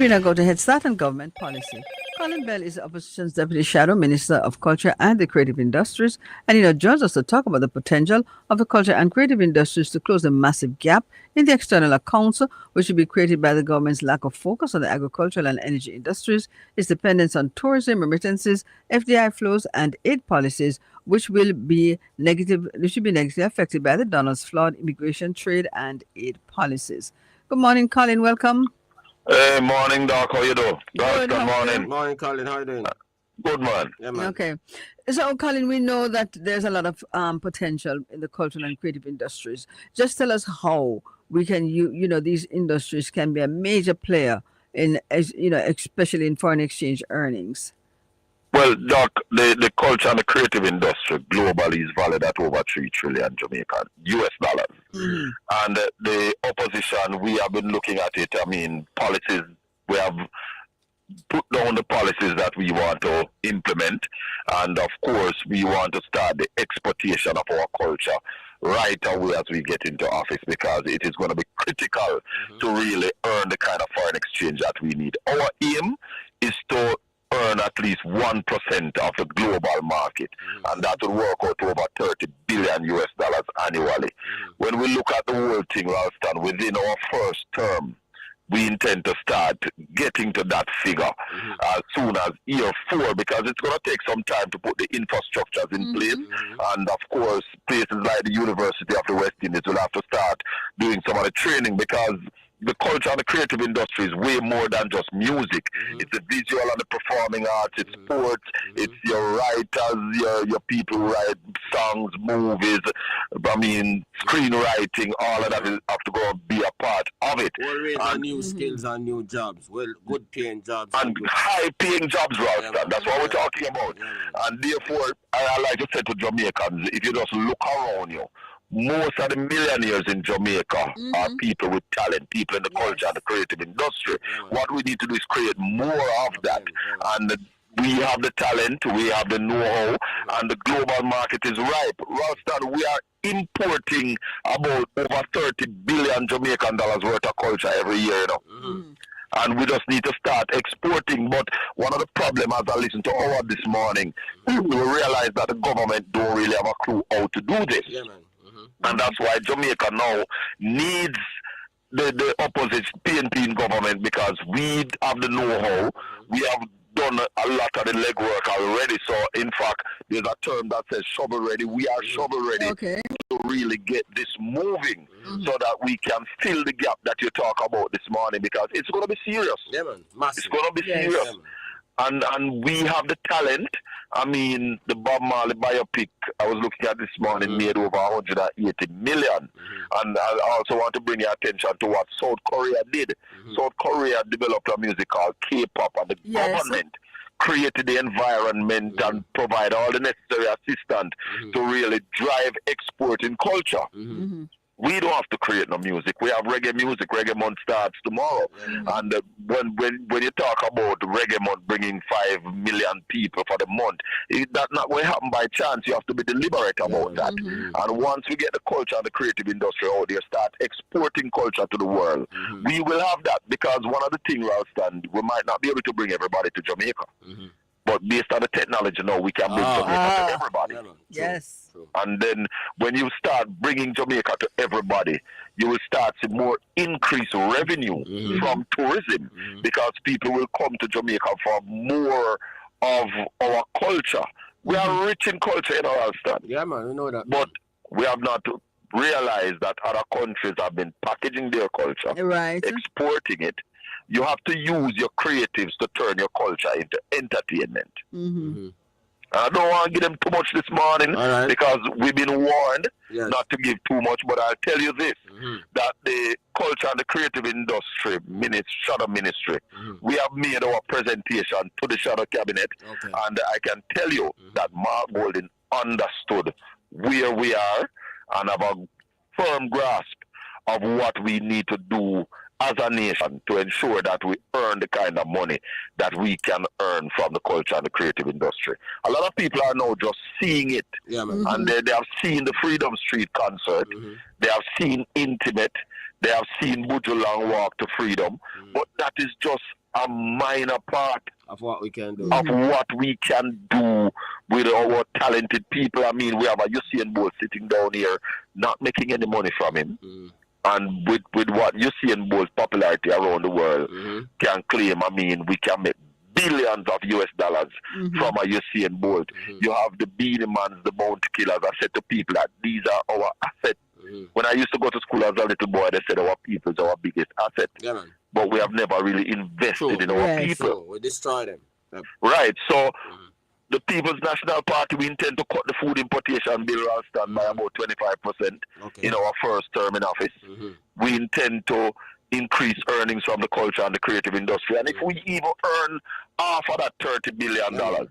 We now go to Head Start and Government Policy. Colin Bell is the opposition's Deputy Shadow Minister of Culture and the Creative Industries, and he now joins us to talk about the potential of the culture and creative industries to close the massive gap in the external accounts, which will be created by the government's lack of focus on the agricultural and energy industries, its dependence on tourism, remittances, FDI flows, and aid policies, which will be negatively affected by the Donald's flawed immigration, trade, and aid policies. Good morning, Colin. Welcome. Hey, morning, Doc. How you do? Good. Good How are morning. you? Morning, Colin. How you doing? Good man. Yeah, man. Okay. So, Colin, we know that there's a lot of potential in the cultural and creative industries. Just tell us how we can, these industries can be a major player especially in foreign exchange earnings. Well, Doc, the culture and the creative industry globally is valued at over 3 trillion Jamaican US dollars. Mm-hmm. And the opposition, we have been looking at it. I mean, policies, we have put down the policies that we want to implement. And of course, we want to start the exportation of our culture right away as we get into office, because it is going to be critical to really earn the kind of foreign exchange that we need. Our aim is to earn at least 1% of the global market, and that will work out to over 30 billion US dollars annually. When we look at the whole thing, Ralston, within our first term, we intend to start getting to that figure as soon as year 4, because it's going to take some time to put the infrastructures in place. And of course, places like the University of the West Indies will have to start doing some of the training, because the culture and the creative industry is way more than just music. It's the visual and the performing arts, it's sports, it's your writers, your people who write songs, movies, I mean, screenwriting, all of that will have to go and be a part of it. Always and new skills and new jobs. Well, good paying jobs. And high paying jobs, Ralston. That's what we're talking about. And therefore, I like to say to Jamaicans, if you just look around you, most of the millionaires in Jamaica are people with talent, people in the culture and the creative industry. What we need to do is create more of that. And we have the talent, we have the know-how, and the global market is ripe. Ralston, we are importing about over 30 billion Jamaican dollars worth of culture every year, And we just need to start exporting. But one of the problems, as I listened to Howard this morning, we realize that the government don't really have a clue how to do this. And that's why Jamaica now needs the opposite PNP in government, because we have the know-how. We have done a lot of the legwork already. So, in fact, there's a term that says shovel ready. We are shovel ready to really get this moving so that we can fill the gap that you talk about this morning, because it's going to be serious. Yeah, man. Massive. It's going to be serious. Yeah, and we have the talent. I mean, the Bob Marley biopic I was looking at this morning made over 180 million. And I also want to bring your attention to what South Korea did. South Korea developed a music called K-pop, and the government created the environment and provide all the necessary assistance to really drive export in culture. We don't have to create no music. We have reggae music. Reggae Month starts tomorrow. And when you talk about Reggae Month bringing 5 million people for the month, that's not going to happen by chance. You have to be deliberate about that. And once we get the culture and the creative industry out there, start exporting culture to the world, we will have that. Because one of the things, Ralston, we might not be able to bring everybody to Jamaica. But based on the technology now, we can bring Jamaica to everybody. Yes. And then when you start bringing Jamaica to everybody, you will start to more increased revenue from tourism, because people will come to Jamaica for more of our culture. We are rich in culture in our state. Yeah, man, we know that. But we have not realized that other countries have been packaging their culture, exporting it. You have to use your creatives to turn your culture into entertainment. I don't want to give them too much this morning, because we've been warned not to give too much, but I'll tell you this, that the culture and the creative industry shadow ministry, we have made our presentation to the shadow cabinet, and I can tell you that Mark Golding understood where we are and have a firm grasp of what we need to do as a nation to ensure that we earn the kind of money that we can earn from the culture and the creative industry. A lot of people are now just seeing it, and they have seen the Freedom Street concert, they have seen Intimate, they have seen Buju Long Walk to Freedom, but that is just a minor part of what we can do. of what we can do with our talented people. I mean, we have a Usain Bolt sitting down here, not making any money from him. And with what Usain Bolt's popularity around the world can claim, I mean, we can make billions of US dollars from a Usain Bolt. You have the Beanie Mans, the Bounty Killers. I said to people that these are our assets. When I used to go to school as a little boy, they said our people is our biggest asset. Yeah, man. But we have never really invested in our people. So we destroy them. Yep. Right. So the People's National Party, we intend to cut the food importation bill Ralston by about 25% in our first term in office. We intend to increase earnings from the culture and the creative industry. And if we even earn half of that $30 billion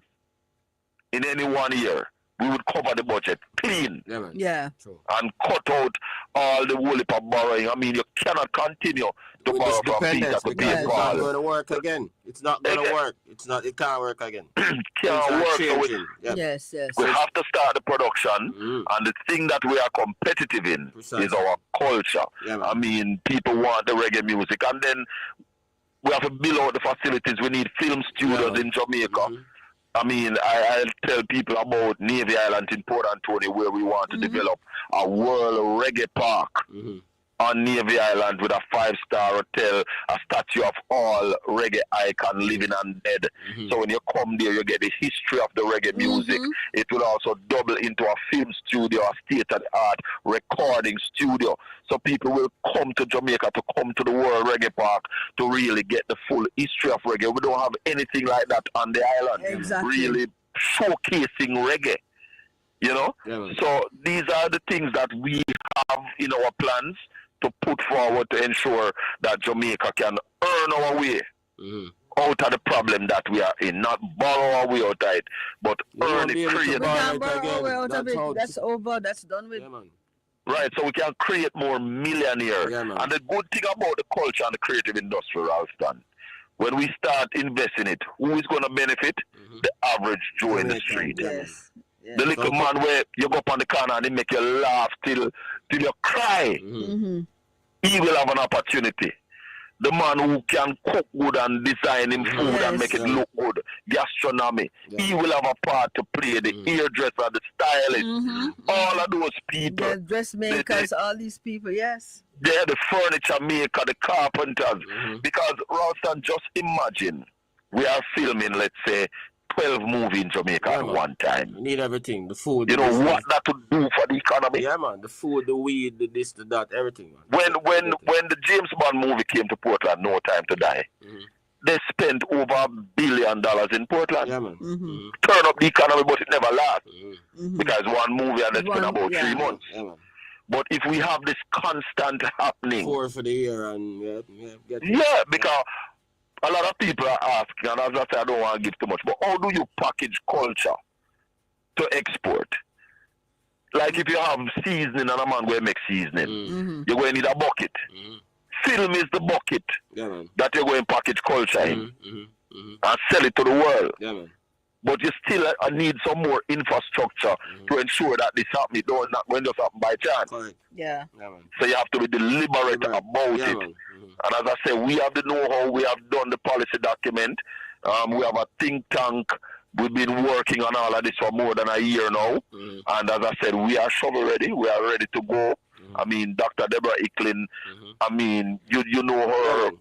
in any 1 year, we would cover the budget clean and cut out all the whole heap of borrowing. I mean, you cannot continue to borrow from Peter to pay It's not Paul. going to work again. It's not going to work. It can't work again. Can't work. So Yes. we have to start the production, and the thing that we are competitive in is our culture. I mean, people want the reggae music, and then we have to build out the facilities. We need film studios in Jamaica. I mean, I'll tell people about Navy Island in Port Antonio, where we want to develop a world reggae park on Navy Island with a 5-star hotel, a statue of all reggae icon living and dead. So when you come there, you get the history of the reggae music. It will also double into a film studio, a state-of-the-art recording studio. So people will come to Jamaica to come to the World Reggae Park to really get the full history of reggae. We don't have anything like that on the island, really showcasing reggae. You know? So these are the things that we have in our plans to put forward to ensure that Jamaica can earn our way out of the problem that we are in. Not borrow our way out of it, but earn it, create. We can't borrow our way out of it. That's over. That's done with. Right, so we can create more millionaires. And the good thing about the culture and the creative industry, Ralston, when we start investing it, who is going to benefit? The average Joe in the street. The little man where you go up on the corner and he make you laugh till you cry. He will have an opportunity. The man who can cook good and design him food and make it look good, gastronomy, he will have a part to play. The hairdresser, the stylist, all of those people. The dressmakers, all these people, They're the furniture maker, the carpenters. Because, Ralston, just imagine we are filming, let's say, 12 movies in Jamaica at one time. You need everything. The food. You know what that would do for the economy? Yeah, man. The food, the weed, the this, the that, everything, man. When the James Bond movie came to Portland, No Time to Die, they spent over $1 billion in Portland. Yeah, man. Turn up the economy, but it never lasts. Because one movie and they spent about 3 months. Yeah, man. But if we have this constant happening... 4 for the year and... because... A lot of people are asking, and as I say, I don't want to give too much, but how do you package culture to export? Like if you have seasoning and a man going to make seasoning, you're going to need a bucket. Film is the bucket that you're going to package culture in and sell it to the world. But you still need some more infrastructure to ensure that this happens. Don't not going to happen by chance. So you have to be deliberate about it. And as I say, we have the know-how. We have done the policy document. We have a think tank. We've been working on all of this for more than a year now. And as I said, we are shovel ready. We are ready to go. I mean, Dr. Deborah Icklin, I mean, you know her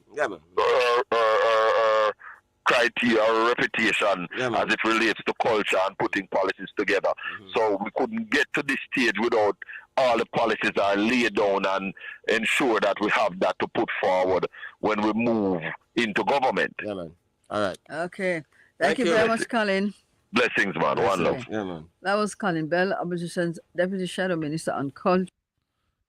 criteria or reputation as it relates to culture and putting policies together. So we couldn't get to this stage without all the policies are laid down and ensure that we have that to put forward when we move into government. Yeah, man. All right. Okay. Thank you very much, Colin. Blessings, man. One love. Yeah, man. That was Colin Bell, Opposition's Deputy Shadow Minister on Culture.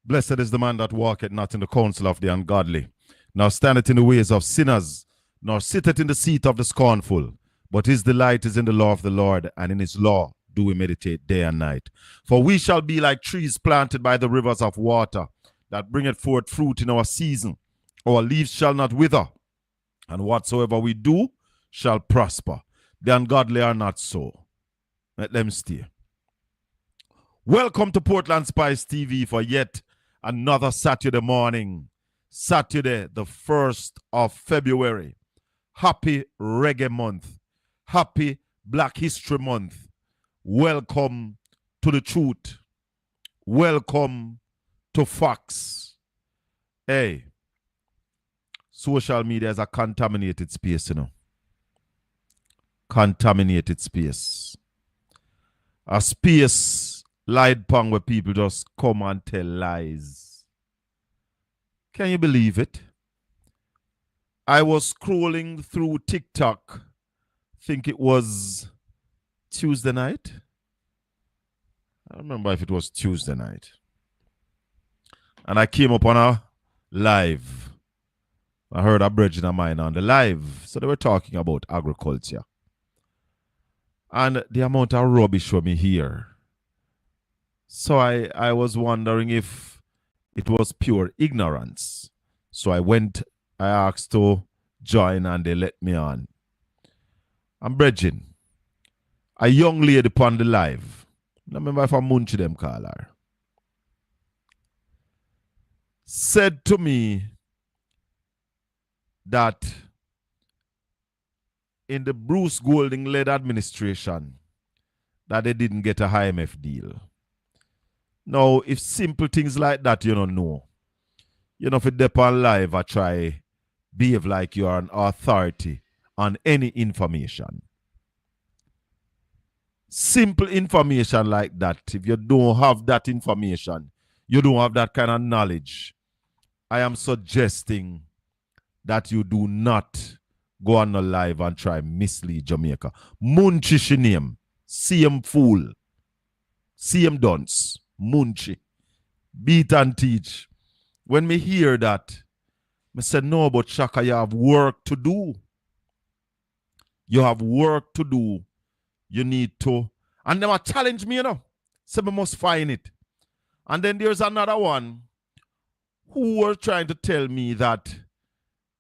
Blessed is the man that walketh not in the counsel of the ungodly, nor standeth in the ways of sinners, nor sitteth in the seat of the scornful. But his delight is in the law of the Lord, and in his law do we meditate day and night. For we shall be like trees planted by the rivers of water, that bringeth forth fruit in our season. Our leaves shall not wither, and whatsoever we do shall prosper. The ungodly are not so. Let them stay. Welcome to Portland Spice TV for yet another Saturday morning. Saturday, the 1st of February. Happy Reggae Month. Happy Black History Month. Welcome to the truth. Welcome to facts. Hey, social media is a contaminated space, you know. Contaminated space. A space lied upon where people just come and tell lies. Can you believe it? I was scrolling through TikTok, think it was Tuesday night. I don't remember if it was Tuesday night. And I came up on a live. I heard a bridge of mine on the live. So they were talking about agriculture. And the amount of rubbish for me here. So I was wondering if it was pure ignorance. So I asked to join and they let me on. I'm bridging. A young lady upon the live. I remember if I munch them call her. Said to me that in the Bruce Golding-led administration that they didn't get a IMF deal. Now, if simple things like that you don't know, you know, if you dep on live, I try behave like you are an authority on any information. Simple information like that, if you don't have that information, you don't have that kind of knowledge, I am suggesting that you do not go on a live and try mislead Jamaica. Munchi name. See him fool. See him dunce. Munchi. Beat and teach. When me hear that, I said, no, but SHACKA, you have work to do. You have work to do. You need to. And they challenge me, you know. So we must find it. And then there's another one who were trying to tell me that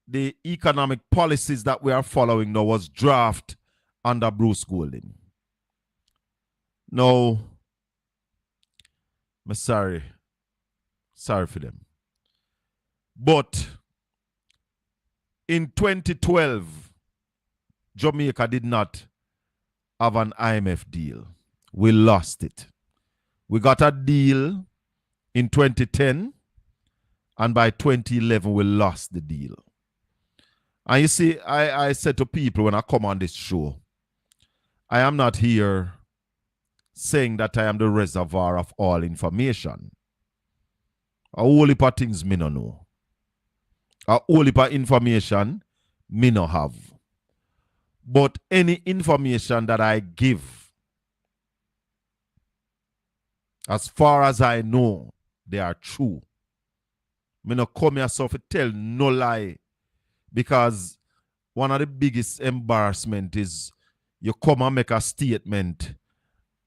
the economic policies that we are following now was drafted under Bruce Golding. No, I'm sorry. Sorry for them. But in 2012, Jamaica did not have an IMF deal. We lost it. We got a deal in 2010, and by 2011, we lost the deal. And you see, I said to people when I come on this show, I am not here saying that I am the reservoir of all information. A whole heap of things me no know. A whole heap of information me no have. But any information that I give, as far as I know, they are true. Me no come here so to tell no lie. Because one of the biggest embarrassment is you come and make a statement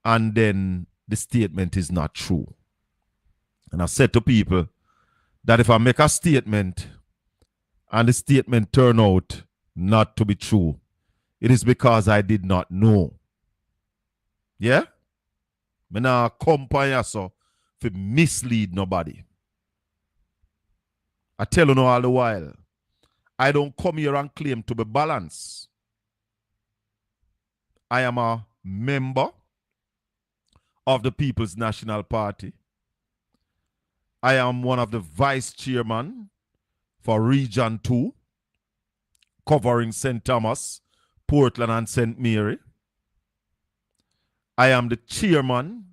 and then the statement is not true. And I said to people that if I make a statement and the statement turn out not to be true, it is because I did not know. Yeah? Me nah come here so to mislead nobody. I tell you now all the while, I don't come here and claim to be balanced. I am a member of the People's National Party. I am one of the vice chairman for Region 2, covering St. Thomas, Portland, and St. Mary. I am the chairman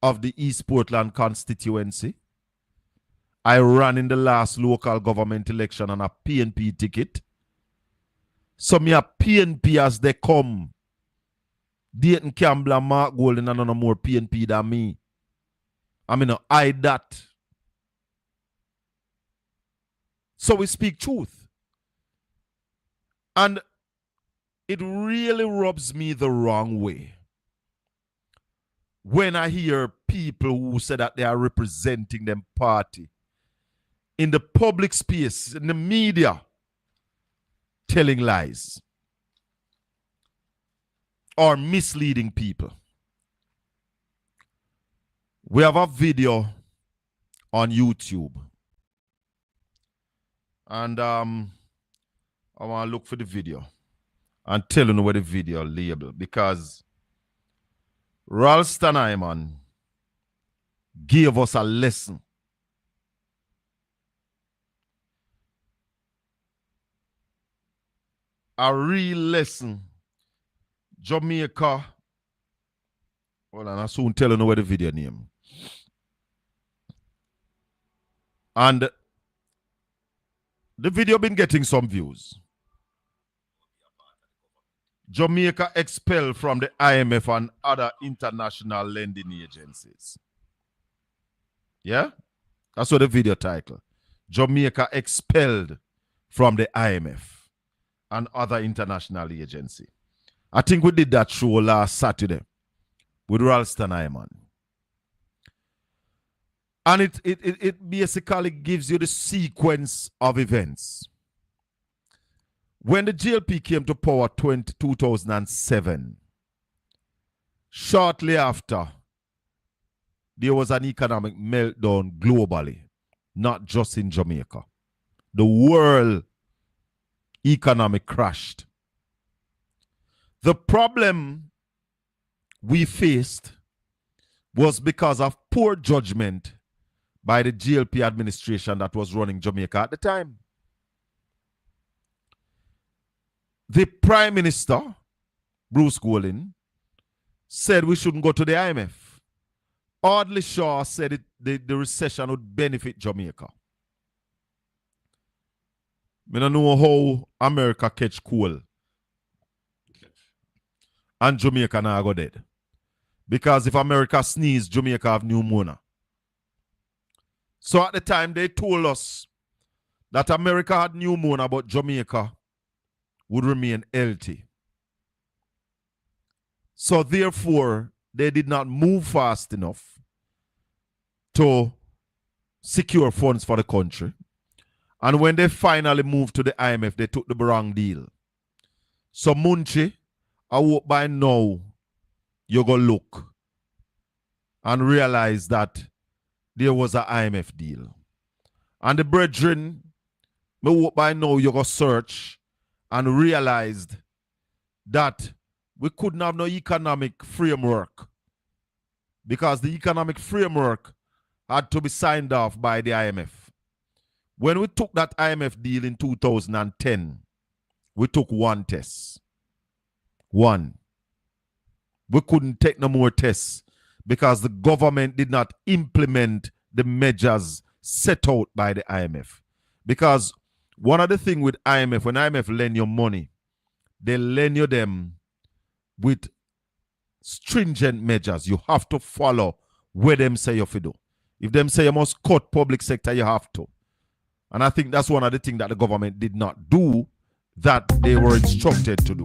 of the East Portland constituency. I ran in the last local government election on a PNP ticket. So me a PNP as they come. Dayton Campbell and Mark Golden and no more PNP than me. I mean, hide that. So we speak truth. And it really rubs me the wrong way when I hear people who say that they are representing them party in the public space, in the media, telling lies or misleading people. We have a video on YouTube. And I I want to look for the video and tell you where the video label, because Ralston Hyman gave us a lesson. A real lesson. Jamaica. Hold on, I'll soon tell you where the video name. And the video been getting some views. Jamaica expelled from the IMF and other international lending agencies. Yeah? That's what the video title. Jamaica expelled from the IMF and other international agency. I think we did that show last Saturday with Ralston Hyman. And it basically gives you the sequence of events. When the GLP came to power 2007, shortly after, there was an economic meltdown globally, not just in Jamaica. The world economy crashed. The problem we faced was because of poor judgment by the GLP administration that was running Jamaica at the time. The Prime Minister, Bruce Golding, said we shouldn't go to the IMF. Audley Shaw said the recession would benefit Jamaica. I don't know how America catch cold and Jamaica now go dead. Because if America sneeze, Jamaica have pneumonia. So at the time, they told us that America had pneumonia, but Jamaica would remain healthy. So therefore, they did not move fast enough to secure funds for the country. And when they finally moved to the IMF, they took the wrong deal. So Munchi, I hope by now you go look and realize that there was an IMF deal. And the brethren, I hope by now you go search and realized that we couldn't have no economic framework because the economic framework had to be signed off by the IMF. When we took that IMF deal in 2010, we took one test. One. We couldn't take no more tests because the government did not implement the measures set out by the IMF. Because one of the things with IMF, when IMF lend you money, they lend you them with stringent measures. You have to follow where them say you have to do. If them say you must cut public sector, you have to. And I think that's one of the things that the government did not do that they were instructed to do.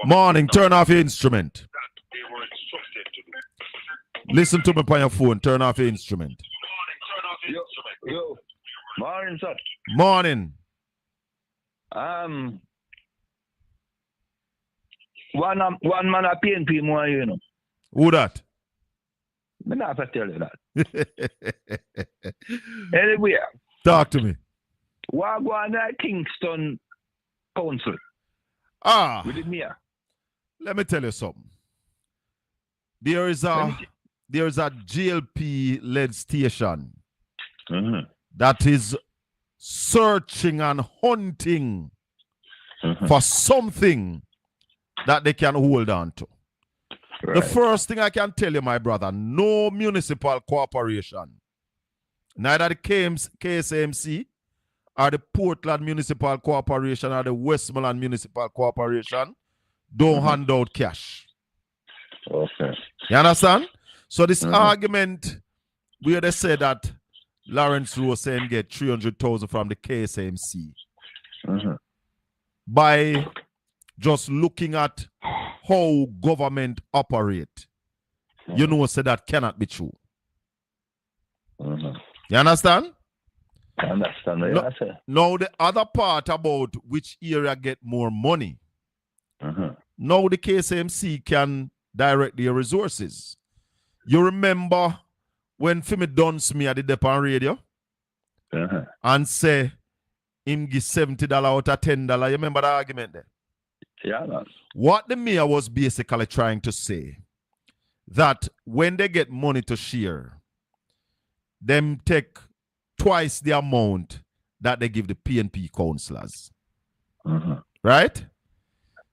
Morning, turn off your instrument. Listen to me on your phone, turn off your instrument. Yo. Morning, sir. Morning. One man a PNP more, you know. Who that? I not have to tell you that. Anyway. Talk to me. What go on at Kingston Council? With the mayor. Let me tell you something. There is a GLP-led station that is searching and hunting for something that they can hold on to. Right. The first thing I can tell you, my brother, no municipal corporation, neither the KSMC or the Portland Municipal Corporation or the Westmoreland Municipal Corporation don't hand out cash. Okay. You understand? So this argument where they say that Lawrence Rose saying get 300,000 from the KSMC by just looking at how government operate, you know, say that cannot be true. You understand? I understand what you say. Now the other part about which area get more money. Now the KSMC can direct their resources. You remember when Fimi Dunsme at the Depan Radio and say him give $70 out of $10. You remember the argument there? Yeah, man. What the mayor was basically trying to say, that when they get money to share, them take twice the amount that they give the PNP councillors. Right?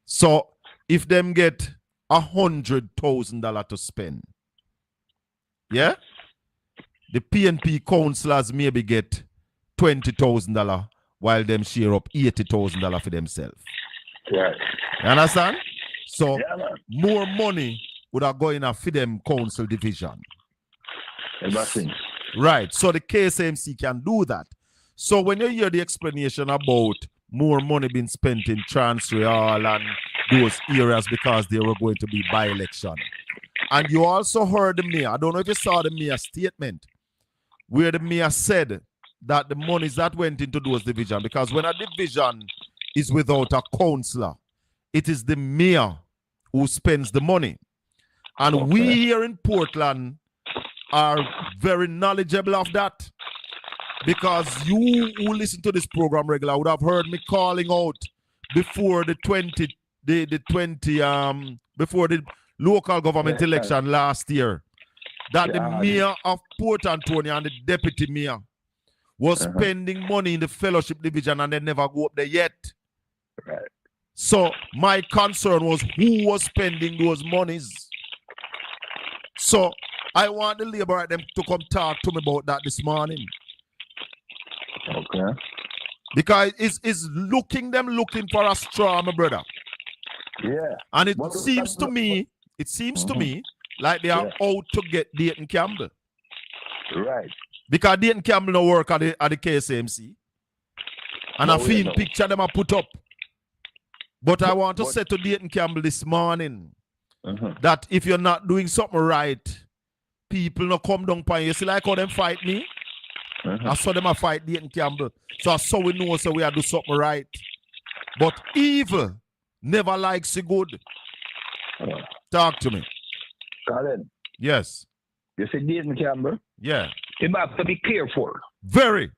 So if them get $100,000 to spend, yeah, the PNP councillors maybe get $20,000 while them share up $80,000 for themselves. Right. You understand? So Yeah, man. more money would have gone in for them council division. Everything. Right. So the KSMC can do that. So when you hear the explanation about more money being spent in Transreal and those areas because they were going to be by-election. And you also heard the mayor, I don't know if you saw the mayor's statement, where the mayor said that the monies that went into those divisions, because when a division is without a councillor, it is the mayor who spends the money. And we here in Portland are very knowledgeable of that. Because you who listen to this program regular would have heard me calling out before the before the local government election last year that the mayor of Port Antonio and the deputy mayor was spending money in the fellowship division and they never go up there yet. Right. So my concern was who was spending those monies. So I want the labor them to come talk to me about that this morning. Okay. Because it's looking for a straw, my brother. Yeah. And it seems to me like they are out to get Dayton Campbell. Right. Because Dayton Campbell no work at the KSMC. And I feel picture them I put up. But I want to say to Dayton Campbell this morning that if you're not doing something right, people no come down by you. See like how them fight me? I saw them a fight Dayton Campbell. So I saw we know so we are do something right. But evil never likes the good. Talk to me. Colin. Yes. You see Dayton Campbell? Yeah. You have to be careful. Very.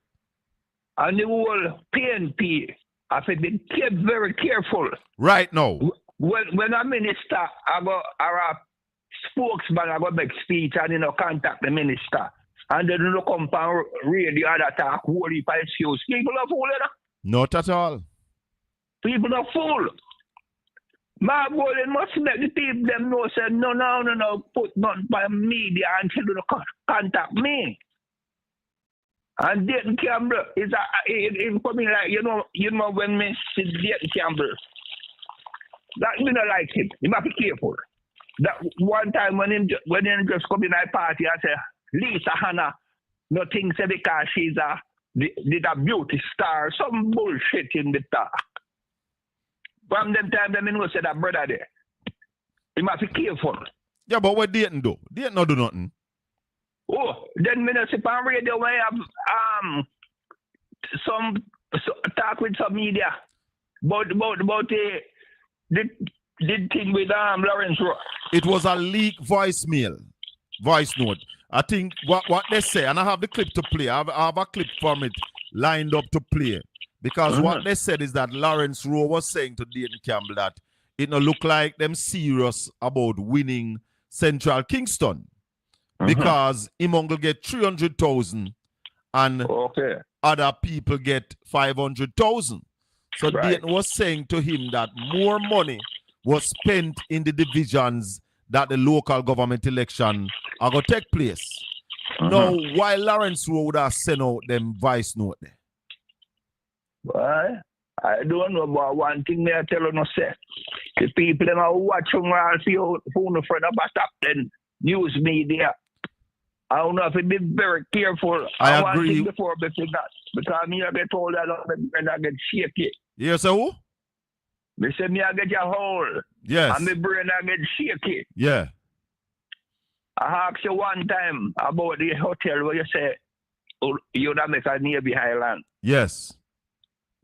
And the whole PNP, I said be very careful. Right now. When a minister, or a spokesman, I go make speech and contact the minister. And then you come on radio and attack holy excuse. People are fool, Not at all. People are fool. My boy, they must make the people them know, say, no, put nothing by media until you contact me. And Dayton Campbell is for me like, you know when me see Dayton Campbell, that me not like him. You must be careful. That one time when him just come in my party and say, Lisa Hannah, nothing say because she's did a beauty star, some bullshit in the talk. From them time, them know say that brother there. You must be careful. Yeah, but what Dayton do? Dayton not do nothing. Oh, then Municipal on radio when I have some talk with some media about the thing with Lawrence Rowe. It was a leaked voice note. I think what they say, and I have the clip to play. I have a clip from it lined up to play. Because what they said is that Lawrence Rowe was saying to Dayton Campbell that it don't look like them serious about winning Central Kingston. Because Imongle get 300,000 and other people get 500,000. So Dayton was saying to him that more money was spent in the divisions that the local government election are going to take place. Now, why Lawrence Rowe would have sent out them voice note there? Well, I don't know about one thing they are telling us. The people that are watching all see who in front of top then news media. I don't know if it be very careful. I agree. Before that, because me I get told that I get shaky. Yes, who? Me say me I get your hole. Yes. And my brain I get shaky. Yeah. I asked you one time about the hotel where you say you don't make a nearby Highland. Yes.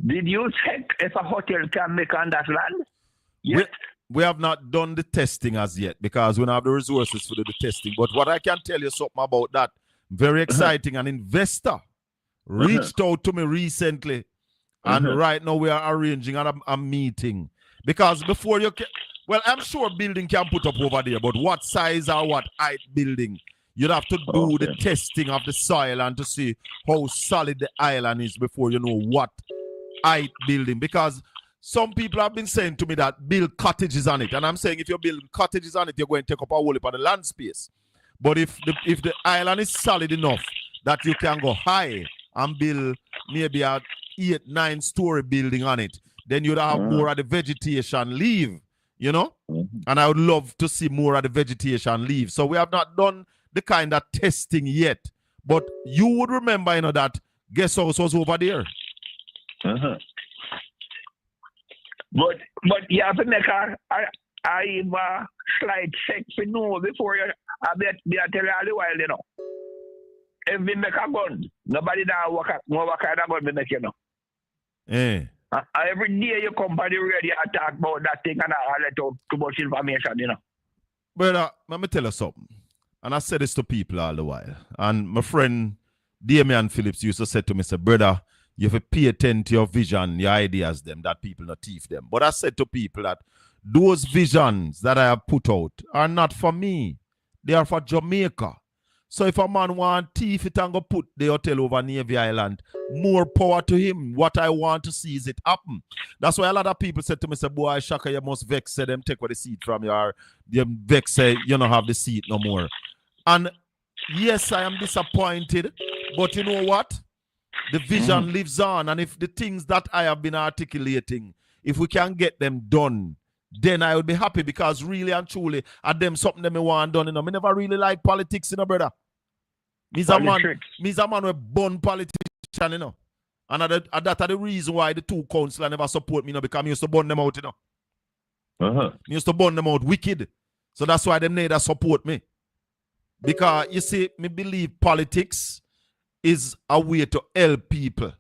Did you check if a hotel can make on that land? Yes. We have not done the testing as yet because we don't have the resources for the testing. But what I can tell you something about that, very exciting, an investor reached out to me recently And right now we are arranging a meeting. Because before you can, well, I'm sure building can put up over there, but what size or what height building? You'd have to do the testing of the soil and to see how solid the island is before you know what height building. Because some people have been saying to me that build cottages on it. And I'm saying if you build cottages on it, you're going to take up a whole heap of the land space. But if the island is solid enough that you can go high and build maybe a 8-9 story building on it, then you'd have more of the vegetation leave, you know? And I would love to see more of the vegetation leave. So we have not done the kind of testing yet. But you would remember, you know, that guest house was over there. But you have to make a slight check to know before you tell you all the while, you know. If we make a gun, nobody now what kind of gun we make, you know. Every day you come by the radio and talk about that thing and I let out too much information, you know. Brother, let me tell you something. And I said this to people all the while. And my friend Damian Phillips used to say to me, say, brother, you have to pay attention to your vision, your ideas, them, that people not thief them. But I said to people that those visions that I have put out are not for me. They are for Jamaica. So if a man want thief it and go put the hotel over Navy Island, more power to him. What I want to see is it happen. That's why a lot of people said to me, say, boy, Shaka, you must vex, say them take away the seat from you, or them vex, say you don't have the seat no more. And yes, I am disappointed, but you know what? The vision lives on, and if the things that I have been articulating, if we can get them done, then I would be happy, because really and truly, at them something that me want done, you know. Me never really like politics, you know, brother. Me's a man with born politician, you know. And that are the reason why the two councillors never support me, you know, because me used to burn them out, you know. Me used to burn them out wicked. So that's why them neither support me. Because, you see, me believe politics is a way to help people,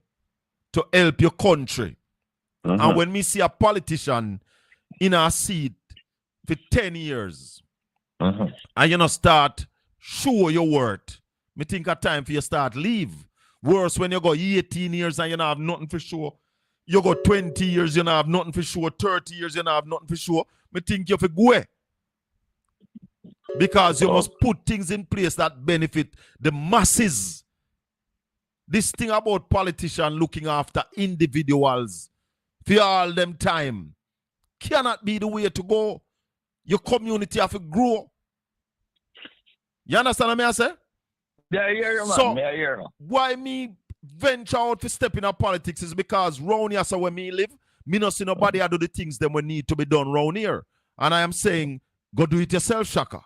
to help your country. And when me see a politician in a seat for 10 years, and you know start show your worth, me think a time for you start leave. Worse when you go 18 years and you don't have nothing for sure. You go 20 years, you don't have nothing for sure. 30 years, you don't have nothing for sure. Me think you have to go. Because you must put things in place that benefit the masses. This thing about politicians looking after individuals for all them time cannot be the way to go. Your community have to grow. You understand what I say? Yeah, I hear you, man. So, I hear you. why me venture out to step in politics is because round here, so where me live, me not see nobody do the things that we need to be done round here. And I am saying, go do it yourself, Shaka.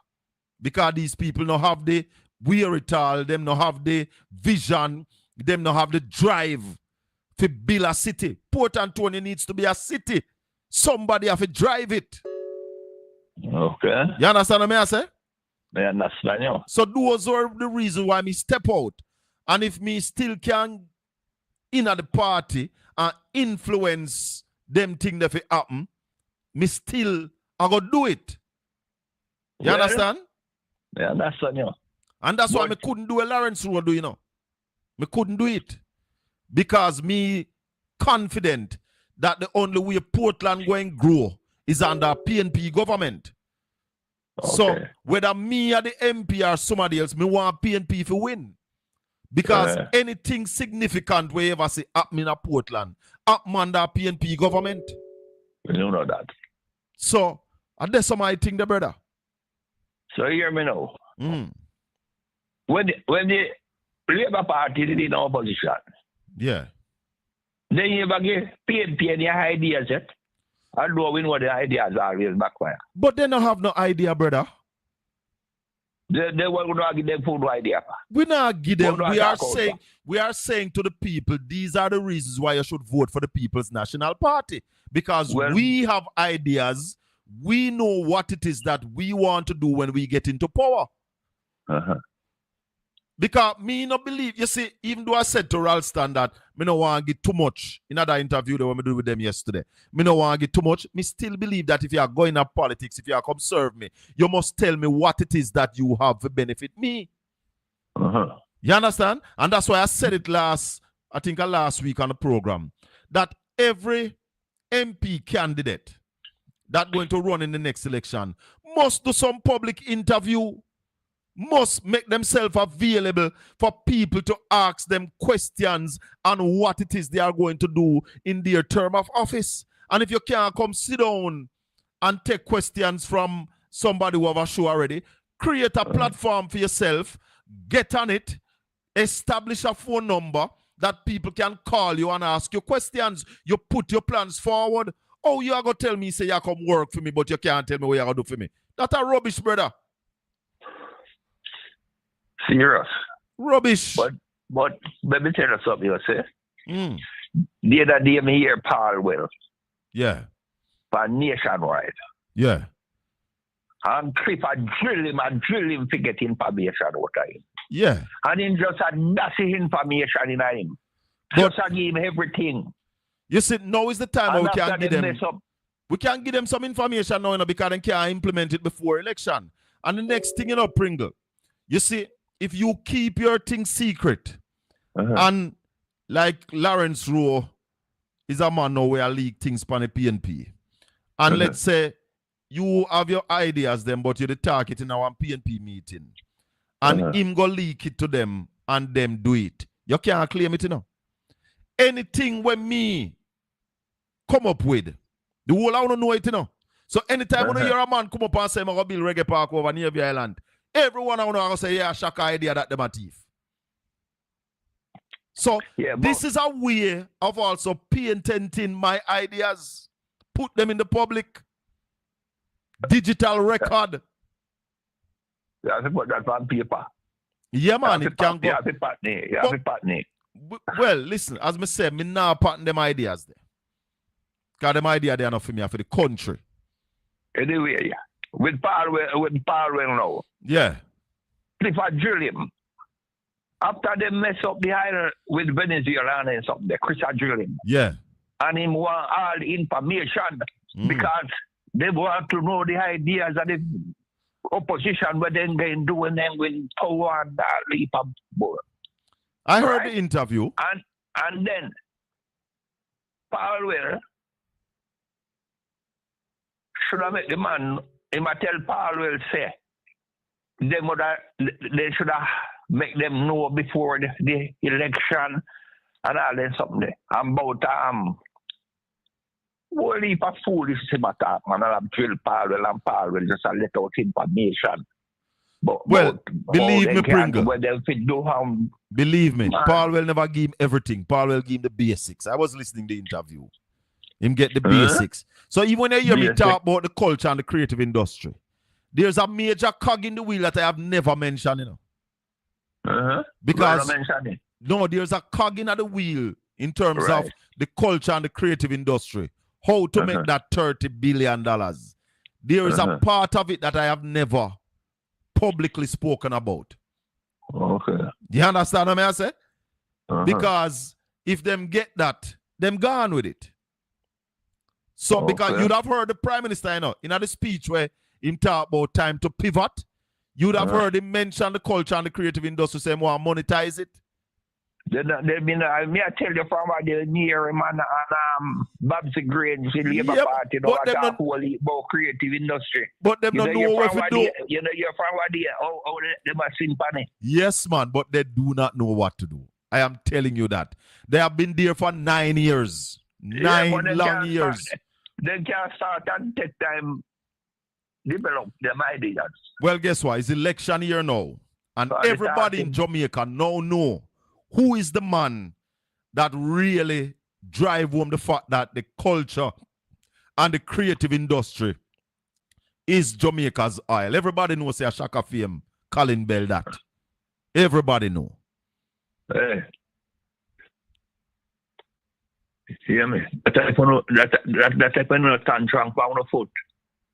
Because these people don't have the wherewithal, them don't have the vision, them don't have the drive to build a city. Port Antonio needs to be a city. Somebody have to drive it. Okay. You understand what I say? I understand you. So those are the reasons why me step out. And if me still can in at the party and influence them things that will happen, me still I go do it. You understand? I understand you. And that's why me couldn't do a Lawrence Road, you know. Me couldn't do it. Because me confident that the only way Portland going grow is under PNP government. Okay. So whether me or the MP or somebody else, me want PNP to win. Because anything significant we ever see happen in Portland, happen under PNP government. You know that. So, and that's some I think the brother. So hear me now. When the Labour Party did in opposition, yeah, then you ever give PNP any ideas yet? Although we know the ideas always backfire. But they don't have no idea, brother. They will not give them full idea. We not give them. We are saying to the people, these are the reasons why you should vote for the People's National Party. Because we have ideas. We know what it is that we want to do when we get into power. Because me no believe, you see, even though I said to Ralston that me no want to get too much in another interview that we did with them yesterday, me no want to get too much, me still believe that if you are going up politics, if you are come serve me, you must tell me what it is that you have to benefit me. You understand? And that's why I said it last week on the program, that every MP candidate that going to run in the next election must do some public interview, must make themselves available for people to ask them questions on what it is they are going to do in their term of office. And if you can't come sit down and take questions from somebody who have a show already, create a platform for yourself, get on it, establish a phone number that people can call you and ask you questions. You put your plans forward. Oh, you are going to tell me, say you come work for me, but you can't tell me what you are going to do for me. That's a rubbish, brother. Serious. Rubbish. But let me tell you something, you say. Mm. The other day, me hear Paul Will Yeah. for Nationwide. Yeah. And Cliff drill him to get information out of him. Yeah. And him just had nasty information in him. But- Just a give him everything. You see, now is the time And where we after can give them. mess up, We can give them some information now, because they can't implement it before election. And the next thing, Pringle, you see, if you keep your thing secret, and like Lawrence Rowe is a man now where I leak things on the PNP, and let's say you have your ideas then, but you're the target in our PNP meeting, and him go leak it to them and them do it. You can't claim it, Anything when me come up with, the whole I want to know it, So anytime when you hear a man come up and say, I'm going to build reggae park over near the island, everyone I want to say, yeah, SHACKA idea that them a thief. So this is a way of also patenting my ideas, put them in the public, digital record. you have to put that on paper. Yeah, man, it can go. You have to partner. You have to partner. Well, listen, as I said, me now patent them ideas there. Because them idea they are not for me, for the country. Anyway, yeah. With Paul Well now. Yeah. If I drill him, after they mess up the island with Venezuela and something, they Chris drill him. Yeah. And him want all the information because they want to know the ideas of the opposition, what they're going to do and then with power and that leap of board. I heard the interview. And then Paul Will should have met the man, he might tell Paul Will say, they should have make them know before the election and all that something about whole heap of foolishness about that, man. I'll drill Paul Will and Paul Will just let out information. Believe me, Pringle. Believe me, man. Paul will never give him everything. Paul will give him the basics. I was listening to the interview. Him get the basics. So even when you hear me talk about the culture and the creative industry, there's a major cog in the wheel that I have never mentioned, Because no, there's a cog in the wheel in terms of the culture and the creative industry. How to make that $30 billion. There is a part of it that I have never publicly spoken about. Okay. You understand what I say? Because if them get that, them gone with it. So because you'd have heard the Prime Minister, in the speech where him talk about time to pivot, you'd have heard him mention the culture and the creative industry, say more monetize it. May I tell you from the near him and Babsy Grange, the Labour Party, about creative industry. But them don't know what to do. You're from there, how they must sing funny. Yes, man, but they do not know what to do. I am telling you that. They have been there for 9 years. 9 long years. They can start and take time develop them ideas. Well, guess what? It's election year now. And everybody in Jamaica now know who is the man that really drive home the fact that the culture and the creative industry is Jamaica's oil. Everybody knows say SHACKA fame, Colin Bell that. Everybody know. Hey. See me? That type of tantrum on the foot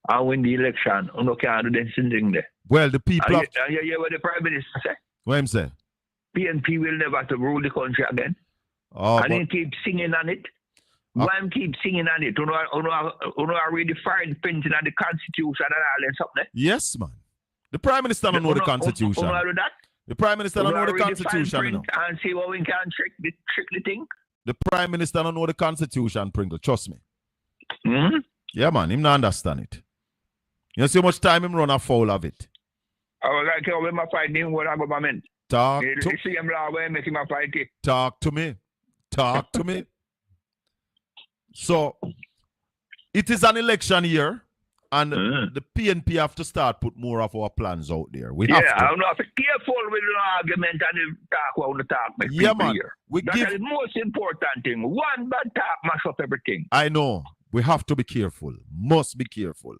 and win the election. You can't do this thing there. Well, the people and you hear what the Prime Minister say? What him say? PNP will never to rule the country again. And he keep singing on it. One keep singing on it. You know, read the fine printing of the Constitution and all that something. Yes, man. The Prime Minister don't know the Constitution. Do that? The Prime Minister don't know the Constitution. And see how we can trick the thing. The Prime Minister don't know the Constitution, Pringle. Trust me. Hmm? Yeah, man. Him not understand it. You see how much time him run afoul of it. I was like, when I fight him with the government. Talk You to, see him law where make him a fight it. talk to me. Talk to me. So, it is an election year, and the PNP have to start put more of our plans out there. We have to. I'm not careful with the argument and the talk what the talk make Yeah, people man. hear. We That's give. the most important thing. One bad talk mash up everything. I know. We have to be careful. Must be careful.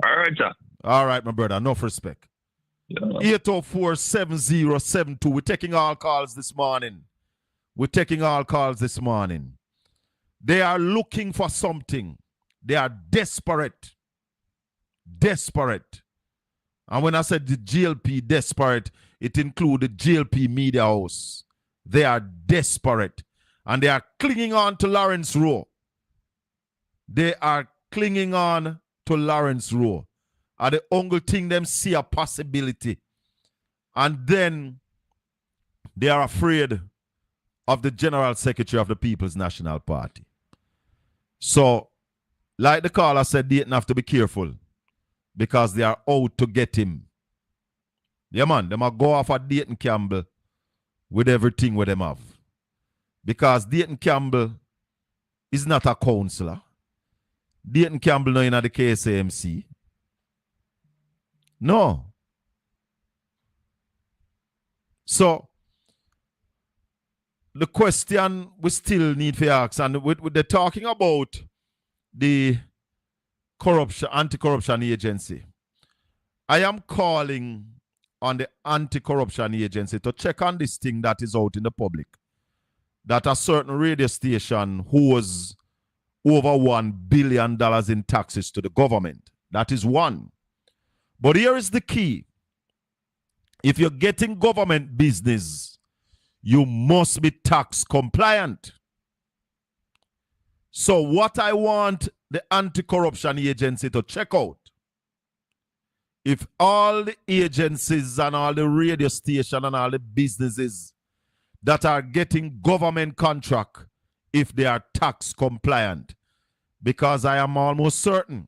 All right, sir. All right, my brother. Enough respect. Yeah. 804-7072. We're taking all calls this morning. We're taking all calls this morning. They are looking for something. They are desperate. Desperate. And when I said the GLP desperate, it included GLP Media House. They are desperate. And they are clinging on to Lawrence Rowe. They are clinging on to Lawrence Rowe. And the only thing them see a possibility. And then they are afraid of the General Secretary of the People's National Party. So, like the caller said, they have to be careful because they are out to get him. Yeah, man, they might go off at Dayton Campbell with everything what them have. Because Dayton Campbell is not a councillor. Dayton Campbell not in the KSAMC. No. So, the question we still need to ask, and they're talking about the corruption, anti-corruption agency. I am calling on the anti-corruption agency to check on this thing that is out in the public. That a certain radio station owes over $1 billion in taxes to the government. That is one. But here is the key. If you're getting government business, you must be tax compliant. So what I want the anti-corruption agency to check out, if all the agencies and all the radio station and all the businesses that are getting government contract, if they are tax compliant, because I am almost certain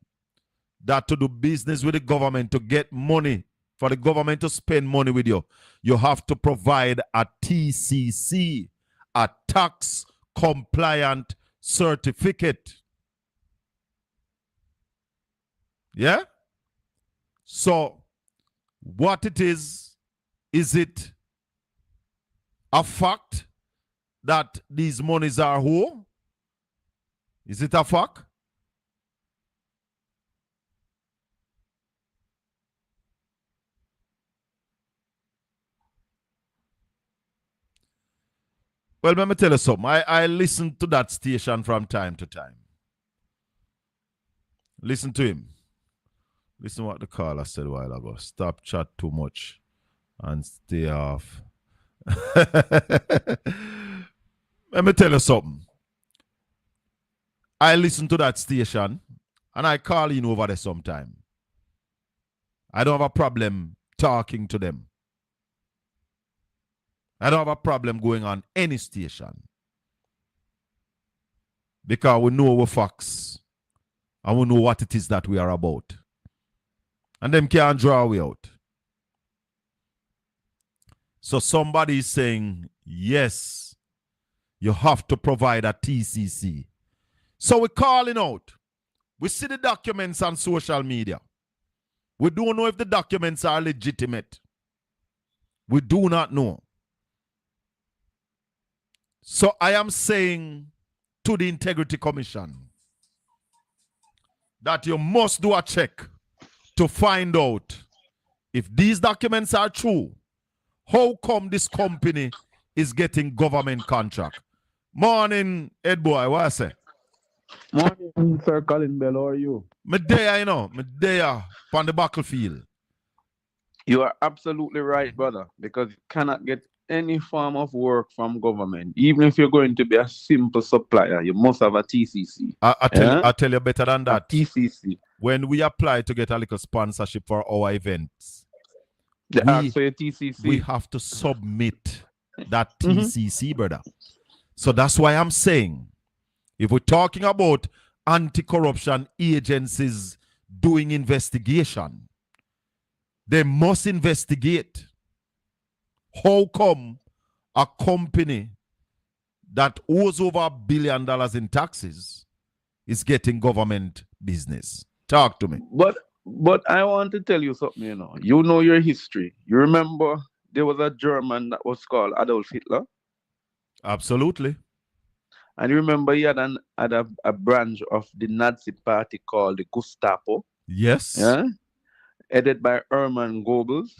that to do business with the government, to get money, for the government to spend money with you, you have to provide a TCC, a tax compliant certificate. Yeah? So, what it is it a fact that these monies are who? Is it a fact? Well, let me tell you something. I listen to that station from time to time. Listen to him. Listen what the caller said a while ago. Stop chat too much and stay off. Let me tell you something. I listen to that station and I call in over there sometime. I don't have a problem talking to them. I don't have a problem going on any station. Because we know our facts. And we know what it is that we are about. And them can't draw we out. So somebody is saying, yes, you have to provide a TCC. So we're calling out. We see the documents on social media. We don't know if the documents are legitimate. We do not know. So I am saying to the Integrity Commission that you must do a check to find out if these documents are true. How come this company is getting government contract? Morning, Ed Boy, what I say? Morning, Sir Colin Bell. How are you? Me there, you know. Me there on the battlefield. You are absolutely right, brother, because you cannot get any form of work from government. Even if you're going to be a simple supplier, you must have a TCC. I tell you better than that. A TCC. When we apply to get a little sponsorship for our events, They ask for your TCC. we have to submit that TCC, brother. So that's why I'm saying, if we're talking about anti-corruption agencies doing investigation, they must investigate. How come a company that owes over $1 billion in taxes is getting government business? Talk to me. But I want to tell you something, You know your history. You remember there was a German that was called Adolf Hitler? Absolutely. And you remember he had a branch of the Nazi party called the Gestapo, Yes. yeah, headed by Hermann Goebbels,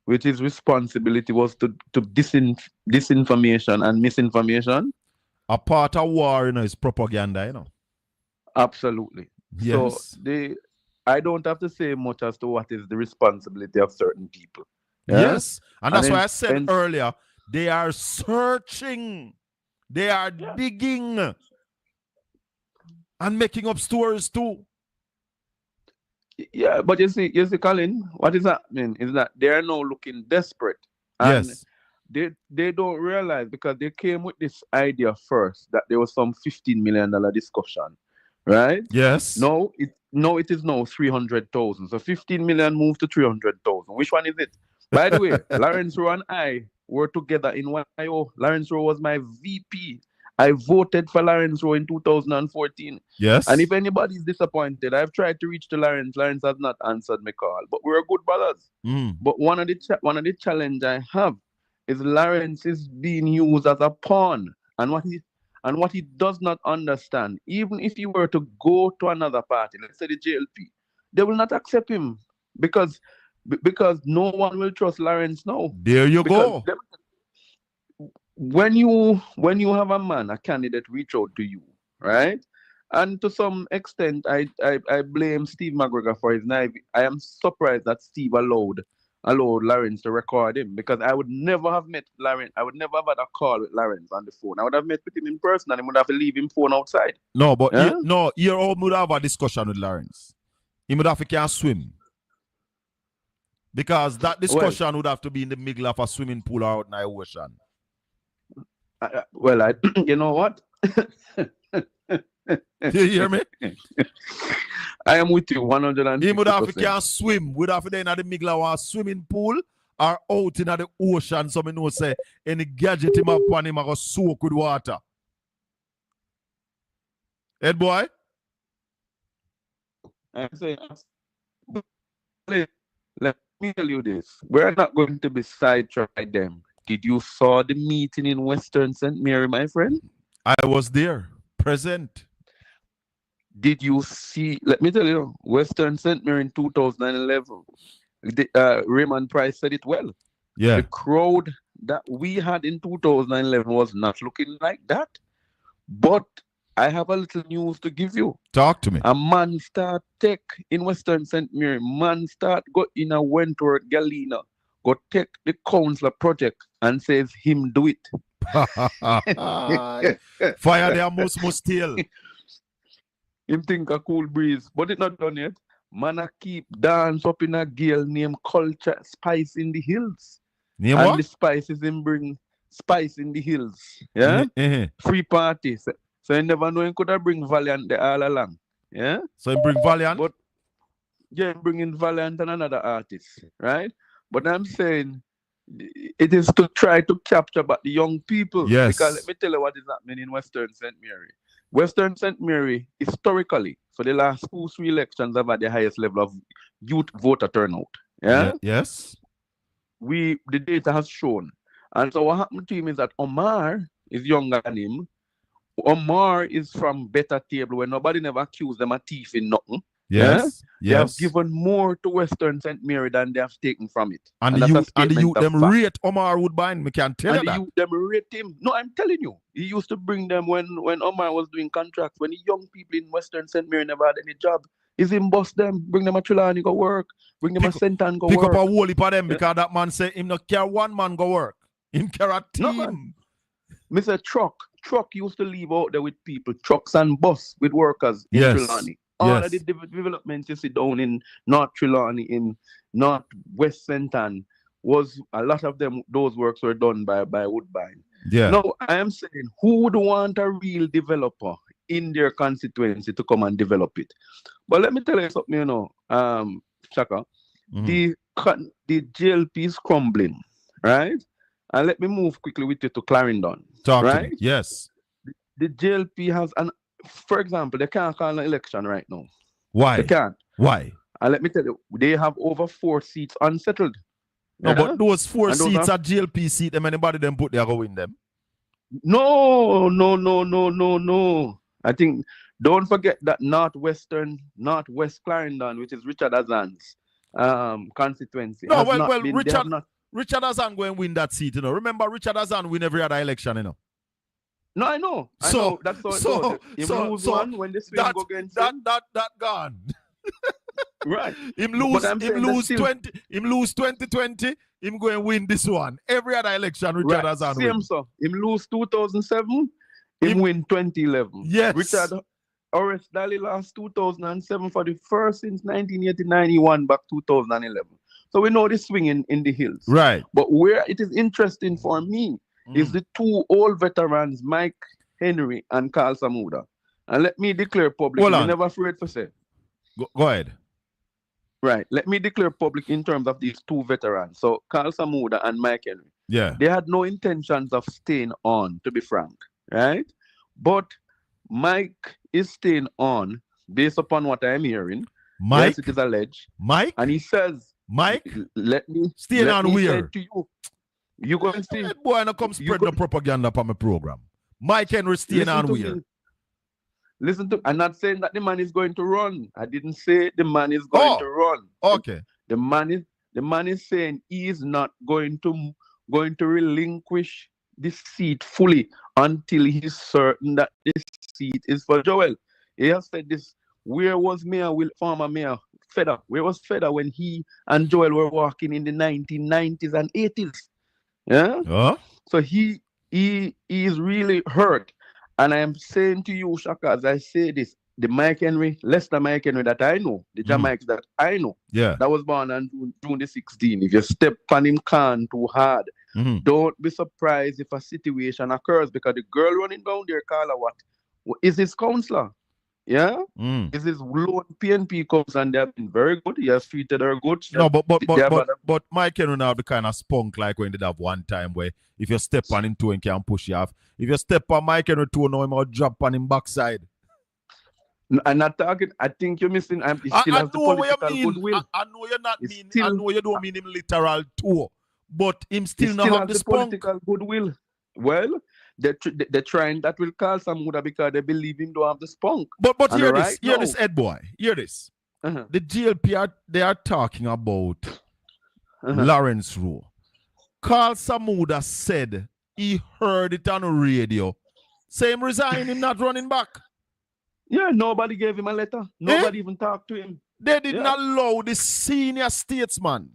which his responsibility was to disinformation and misinformation. A part of war, is propaganda, Absolutely. Yes. So I don't have to say much as to what is the responsibility of certain people. Yeah? Yes. And that's why I said earlier, they are searching. They are digging and making up stories too. Yeah, but you see, Colin, what is happening is that they are now looking desperate. And Yes. they don't realize, because they came with this idea first that there was some $15 million discussion, right? Yes. No, it is now 300,000. So 15 million moved to 300,000. Which one is it? By the way, Lawrence Rowe and I were together in YO. Lawrence Rowe was my VP. I voted for Lawrence Rowe in 2014. Yes. And if anybody is disappointed, I've tried to reach to Lawrence. Lawrence has not answered my call. But we're good brothers. But one of the challenge I have is Lawrence is being used as a pawn. And what he does not understand, even if he were to go to another party, let's say the JLP, they will not accept him because no one will trust Lawrence now. There you go. When you have a candidate reach out to you, right? And to some extent, I blame Steve McGregor for his naivety. I am surprised that Steve allowed Lawrence to record him, because I would never have met Lawrence. I would never have had a call with Lawrence on the phone. I would have met with him in person, and he would have to leave him phone outside. No, but you would have a discussion with Lawrence. He would have to can swim. Because that discussion would have to be in the middle of a swimming pool or out in the ocean. You know what? You hear me? I am with you 100%. He would have to can swim. Would have to then at the middle of a swimming pool or out in the ocean. So me know say any gadget him up on him I go soak with water. Head boy? I say, let me tell you this. We're not going to be sidetracked them. Did you saw the meeting in Western St. Mary, my friend? I was there, present. Did you see, let me tell you, Western St. Mary in 2011, Raymond Price said it well. Yeah. The crowd that we had in 2011 was not looking like that. But I have a little news to give you. Talk to me. A man start take in Western St. Mary. Man start go in a Wentworth Galena. Go take the councillor project and says him do it. Fire their most steal. Him think a cool breeze, but it not done yet. Man a keep dance up in a girl named Culture Spice in the Hills. Name and what? the spices him bring Spice in the Hills. Yeah? Free party. So you never know, you could have bring Valiant there all along. Yeah? So you bring Valiant? But yeah, bringing Valiant and another artist, right? But I'm saying it is to try to capture back the young people. Yes. Because let me tell you what is happening in Western St. Mary. Western St. Mary, historically, for the last 2-3 elections, have had the highest level of youth voter turnout. Yeah? Yes. The data has shown. And so what happened to him is that Omar is younger than him. Omar is from better table where nobody never accused them of thief in nothing. Yes. Yeah? They have given more to Western St. Mary than they have taken from it. And the youth them rate Omar Woodbine. Me can tell you that. And the youth them rate him. No, I'm telling you. He used to bring them when Omar was doing contracts. When the young people in Western St. Mary never had any job. He's him bust them. Bring them a Trelawney go work. Bring them a Sentan go work. Pick up a whole heap of them because that man say him not care one man go work. Him care a team. No, Mr. Truck used to leave out there with people. Trucks and bus with workers in Trelawney. All of the developments you see down in North Trelawney, in North West Sentan, was a lot of them. Those works were done by Woodbine. Yeah. No, I am saying, who would want a real developer in their constituency to come and develop it? But let me tell you something, Shaka. Mhm. The JLP is crumbling, right? And let me move quickly with you to Clarendon, Talk to me. right? Yes. The JLP has for example, they can't call an election right now. They Why? can't. Why? And let me tell you, they have over 4 seats unsettled. No, Yeah? but those 4 And those seats are are GLP seat. Them anybody them put there go win them. no. I think don't forget that Northwest Clarendon, which is Richard Azan's constituency, No, has well, not well, been. They have not. Richard Azan going win that seat. Remember, Richard Azan win every other election. No, I know. That's how it goes. Him lose one when the swing go against him. That gone. Right. Him But I'm saying lose still, 2020. Him going to win this one. Every other election, Richard right. Azan Same win. so. Him lose 2007. Him win 2011. Yes. Richard Horace Daly lost 2007 for the first since 1989. He won back 2011. So we know the swing in the hills. Right. But where it is interesting for me is the 2 old veterans, Mike Henry and Carl Samuda. And let me declare publicly, I'm never afraid to say. Go ahead. Right. Let me declare public in terms of these 2 veterans. So Carl Samuda and Mike Henry. Yeah. They had no intentions of staying on, to be frank. Right? But Mike is staying on based upon what I am hearing. Mike? Yes, it is alleged. Mike? And he says, Mike? Let me staying let on me where? say to you, you go and see. That boy no come spread no propaganda upon my program. Mike Henry staying on where? Listen to, I'm not saying that the man is going to run. I didn't say the man is going to run. Okay. The man is saying he is not going to relinquish the seat fully until he's certain that this seat is for Joel. He has said this. Where was former Mayor Feder? Where was Feder when he and Joel were walking in the 1990s and 80s? Yeah. So he is really hurt. And I am saying to you, Shaka, as I say this, the Mike Henry, Lester Mike Henry that I know, the Jamaicans that I know, that was born on June the 16th. If you step on him can too hard, don't be surprised if a situation occurs, because the girl running down there, Carla, what is his counselor? Yeah? Is his loan PNP comes and they have been very good. He has treated her good. No, but Mike Henry now the kind of spunk like when they have one time where if you step on him too and can push you off. If you step on Mike Henry too, know him or drop on him backside. I'm not talking. I think you're missing. He still has the political goodwill. I know you're not mean. I know you don't mean him literal too, but him still not have the spunk. Political goodwill. Well, they're trying that will call Samuda because they believe him don't have the spunk. But hear this, Ed boy. Hear this. The GLP they are talking about Lawrence Rowe. Carl Samuda said he heard it on the radio. Same resign, him not running back. Yeah, nobody gave him a letter. Nobody even talked to him. They did not allow the senior statesman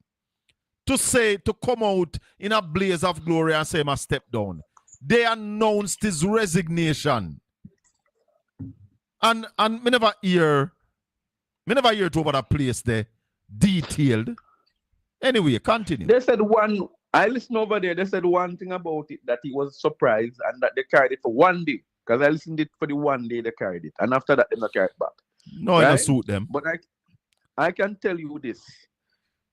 to come out in a blaze of glory and say, "I step down." They announced his resignation. And me never hear it over that place there detailed. Anyway, continue. They said I listened over there, they said one thing about it, that he was surprised and that they carried it for one day. Because I listened it for the one day they carried it. And after that, they not carried it back. No, right? It don't suit them. But I can tell you this.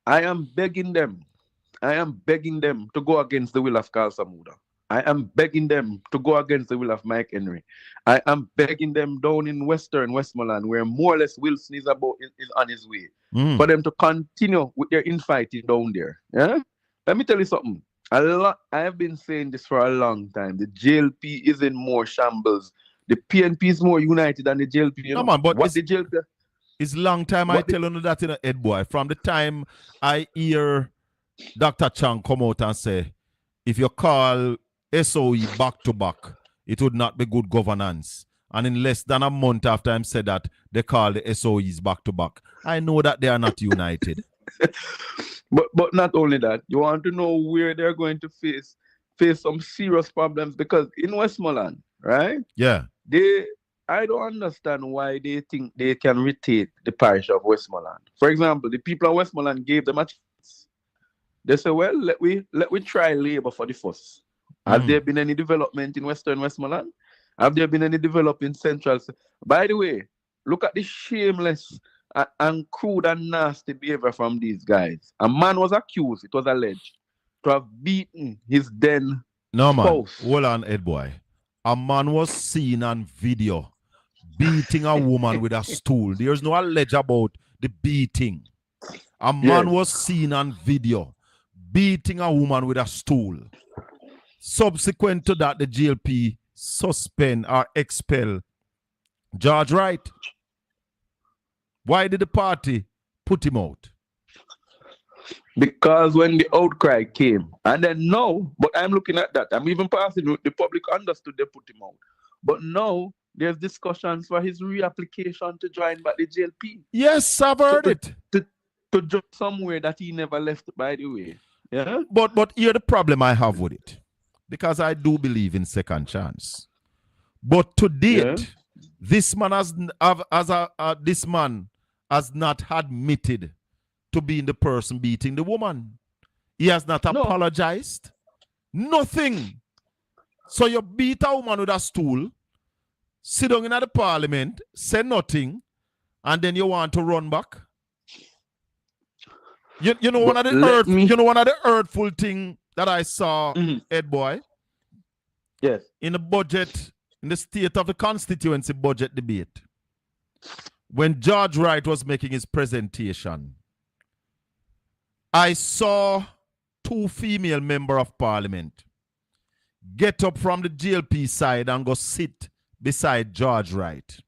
I am begging them to go against the will of Carl Samuda. I am begging them to go against the will of Mike Henry. I am begging them down in Westmoreland, where more or less Wilson is on his way, for them to continue with their infighting down there. Yeah? Let me tell you something. I have been saying this for a long time. The JLP is in more shambles. The PNP is more united than the JLP. No, man, but what the JLP? It's long time I tell you that in a head boy. From the time I hear Dr. Chang come out and say, if you call SOE back to back, it would not be good governance. And in less than a month after I said that, they call the SOEs back to back. I know that they are not united. But not only that, you want to know where they're going to face some serious problems, because in Westmoreland, right? Yeah. I don't understand why they think they can retake the parish of Westmoreland. For example, the people of Westmoreland gave them a chance. They say, well, let we try Labour for the first. Has there been any development in Western Westmoreland? Have there been any development in Central? By the way, look at the shameless and crude and nasty behavior from these guys. A man was accused, it was alleged, to have beaten his then spouse. Hold on, Ed boy. A man was seen on video beating a woman with a stool. There's no allege about the beating. A man was seen on video beating a woman with a stool. Subsequent to that, the GLP suspend or expel George Wright. Why did the party put him out? Because when the outcry came, and then now, but I'm looking at that, I'm even passing, the public understood they put him out. But now, there's discussions for his reapplication to join back the GLP. Yes, I've heard it. To join somewhere that he never left, by the way. Yeah. But here the problem I have with it, because I do believe in second chance. But to date, this man has not admitted to being the person beating the woman. He has not apologized. Nothing. So you beat a woman with a stool, sit down in the parliament, say nothing, and then you want to run back. You know one of the hurtful thing that I saw, Ed boy. Yes. In the budget, in the state of the constituency budget debate, when George Wright was making his presentation, I saw two female members of parliament get up from the GLP side and go sit beside George Wright.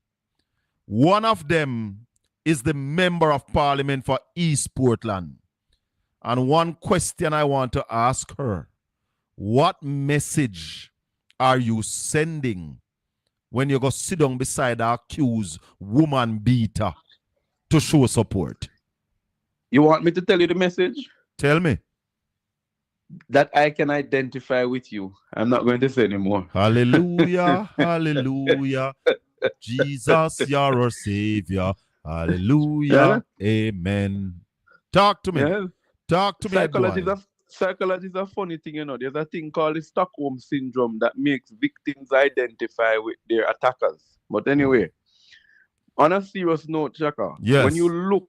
One of them is the member of parliament for East Portland. And one question I want to ask her, what message are you sending when you go sit down beside the accused woman beater to show support? You want me to tell you the message? Tell me. That I can identify with you. I'm not going to say anymore. Hallelujah, hallelujah. Jesus, you're our Savior. Hallelujah, amen. Talk to me. Yeah. Talk to me. Psychology is a funny thing, you know. There's a thing called the Stockholm syndrome that makes victims identify with their attackers. But anyway, on a serious note, Shaka, when you look,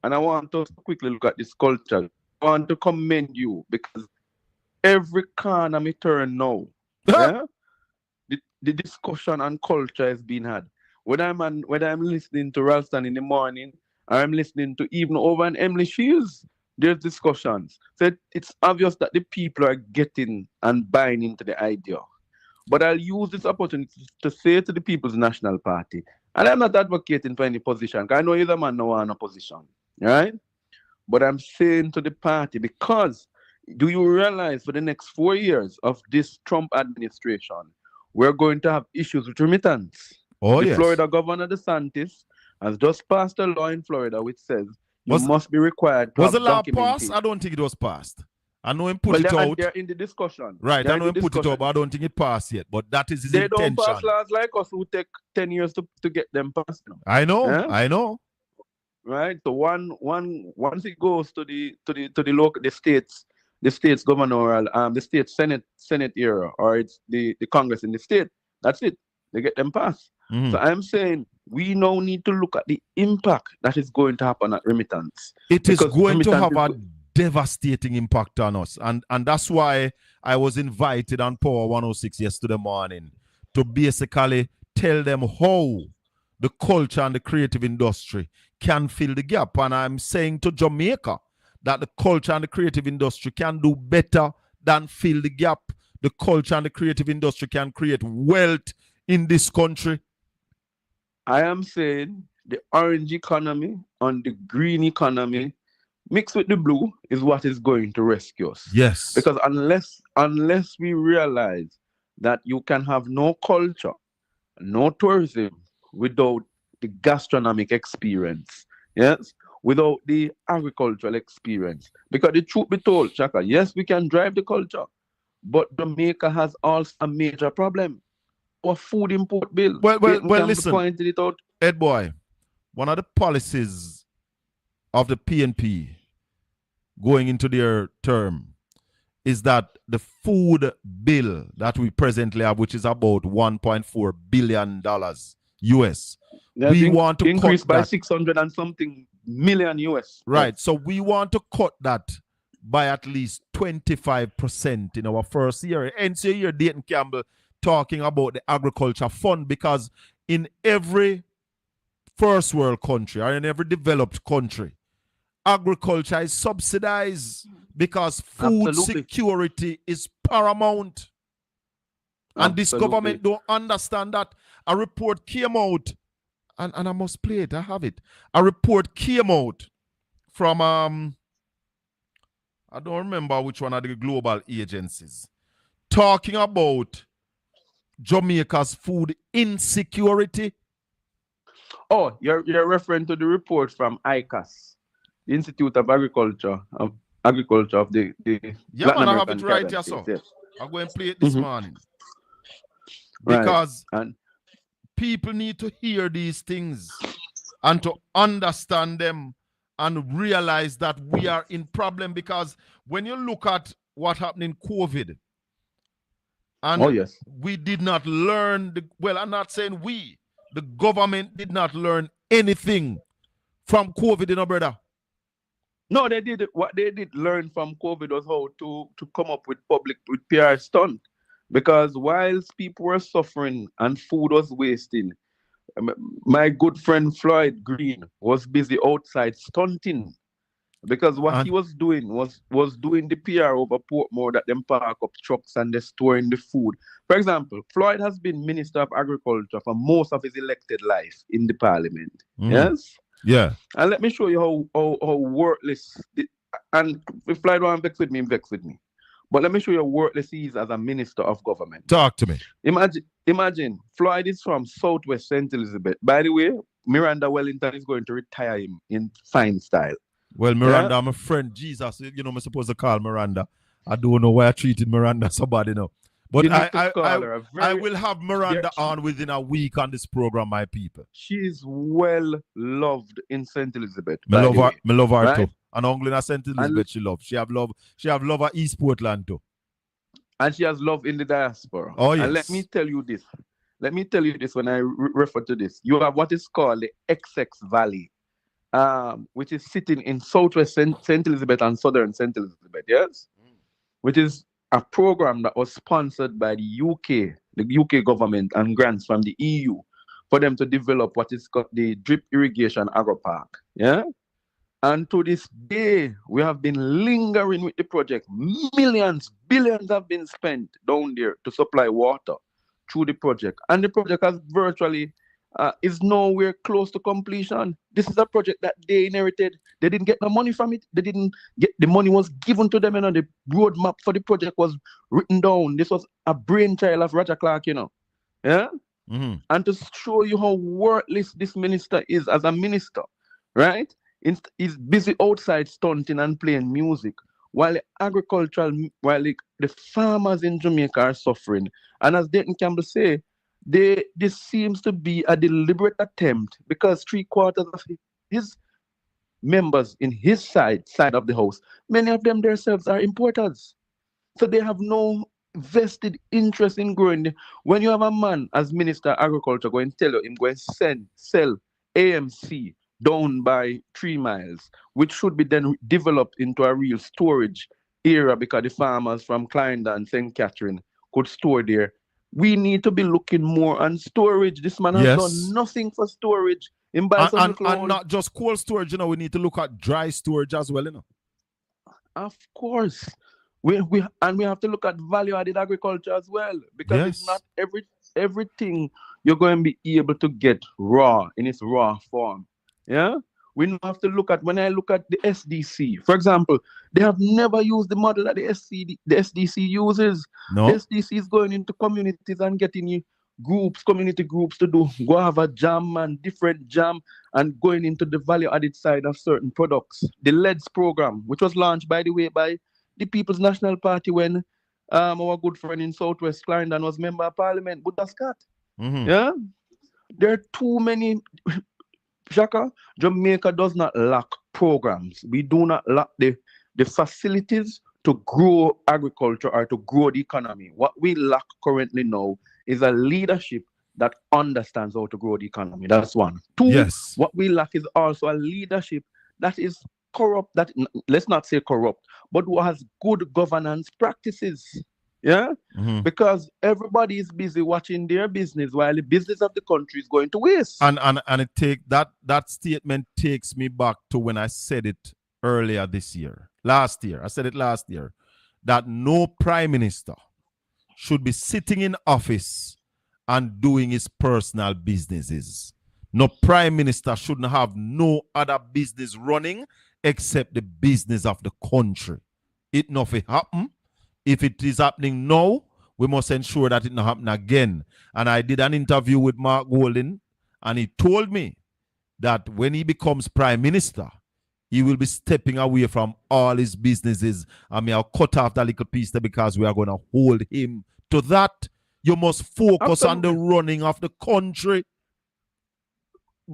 and I want us to quickly look at this culture, I want to commend you because every corner me turn now, the discussion on culture is being had. Whether I'm listening to Ralston in the morning, or I'm listening to even over in Emily Shields, there's discussions. So it's obvious that the people are getting and buying into the idea. But I'll use this opportunity to say to the People's National Party, and I'm not advocating for any position, because I know either man no one a position, right? But I'm saying to the party, because do you realize for the next 4 years of this Trump administration, we're going to have issues with remittance? The Florida Governor DeSantis has just passed a law in Florida which says you must be required to was have the law passed? I don't think it was passed. I know him put it out. They're in the discussion. Right, I know him put it out, but I don't think it passed yet. But that is his intention. They don't pass laws like us who take 10 years to get them passed. You know? I know, I know. Right. So once it goes to the local, the state's governor, the state senate era, or it's the Congress in the state, that's it. They get them passed. So I'm saying we now need to look at the impact that is going to happen at remittance. It is going to have a devastating impact on us. And that's why I was invited on Power 106 yesterday morning to basically tell them how the culture and the creative industry can fill the gap. And I'm saying to Jamaica that the culture and the creative industry can do better than fill the gap. The culture and the creative industry can create wealth in this country. I am saying the orange economy and the green economy mixed with the blue is what is going to rescue us. Yes. Because unless we realize that you can have no culture, no tourism without the gastronomic experience, yes, without the agricultural experience. Because the truth be told, Shaka, yes, we can drive the culture, but Jamaica has also a major problem. Our food import bill. Well, listen, it out. Ed boy, one of the policies of the PNP going into their term is that the food bill that we presently have, which is about $1.4 billion US, we want to increase cut by that. 600 and something million US. Right. So we want to cut that by at least 25% in our first year. And so you're Dayton Campbell talking about the agriculture fund, because in every first world country or in every developed country, agriculture is subsidized because food security is paramount. And this government don't understand that. A report came out, and I must play it, I have it. A report came out from, I don't remember which one of the global agencies, talking about Jamaica's food insecurity. Oh, you're referring to the report from ICAS, Institute of Agriculture of the yeah, Latin man, I have American it right here, Caribbean so States, yes. I'll go and play it this morning. Because people need to hear these things and to understand them and realize that we are in problem. Because when you look at what happened in COVID, and we did not learn, I'm not saying we, the government did not learn anything from COVID, you know, brother. No, they did. What they did learn from COVID was how to come up with PR stunt. Because whilst people were suffering and food was wasting, my good friend Floyd Green was busy outside stunting. Because what he was doing was doing the PR over Portmore, that them park up trucks and they're storing the food. For example, Floyd has been Minister of Agriculture for most of his elected life in the Parliament. Yes? Yeah. And let me show you how worthless, and if Floyd won't vex with me, vex with me. But let me show you how worthless he is as a Minister of Government. Talk to me. Imagine, Floyd is from Southwest St. Elizabeth. By the way, Miranda Wellington is going to retire him in fine style. Well, Miranda, I'm a friend. Jesus, you know, I'm supposed to call Miranda. I don't know why I treated Miranda so bad, you know. But I will have Miranda on within a week on this program, my people. She is well loved in St. Elizabeth. Me love her too. And only in St. Elizabeth she loves. She have love at East Portland too. And she has love in the diaspora. Oh, yes. And let me tell you this when I refer to this. You have what is called the XX Valley, which is sitting in Southwest St. Elizabeth and Southern St. Elizabeth, yes? Which is a program that was sponsored by the UK government, and grants from the EU for them to develop what is called the drip irrigation agro park. Yeah. And to this day, we have been lingering with the project. Millions, billions have been spent down there to supply water through the project. And the project has virtually is nowhere close to completion. This is a project that they inherited. They didn't get no money from it. They didn't get the money was given to them, you know. The roadmap for the project was written down. This was a brainchild of Roger Clark, you know. Yeah. And to show you how worthless this minister is as a minister, right? He's busy outside stunting and playing music, while the farmers in Jamaica are suffering. And as Dayton Campbell say, this seems to be a deliberate attempt, because 3/4 of his members in his side of the house, many of them themselves are importers. So they have no vested interest in growing. When you have a man as Minister of Agriculture going to tell you, him going to sell AMC down by 3 miles, which should be then developed into a real storage area, because the farmers from Clarendon and St. Catherine could store there. We need to be looking more on storage. This man has done nothing for storage. And not just cold storage, you know, we need to look at dry storage as well, you know. Of course. We have to look at value-added agriculture as well, because it's not everything you're going to be able to get raw in its raw form. Yeah? We have to look at, when I look at the SDC, for example, they have never used the model that the SDC uses. No. The SDC is going into communities and getting community groups to go have a jam and different jam, and going into the value-added side of certain products. The LEDS program, which was launched, by the way, by the People's National Party when our good friend in Southwest Clarendon was Member of Parliament, Buddha Scott. Yeah? There are too many... SHACKA, Jamaica does not lack programs. We do not lack the facilities to grow agriculture or to grow the economy. What we lack currently now is a leadership that understands how to grow the economy. That's one. Two, Yes. what we lack is also a leadership that is corrupt, let's not say corrupt, but who has good governance practices. Yeah? Mhm. Because everybody is busy watching their business while the business of the country is going to waste. And it take that statement takes me back to when I said it earlier this year. Last year. I said it last year. That no prime minister should be sitting in office and doing his personal businesses. No prime minister shouldn't have no other business running except the business of the country. It nothing happen. If it is happening now, we must ensure that it not happen again. And I did an interview with Mark Golden, and he told me that when he becomes prime minister, he will be stepping away from all his businesses. I mean, I'll cut off that little piece there because we are going to hold him to that. You must focus on the running of the country.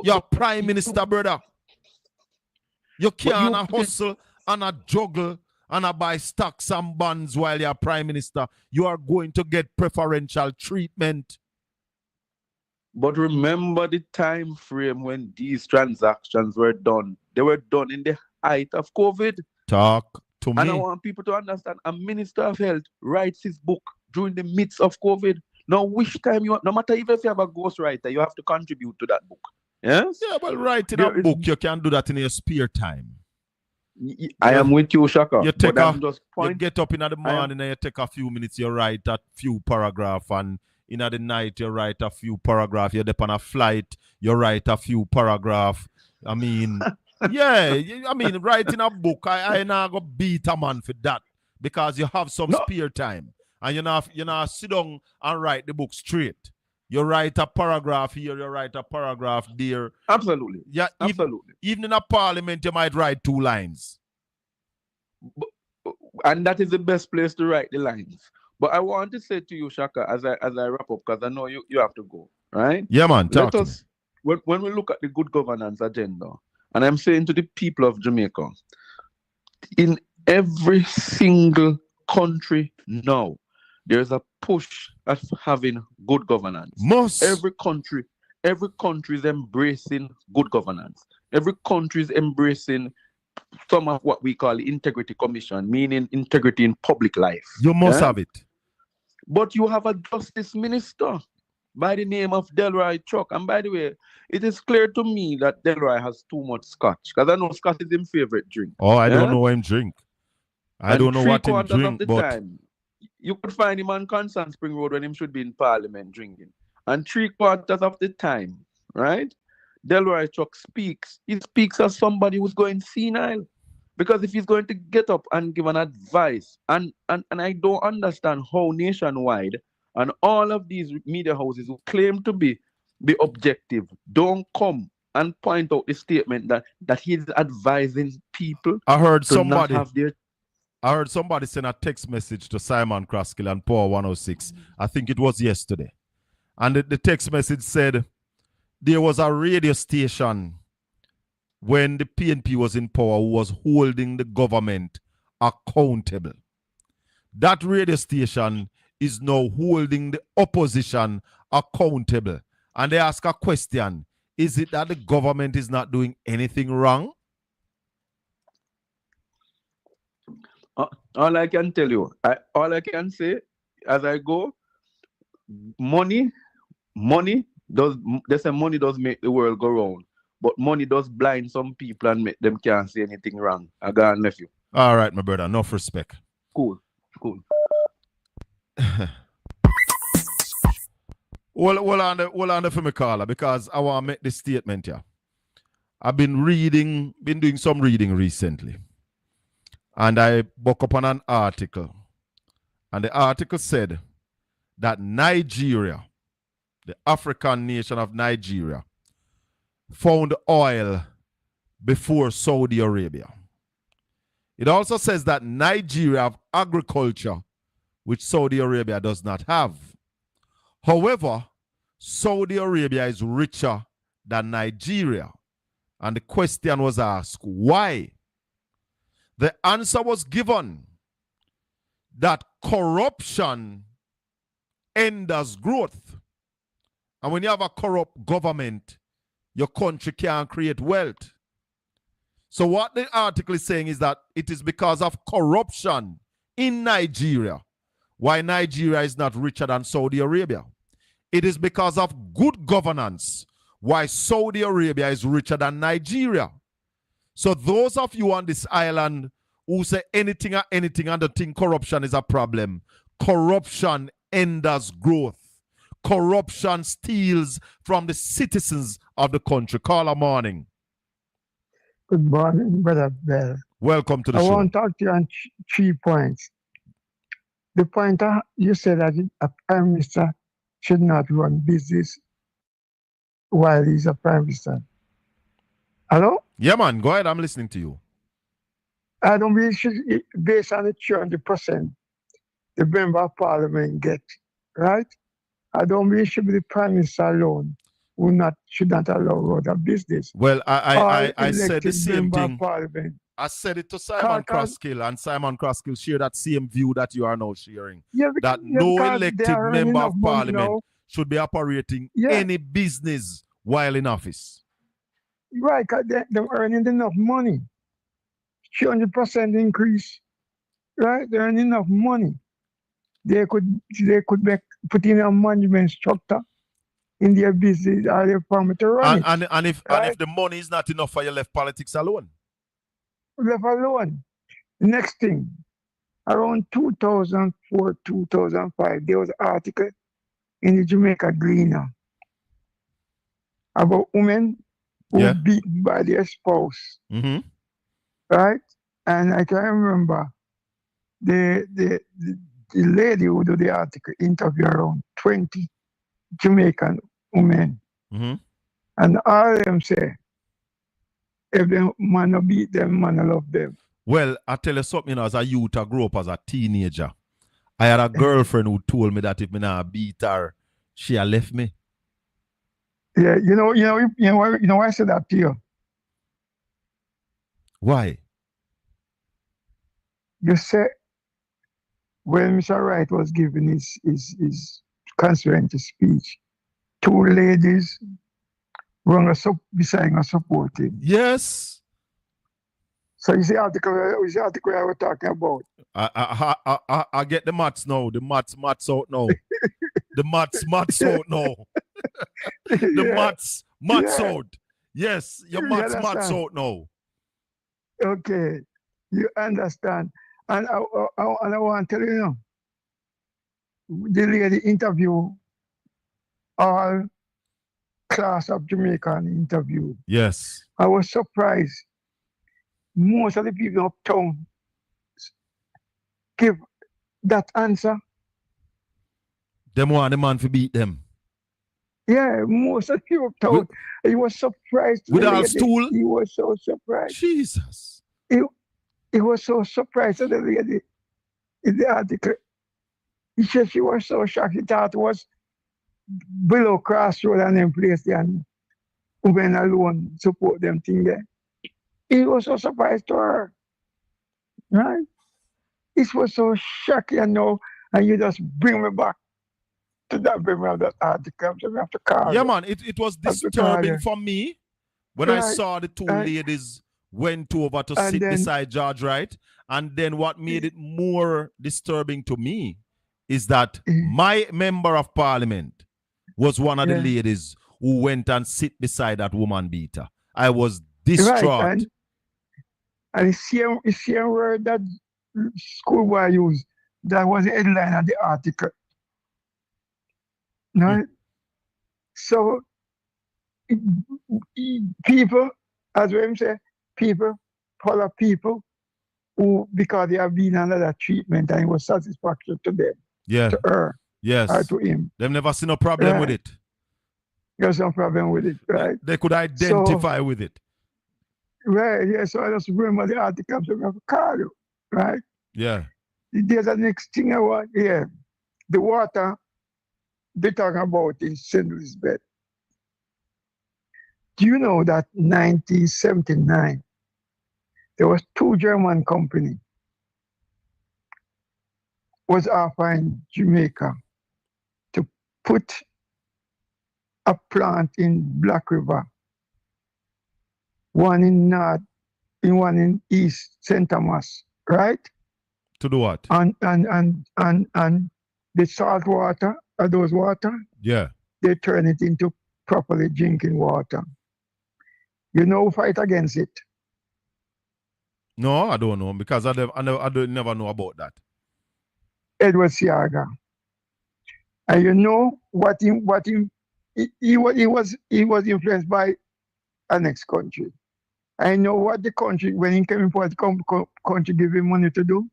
You're prime minister, brother. You can't hustle and a juggle and a buy stocks and bonds while you're prime minister. You are going to get preferential treatment. But remember the time frame when these transactions were done. They were done in the height of COVID. Talk to me. And I want people to understand, a minister of health writes his book during the midst of COVID. Now, which time you want, no matter if you have a ghostwriter, you have to contribute to that book. Yes? Yeah, well, writing a book, you can do that in your spare time. I am with you, Shaka. You get up in the morning and you take a few minutes, you write a few paragraphs, and in the night you write a few paragraphs. You're up on a flight, you write a few paragraphs. I mean, yeah, I mean, writing a book, I not go beat a man for that because you have some spare time. And you not sit down and write the book straight. You write a paragraph here, you write a paragraph there. Absolutely. Yeah, absolutely. Even in a parliament, you might write 2 lines. And that is the best place to write the lines. But I want to say to you, Shaka, as I wrap up, because I know you have to go, right? Yeah, man. When we look at the good governance agenda, and I'm saying to the people of Jamaica, in every single country now, there's a push of having good governance. Every country is embracing good governance. Every country is embracing some of what we call the integrity commission, meaning integrity in public life. You must have it. But you have a justice minister by the name of Delroy Chuck. And by the way, it is clear to me that Delroy has too much scotch, because I know scotch is his favorite drink. Oh, I don't know him drink. I don't know what him drink, but you could find him on Constant Spring Road when him should be in Parliament drinking. And 3/4 of the time, right? Delroy Chuck speaks. He speaks as somebody who's going senile. Because if he's going to get up and give an advice, and I don't understand how nationwide and all of these media houses who claim to be objective don't come and point out the statement that he's advising people. I heard somebody send a text message to Simon Kraskill and Power 106. I think it was yesterday. And the text message said there was a radio station when the PNP was in power who was holding the government accountable. That radio station is now holding the opposition accountable. And they ask a question, is it that the government is not doing anything wrong? All I can tell you, all I can say as I go, money does, they say money does make the world go round, but money does blind some people and make them can't say anything wrong. I got nephew. All right, my brother, enough respect. Cool. Hold on for me, caller, because I want to make this statement here. I've been doing some reading recently. And I woke up on an article. And the article said that Nigeria, the African nation of Nigeria, found oil before Saudi Arabia. It also says that Nigeria have agriculture, which Saudi Arabia does not have. However, Saudi Arabia is richer than Nigeria. And the question was asked, why? The answer was given that corruption hinders growth. And when you have a corrupt government, your country can't create wealth. So what the article is saying is that it is because of corruption in Nigeria why Nigeria is not richer than Saudi Arabia. It is because of good governance why Saudi Arabia is richer than Nigeria. So those of you on this island who say anything and they think corruption is a problem, corruption hinders growth. Corruption steals from the citizens of the country. Call a morning. Good morning, Brother Bell. Welcome to the show. I want to talk to you on 3 points. The point you said that a prime minister should not run business while he's a prime minister. Hello? Yeah, man. Go ahead. I'm listening to you. I don't believe based on the 200% the member of parliament get, right? I don't believe it should be the prime minister alone who should not allow other business. Well, I said the same thing. Parliament. I said it to Simon Crosskill, and Simon Crosskill shared that same view that you are now sharing. Yeah, that no elected member of parliament should be operating any business while in office. Right, because they're earning enough money. 200% increase. Right? They're earning enough money. They could put in a management structure in their business or their permit to run it. And if the money is not enough for you, left politics alone. Left alone. Next thing, around 2004, 2005, there was an article in the Jamaica Gleaner about women who were beaten by their spouse. Mm-hmm. Right? And I can remember the lady who did the article interviewed around 20 Jamaican women. Mm-hmm. And all of them say, if the man no beat them, man no love them. Well, I tell you something, as a youth, I grew up as a teenager. I had a girlfriend who told me that if me not beat her, she had left me. Yeah, you know why I said that to you? Why? You said when Mr. Wright was giving his constituency speech, 2 ladies were beside him supporting. Yes. So you see the article I was talking about. I get the maths now. The maths out now. The maths out now. The maths out. Yes, your maths out now. Okay, you understand. And I want to tell you, the lady interview all class of Jamaican interview. Yes. I was surprised. Most of the people uptown give that answer. Them want the man to beat them. Yeah, most of the people uptown. He was surprised. With our stool? He was so surprised. Jesus. He was so surprised at the lady in the article. He said she was so shocked. He thought it was below crossroad and then place there and women alone support them thing there. He was so surprised to her. Right? It was so shocking, and you just bring me back to that memory of that article. So we have to call yeah, man, it was disturbing for me when I saw the 2 ladies went over to sit beside George Wright. And then what made it more disturbing to me is that my member of parliament was one of the ladies who went and sit beside that woman beater. I was distraught. Right, and the same word that schoolboy used, that was the headline of the article. Right? So people, as we say, follow people who, because they have been under that treatment and it was satisfactory to them, to her, or to him. They've never seen a problem with it. There's no problem with it, right? They could identify with it. Right, yeah, so I just remember the article of Carlo, right? Yeah. There's the next thing I want, the water they're talking about in St. Louis Bed. Do you know that 1979, there was 2 German companies was offering Jamaica to put a plant in Black River, one in North, one in East St. Thomas, right? To do what? And the salt water, those water, Yeah. they turn it into properly drinking water. You know, fight against it. No, I don't know because I never know about that. Edward Siaga. And you know he was influenced by a next country. I know what the country, when he came in for the country, give him money to do.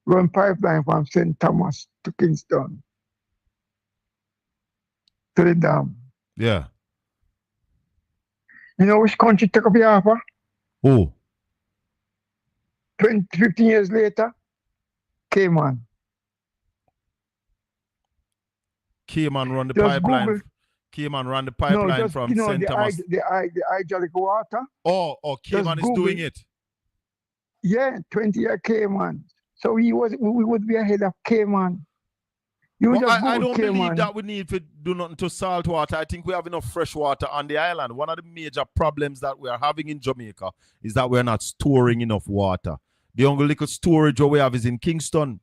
Run pipeline from St. Thomas to Kingston to the dam. Yeah. You know which country took up the offer? Who? 15 years later, Cayman. Cayman run the Just pipeline. Google. Cayman run the pipeline from St. Thomas. The hydraulic water. Oh, Cayman is doing it. Yeah, 20-year Cayman. So we would be ahead of Cayman. I don't believe that we need to do nothing to salt water. I think we have enough fresh water on the island. One of the major problems that we are having in Jamaica is that we're not storing enough water. The only little storage we have is in Kingston.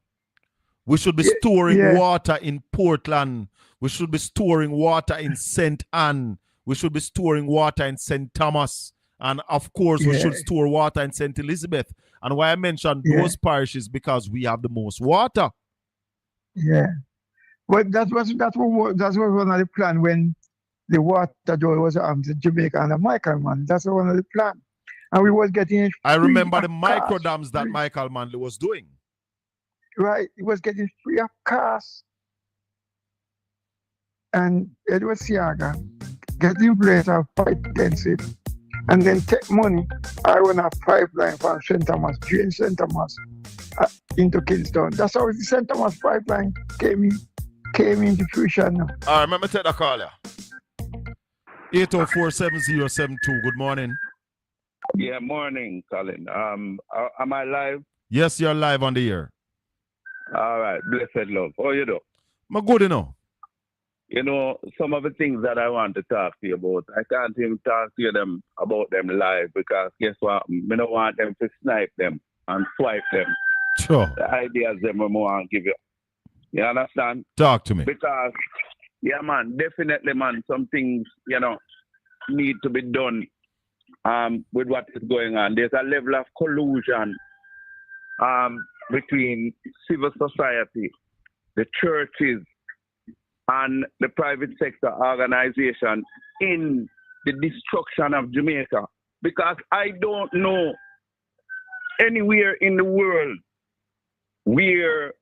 We should be storing water in Portland. We should be storing water in St. Anne. We should be storing water in St. Thomas. And of course, we should store water in St. Elizabeth. And why I mentioned those parishes because we have the most water. Yeah. But that was one of the plan when the water was to Jamaica and the Michael man. That's one of the plan. And we was getting I remember the micro dams that Michael Manley was doing. Right. He was getting free of cost. And Edward Siaga get in place of fight against it. And then take money. I run a pipeline from St. Thomas, drain St. Thomas into Kingston. That's how the St. Thomas pipeline came into fruition now. All right, remember take the call here. 804-7072. Good morning. Yeah, morning, Colin. Am I live? Yes, you're live on the air. All right, blessed love. How you do? I'm good, you know. You know, some of the things that I want to talk to you about, I can't even talk to them about them live because guess what? I don't want them to snipe them and swipe them. Sure. The ideas them I want to give you. You understand? Talk to me. Because, yeah, man, definitely, man, some things, you know, need to be done with what is going on. There's a level of collusion between civil society, the churches, and the private sector organization in the destruction of Jamaica. Because I don't know anywhere in the world where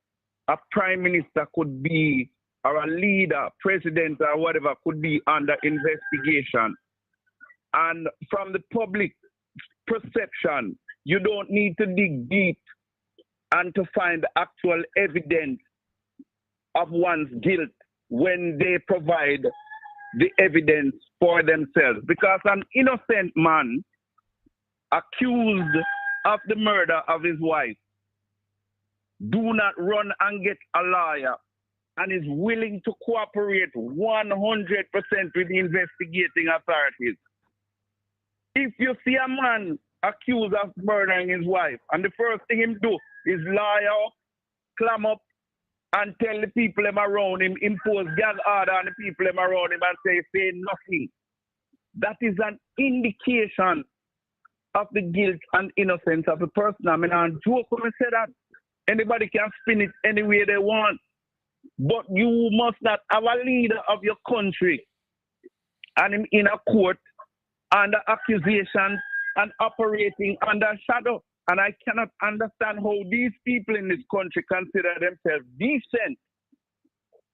a prime minister could be, or a leader, president, or whatever, could be under investigation. And from the public perception, you don't need to dig deep and to find actual evidence of one's guilt when they provide the evidence for themselves. Because an innocent man accused of the murder of his wife do not run and get a lawyer and is willing to cooperate 100% with the investigating authorities. If you see a man accused of murdering his wife and the first thing him do is lie up, climb up, and tell the people around him, impose gag order on the people around him and say nothing. That is an indication of the guilt and innocence of a person. I mean, and joke when I say that. Anybody can spin it any way they want. But you must not have a leader of your country and him in a court under accusation and operating under shadow. And I cannot understand how these people in this country consider themselves decent,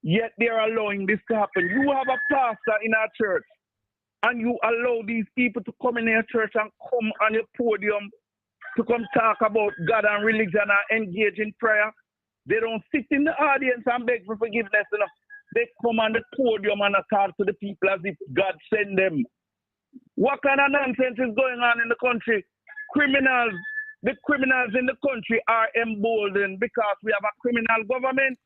yet they are allowing this to happen. You have a pastor in our church, and you allow these people to come in your church and come on your podium to come talk about God and religion and engage in prayer. They don't sit in the audience and beg for forgiveness. You know? They come on the podium and talk to the people as if God sent them. What kind of nonsense is going on in the country? Criminals the criminals in the country are emboldened because we have a criminal government.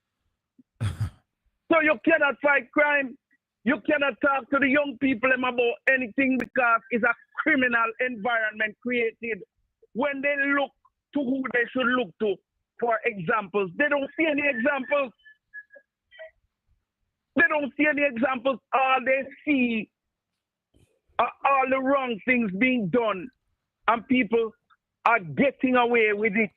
So you cannot fight crime. You cannot talk to the young people about anything because it's a criminal environment created. When they look to who they should look to for examples, they don't see any examples. They don't see any examples. All they see are all the wrong things being done, and people are getting away with it.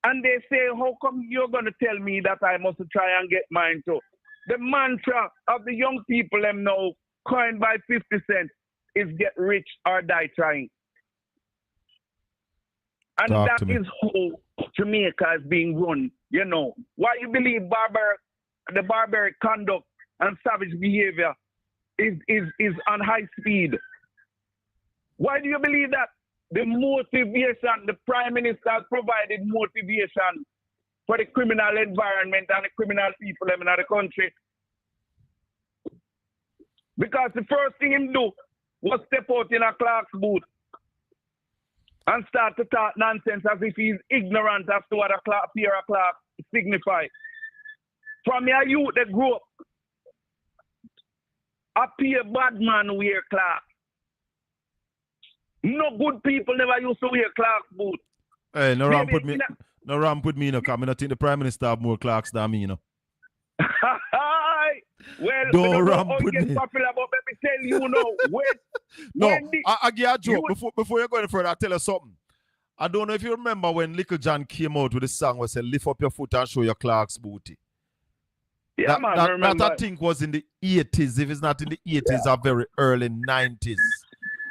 And they say, how come you're going to tell me that I must try and get mine too? The mantra of the young people them now, coined by 50 Cent, is get rich or die trying. And Talk that to me. is how Jamaica is being run. You know, why you believe the barbaric conduct and savage behavior is on high speed? Why do you believe that? The motivation, the Prime Minister has provided motivation for the criminal environment and the criminal people in the country. Because the first thing him do was step out in a clerk's booth and start to talk nonsense as if he's ignorant as to what a clerk, fear a clerk signify. From your youth, they grew up. A peer bad man wear clerk. No good people never used to wear clerk's boot. Hey, no ramp Maybe with me. No ramp with me, no, because I think the Prime Minister have more clerks than me, you know. Well, Don't we ramp know how with it gets me. popular, but let me tell you now. No, when the- I give you a joke. you- Before you go any further, I'll tell you something. I don't know if you remember when Little John came out with the song where said, lift up your foot and show your clerk's booty. Yeah, that, man, that, remember. that I think was in the 80s. If it's not in the 80s, or very early 90s.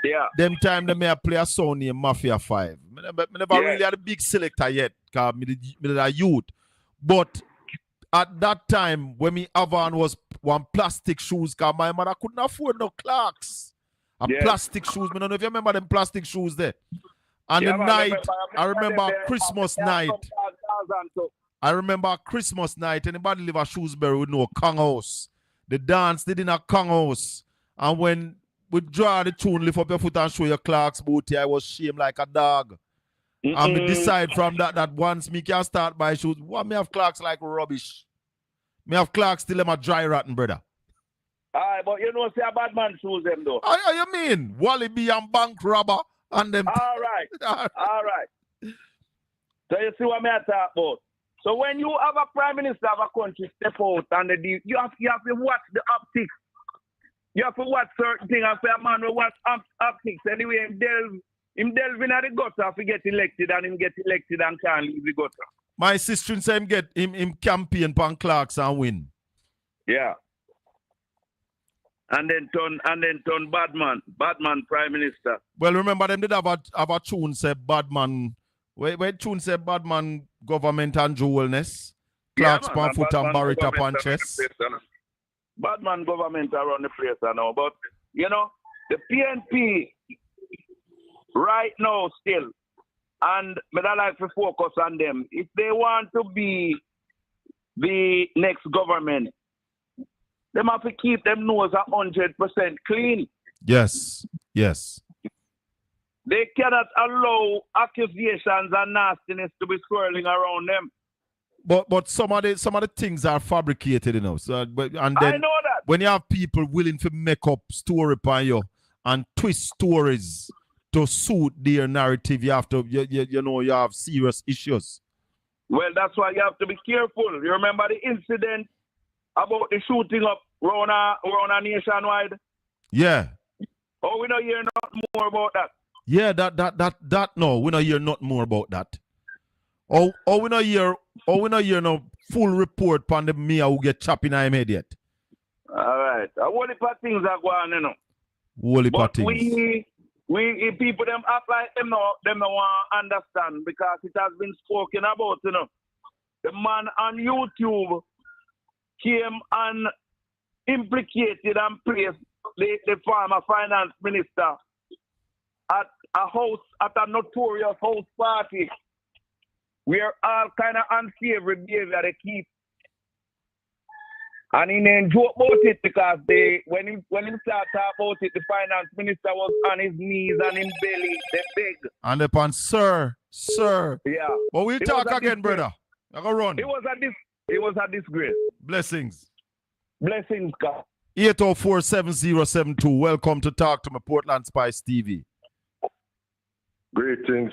Yeah. Them time they may have play a song named Mafia 5. I never Yeah. really had a big selector yet, because I a youth. But at that time, when me Avon was one plastic shoes, because my mother couldn't afford no clerks. Yeah. Plastic shoes. I don't know if you remember them plastic shoes there. And Yeah, the man, night, I remember Christmas night. So, I remember Christmas night, anybody live at Shrewsbury would know Kong House. The dance did in a Kong House. And when we draw the tune, lift up your foot and show your clerk's booty, I was shamed like a dog. And me decide from that once me can start by shoes, what me have clerks like rubbish. Me have clerks till them a dry rotten, brother. Aye, but you know, say a bad man shoes them though. How you mean? Wally B and bank robber and them. All right. All right. So you see what me I talk about. So when you have a prime minister of a country step out and you have to watch the optics. You have to watch certain things and say a man will watch optics. Anyway, him delve in the gutter to get elected and him get elected and can't leave the gutter. My sister say him get him campaign pan clerks and win. Yeah. And then turn bad man prime minister. Well, remember them did have a tune say bad man. Where tune say bad man government and jewelness. Clerks pan foot and barita pan chest. Bad man government around the place now. But you know, the PNP right now still, and I like to focus on them. If they want to be the next government, they have to keep them nose 100% clean. Yes. Yes. They cannot allow accusations and nastiness to be swirling around them. But some of the things are fabricated, you know. So and then I know that. when you have people willing to make up story upon you and twist stories to suit their narrative, you have to you have serious issues. Well, that's why you have to be careful. You remember the incident about the shooting up around a nationwide? Yeah. Oh, we don't hear nothing more about that. Yeah, that no, we don't hear nothing more about that. Oh, we don't hear no full report on the mayor who get chopped in him head yet. All right. A whole heap of things are going on, you know. Whole heap of But things. we people them act like them no want to understand because it has been spoken about, you know. The man on YouTube came and implicated and praised the former finance minister at a notorious house party where all kind of unsavory behavior they keep. And he didn't joke about it because when he started talking about it, the finance minister was on his knees and in belly, they beg. And upon sir, Sir. Yeah. But we'll It talk was a again, disgrace. brother. I go run. It was a disgrace. Blessings. Blessings, God. 804-7072. Welcome to Talk to Me, Portland Spice TV. Greetings,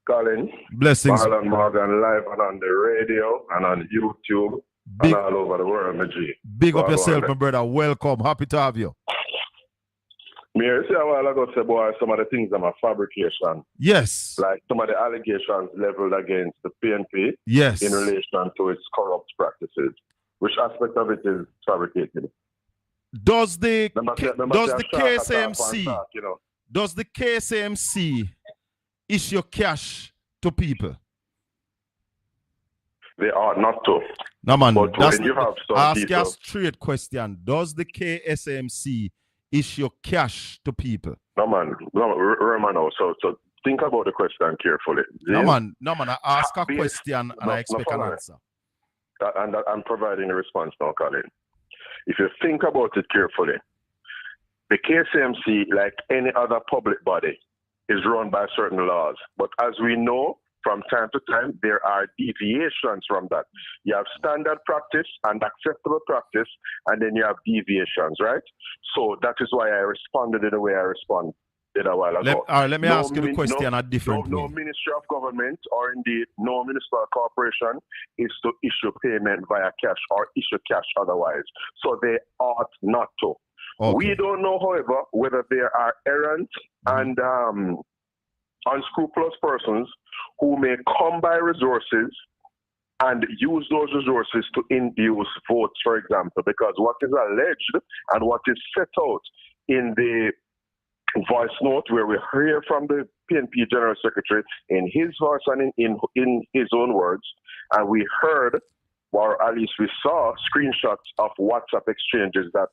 Colin. Blessings. Marlon Morgan live and on the radio and on YouTube Big, and all over the world, my G. big up Go yourself, on. my brother. Welcome. Happy to have you. Me hear say a while ago say, boy, some of the things are fabrication. Yes. Like some of the allegations leveled against the PNP Yes. in relation to its corrupt practices. Which aspect of it is fabricated? Does the Remember say SHACKA KSAMC talk, you know. does the KSAMC issue cash to people? They ought not to. No man, But that's when you have some ask people, a straight question. Does the KSAMC issue cash to people? no man, Romano. So think about the question carefully. No man, I ask a Be- question and I expect an follow. answer. And I'm providing a response now, Colin. If you think about it carefully, the KCMC, like any other public body, is run by certain laws. But as we know, from time to time, there are deviations from that. You have standard practice and acceptable practice, and then you have deviations, right? So that is why I responded in the way I responded a while ago. Let me ask you the question a different way. No Ministry of Government or indeed no municipal corporation is to issue payment via cash or issue cash otherwise. So they ought not to. Okay. We don't know, however, whether there are errant and unscrupulous persons who may come by resources and use those resources to induce votes, for example, because what is alleged and what is set out in the voice note where we hear from the PNP General Secretary in his voice and in his own words, and we heard, or at least we saw, screenshots of WhatsApp exchanges that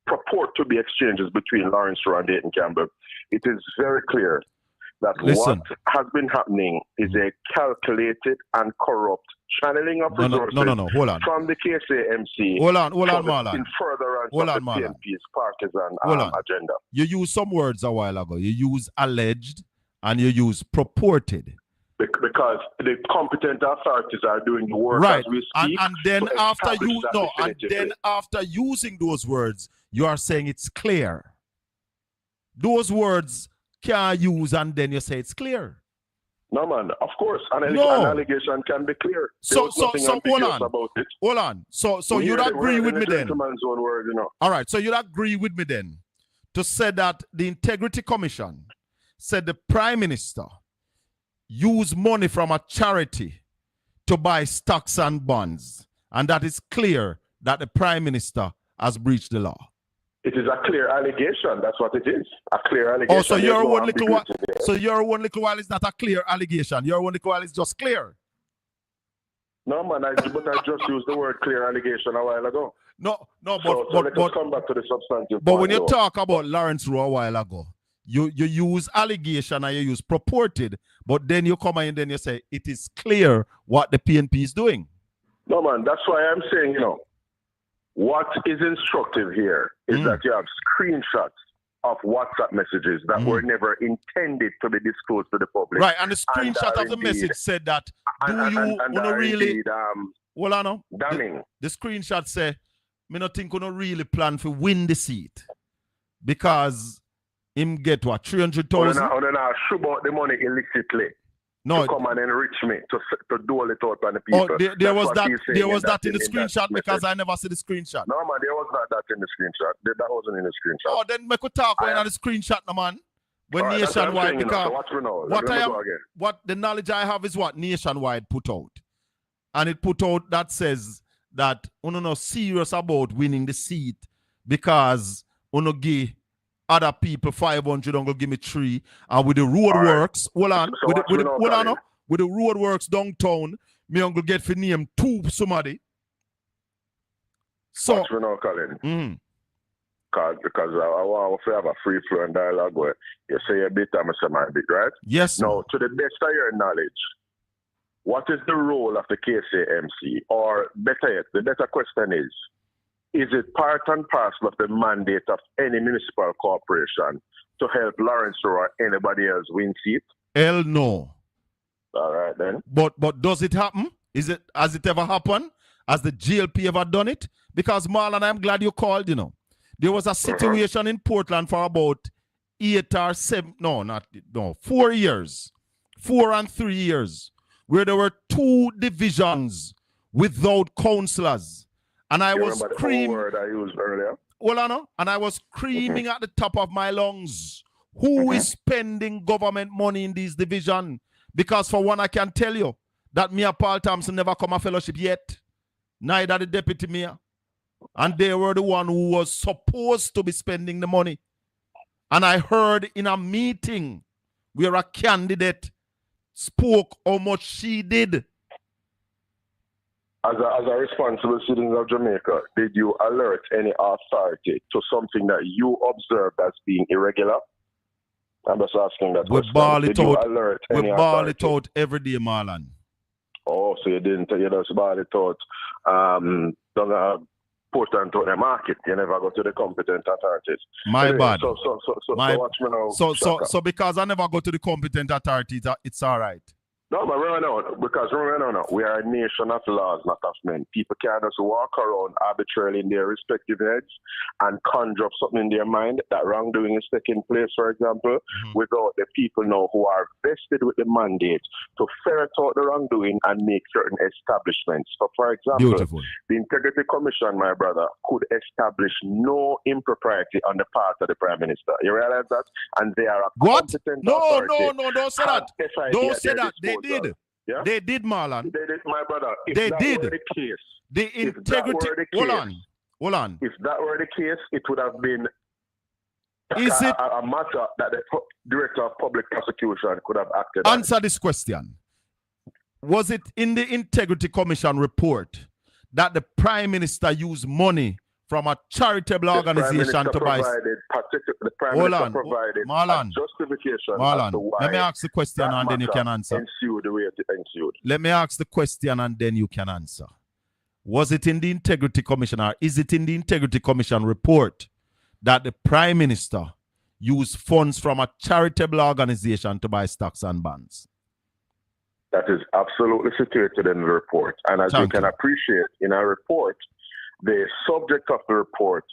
purport to be exchanges between Lawrence Rowe and Dayton Campbell. It is very clear that Listen. what has been happening is a calculated and corrupt channeling of resources Hold on. from the KSAMC Hold on, Marlon. in furtherance Hold of on, the Marlon. PNP's partisan Hold on. agenda. You used some words a while ago. You use alleged and you use purported. Because the competent authorities are doing the work Right. as we speak. And then to after establish you that and definitively. then after using those words, you are saying it's clear. Those words can use and then you say it's clear. No, man, of course, an No. allegation can be clear. So Nothing hold ambiguous on. about it. Hold on. So We you'd hear the agree word with in me the then? gentleman's own word, you know. All right. So you'd agree with me then to say that the Integrity Commission said the Prime Minister used money from a charity to buy stocks and bonds, and that is clear that the Prime Minister has breached the law. It is a clear allegation. That's what it is. A clear allegation. Oh, so There's your no one little while, ambiguity there. so your one little while is not a clear allegation. Your one little while is just clear. No, man, I just used the word clear allegation a while ago. No, So let's but come back to the substantive But point, when you though. talk about Lawrence Rowe a while ago, you use allegation and you use purported, but then you come and then you say it is clear what the PNP is doing. No, man, that's why I'm saying, what is instructive here is that you have screenshots of WhatsApp messages that were never intended to be disclosed to the public. Right, and the screenshot are of the indeed- message said that, do and you are want to really... indeed, Well, I know. damning. The screenshot say, me not think we no really plan to win the seat because him get what, 300,000? Or then I shoot out the money illicitly No, to come and enrich me, to dole it out on the people. oh, there That's was what that. he's saying There was that in the that screenshot because message. I never see the screenshot. No, man, there was not that in the screenshot. That wasn't in the screenshot. Oh, then make we talk when on the screenshot, no man. When All right, that's what I'm nationwide, saying, because so watch me now. what Let I me am, go again. what the knowledge I have is what nationwide put out, and it put out that says that uno no serious about winning the seat because uno give other people 500 and go give me 3, and with the road All right. works, hold on, So with watch the, with me the, now, hold on, Colin. no. With the road works downtown, me uncle get for name 2 somebody. So. Watch me now, Colin. Mhm. Because I want to have a free flow and dialogue where you say a bit and I say my bit, right? Yes. Now, to the best of your knowledge, what is the role of the KCMC? Or better yet, the better question is it part and parcel of the mandate of any municipal corporation to help Lawrence or anybody else win seat? Hell no. All right then. But does it happen? Has it ever happened? Has the GLP ever done it? Because Marlon, I'm glad you called, you know. There was a situation in Portland for about 4 years. 4 and 3 years. Where there were 2 divisions without councillors. And I was screaming. Word I used earlier. Well, I know. And I was screaming at the top of my lungs. Who is spending government money in these divisions? Because for one, I can tell you that me and Paul Thompson never come a fellowship yet. Neither the deputy mayor. And they were the one who was supposed to be spending the money. And I heard in a meeting where a candidate spoke how much she did. As a responsible citizen of Jamaica, did you alert any authority to something that you observed as being irregular? I'm just asking that question. Did you alert any authority? We ball it out every day, Marlon. Oh, so you just ball it out. Don't put onto the market. You never go to the competent authorities. My bad. So watch me now. So because I never go to the competent authorities, it's all right. No, but remember now, we are a nation of laws, not of men. People can't just walk around arbitrarily in their respective heads and conjure up something in their mind that wrongdoing is taking place, for example, without the people know who are vested with the mandate to ferret out the wrongdoing and make certain establishments. So, for example, the Integrity Commission, my brother, could establish no impropriety on the part of the Prime Minister. You realize that? And they are a competent authority. No, don't say that. Don't say that. They did. Yeah? They did, Marlon. They did, my brother. If they that did. Were the case, the integrity. Hold on. If that were the case, it would have been a matter that the Director of Public Prosecution could have acted on. Answer this question. Was it in the Integrity Commission report that the Prime Minister used money from a charitable organization to buy? The Prime Minister provided a justification. Marlon, let me ask the question and then you can answer. Ensued the way it ensued. Let me ask the question and then you can answer. Was it in the Integrity Commission or is it in the Integrity Commission report that the Prime Minister used funds from a charitable organization to buy stocks and bonds? That is absolutely situated in the report. And as you can appreciate, in our report, the subject of the report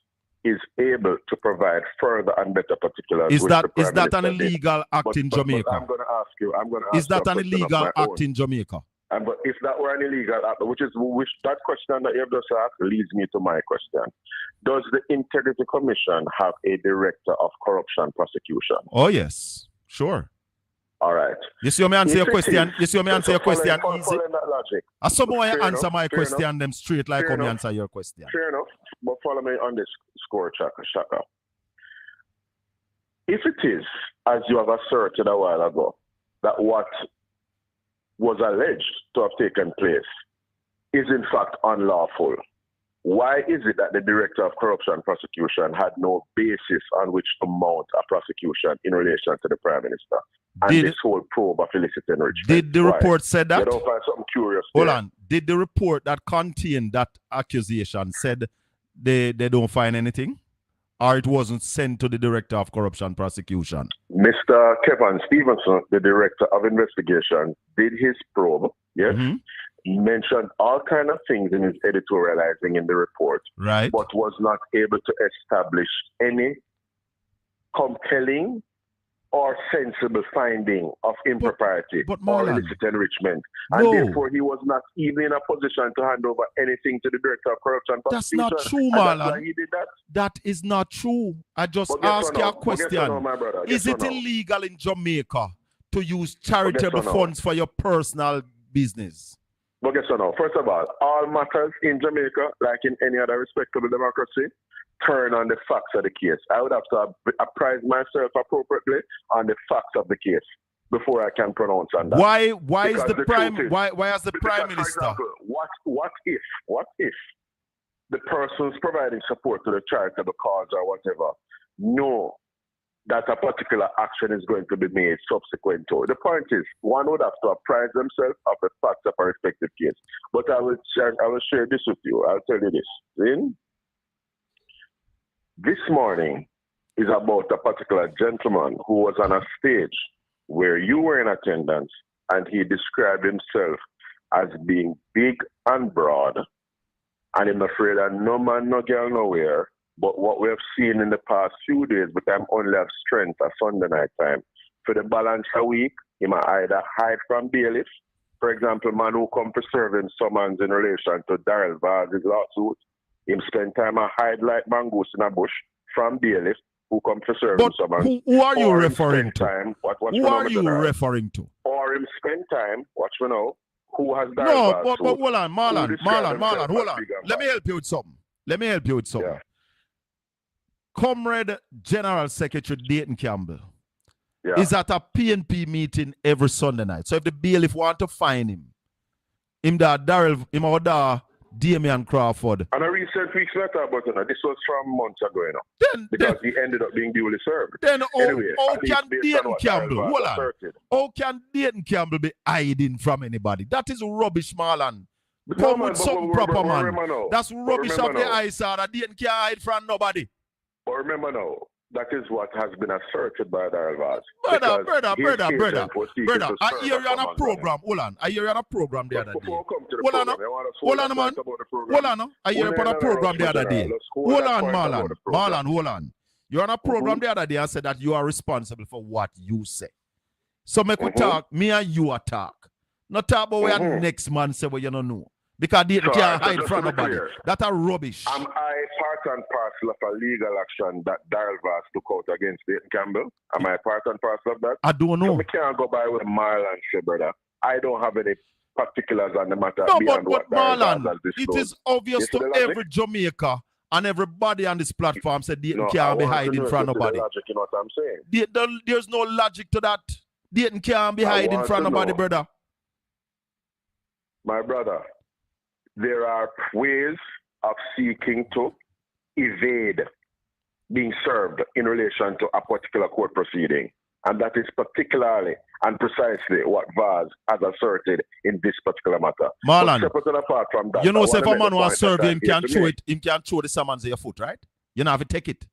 is able to provide further and better particulars. Is that an illegal act in Jamaica? I'm going to ask you. Is that an illegal act in Jamaica? But if that were an illegal act, which that question that you have just asked leads me to my question. Does the Integrity Commission have a Director of Corruption Prosecution? Oh, yes. Sure. All right. You see me answer your question? You see me answer your question easy? Following that logic. I somehow answer my question them straight like how me answer your question. Fair enough. But follow me on this score, Shaka. If it is, as you have asserted a while ago, that what was alleged to have taken place is in fact unlawful, why is it that the Director of Corruption Prosecution had no basis on which to mount a prosecution in relation to the Prime Minister and this whole probe of illicit enrichment? Did the report say that? You don't find something curious Hold on. Did the report that contained that accusation said they don't find anything? Or it wasn't sent to the Director of Corruption Prosecution? Mr. Kevin Stevenson, the Director of Investigation, did his probe, yes? He mentioned all kind of things in his editorializing in the report, right? But was not able to establish any compelling or sensible finding of impropriety or illicit enrichment. And therefore, he was not even in a position to hand over anything to the Director of Corruption Prosecution. That's not true, Marlon. That's why he did that. That is not true. I just asked you a question. Is it illegal in Jamaica to use charitable funds for your personal business? But guess what now? First of all matters in Jamaica, like in any other respectable democracy, turn on the facts of the case. I would have to apprise myself appropriately on the facts of the case before I can pronounce on that. Why has the Prime Minister? For example, what if the persons providing support to the charitable cause or whatever know that a particular action is going to be made subsequent to? The point is, one would have to apprise themselves of the facts of a respective case. But I will share this with you. I'll tell you this. This morning is about a particular gentleman who was on a stage where you were in attendance and he described himself as being big and broad, and I'm afraid that no man, no girl, nowhere. But what we have seen in the past few days, but I'm only have strength at Sunday night time. For the balance of the week, he might either hide from bailiffs. For example, man who come to serve him summons in relation to Daryl Vaz's lawsuit. Him spend time and hide like mongoose in a bush from bailiffs who come to serve him summons. Who are you referring to? Time, who are you referring to? Or him spend time, watch me now, who has Daryl No, Vaz but hold on, Marlon, hold on. Let me help you with something. Yeah. Comrade General Secretary Dayton Campbell Yeah. is at a PNP meeting every Sunday night. So if the bailiff want to find him that Daryl, him or da Damian Crawford. And a recent week's letter, but this was from months ago, because he ended up being duly served. Then Anyway, how at least can based on Dayton what Campbell, Daryl Vaz hold on, asserted. how can Dayton Campbell be hiding from anybody? That is rubbish, Marlon. But Come no, man, with something proper, man. remember now. That's rubbish of the now. eye, sir. That Dayton can't hide from nobody. But remember now, that is what has been asserted by Daryl Vaz. Brother, I hear you on a program. Hold on. I hear you on a program the other day. Hold on, man. Hold on. I hear you on a program the other day. Hold on, Marlon. Hold on. You're on a program the other day and said that you are responsible for what you say. So make we talk, me and you are talk. Not talk about what next man say what you don't know. Because they can't hide from nobody. That are rubbish. Am I part and parcel of a legal action that Daryl Vaz took out against Dayton Campbell? Am I part and parcel of that? I don't know. So we can't go by with Marlon say, brother. I don't have any particulars on the matter. No, beyond but what Marlon, it is obvious to every Jamaica and everybody on this platform said Dayton can't be hiding from nobody. Logic, you know what I'm saying? There's no logic to that. Dayton can't be hiding from nobody, brother. My brother, there are ways of seeking to evade being served in relation to a particular court proceeding. And that is particularly and precisely what Vaz has asserted in this particular matter. Marlon, apart from that, you know, if a man wants to serve him, can't throw the summons at your foot, right? You don't have to take it.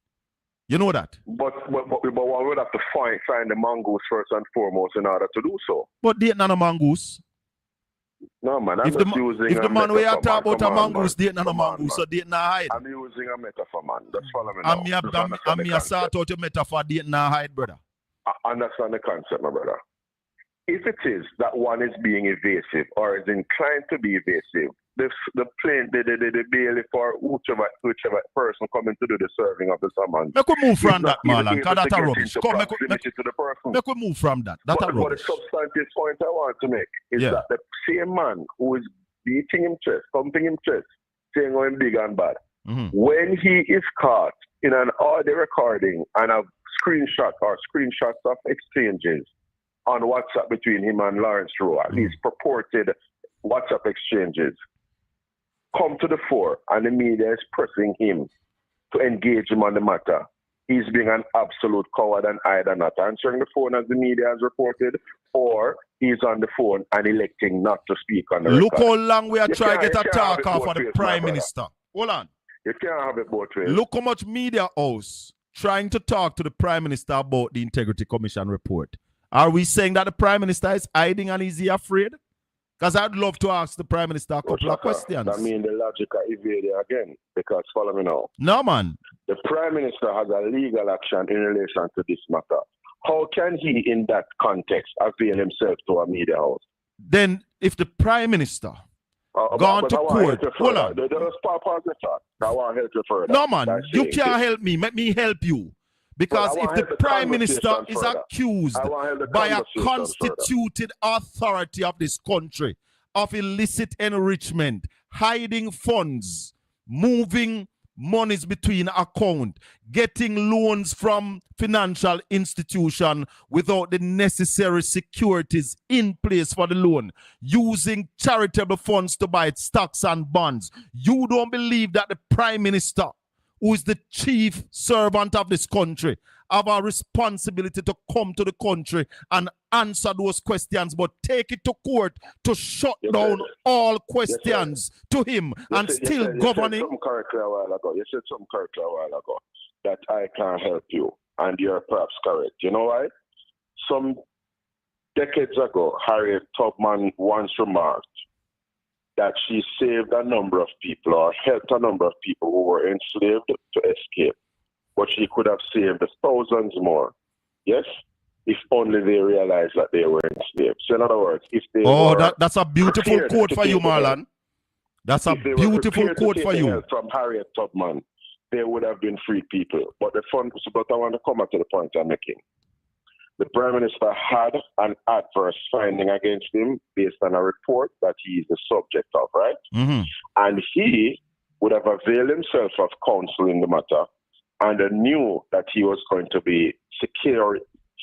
You know that. But one would have to find the mongoose first and foremost in order to do so. But they ain't not a mongoose. No, man, if the man we are talking about a mongoose, they ain't not a mongoose, so they ain't not hide. I'm using a metaphor, man. That's follow me now. I'm me sort out your metaphor, they ain't not hide, brother. I understand the concept, my brother. If it is that one is being evasive or is inclined to be evasive, the bailiff or whichever person coming to do the serving of the summons. Make we move from that, Marlon, because that's a rubbish. Come, make we move from that. That's a rubbish. But the substantive point I want to make is that the same man who is beating him chest, thumping him chest, saying oh, him big and bad, when he is caught in an audio recording and a screenshot or screenshots of exchanges on WhatsApp between him and Lawrence Rowe, at least purported WhatsApp exchanges, come to the fore and the media is pressing him to engage him on the matter, he's being an absolute coward and either not answering the phone as the media has reported, or he's on the phone and electing not to speak on the Look record. how long we are trying to get a talk off of the Prime Minister. Hold on. You can't have it both ways. Look how much media house trying to talk to the Prime Minister about the Integrity Commission report. Are we saying that the Prime Minister is hiding and is he afraid? Because I'd love to ask the Prime Minister a couple of questions. That means the logic are evading again. Because follow me now. No, man. The Prime Minister has a legal action in relation to this matter. How can he, in that context, avail himself to a media house? Then, if the Prime Minister gone to court, hold on. I want to help you further. No, man. You can't help me. Let me help you. Because if the Prime Minister is accused by a constituted authority of this country of illicit enrichment, hiding funds, moving monies between accounts, getting loans from financial institution without the necessary securities in place for the loan, using charitable funds to buy stocks and bonds, you don't believe that the Prime Minister, who is the chief servant of this country, have a responsibility to come to the country and answer those questions, but take it to court to shut down all questions to him and still governing? You said something correctly a while ago that I can't help you, and you're perhaps correct. You know why? Some decades ago, Harriet Tubman once remarked that she saved a number of people or helped a number of people who were enslaved to escape. But she could have saved thousands more. Yes? If only they realized that they were enslaved. So in other words, if they that's a beautiful quote for you, Marlon. That's a beautiful quote for you. From Harriet Tubman, they would have been free people. But I want to come back to the point I'm making. The Prime Minister had an adverse finding against him based on a report that he is the subject of, right? Mm-hmm. And he would have availed himself of counsel in the matter and knew that he was going to be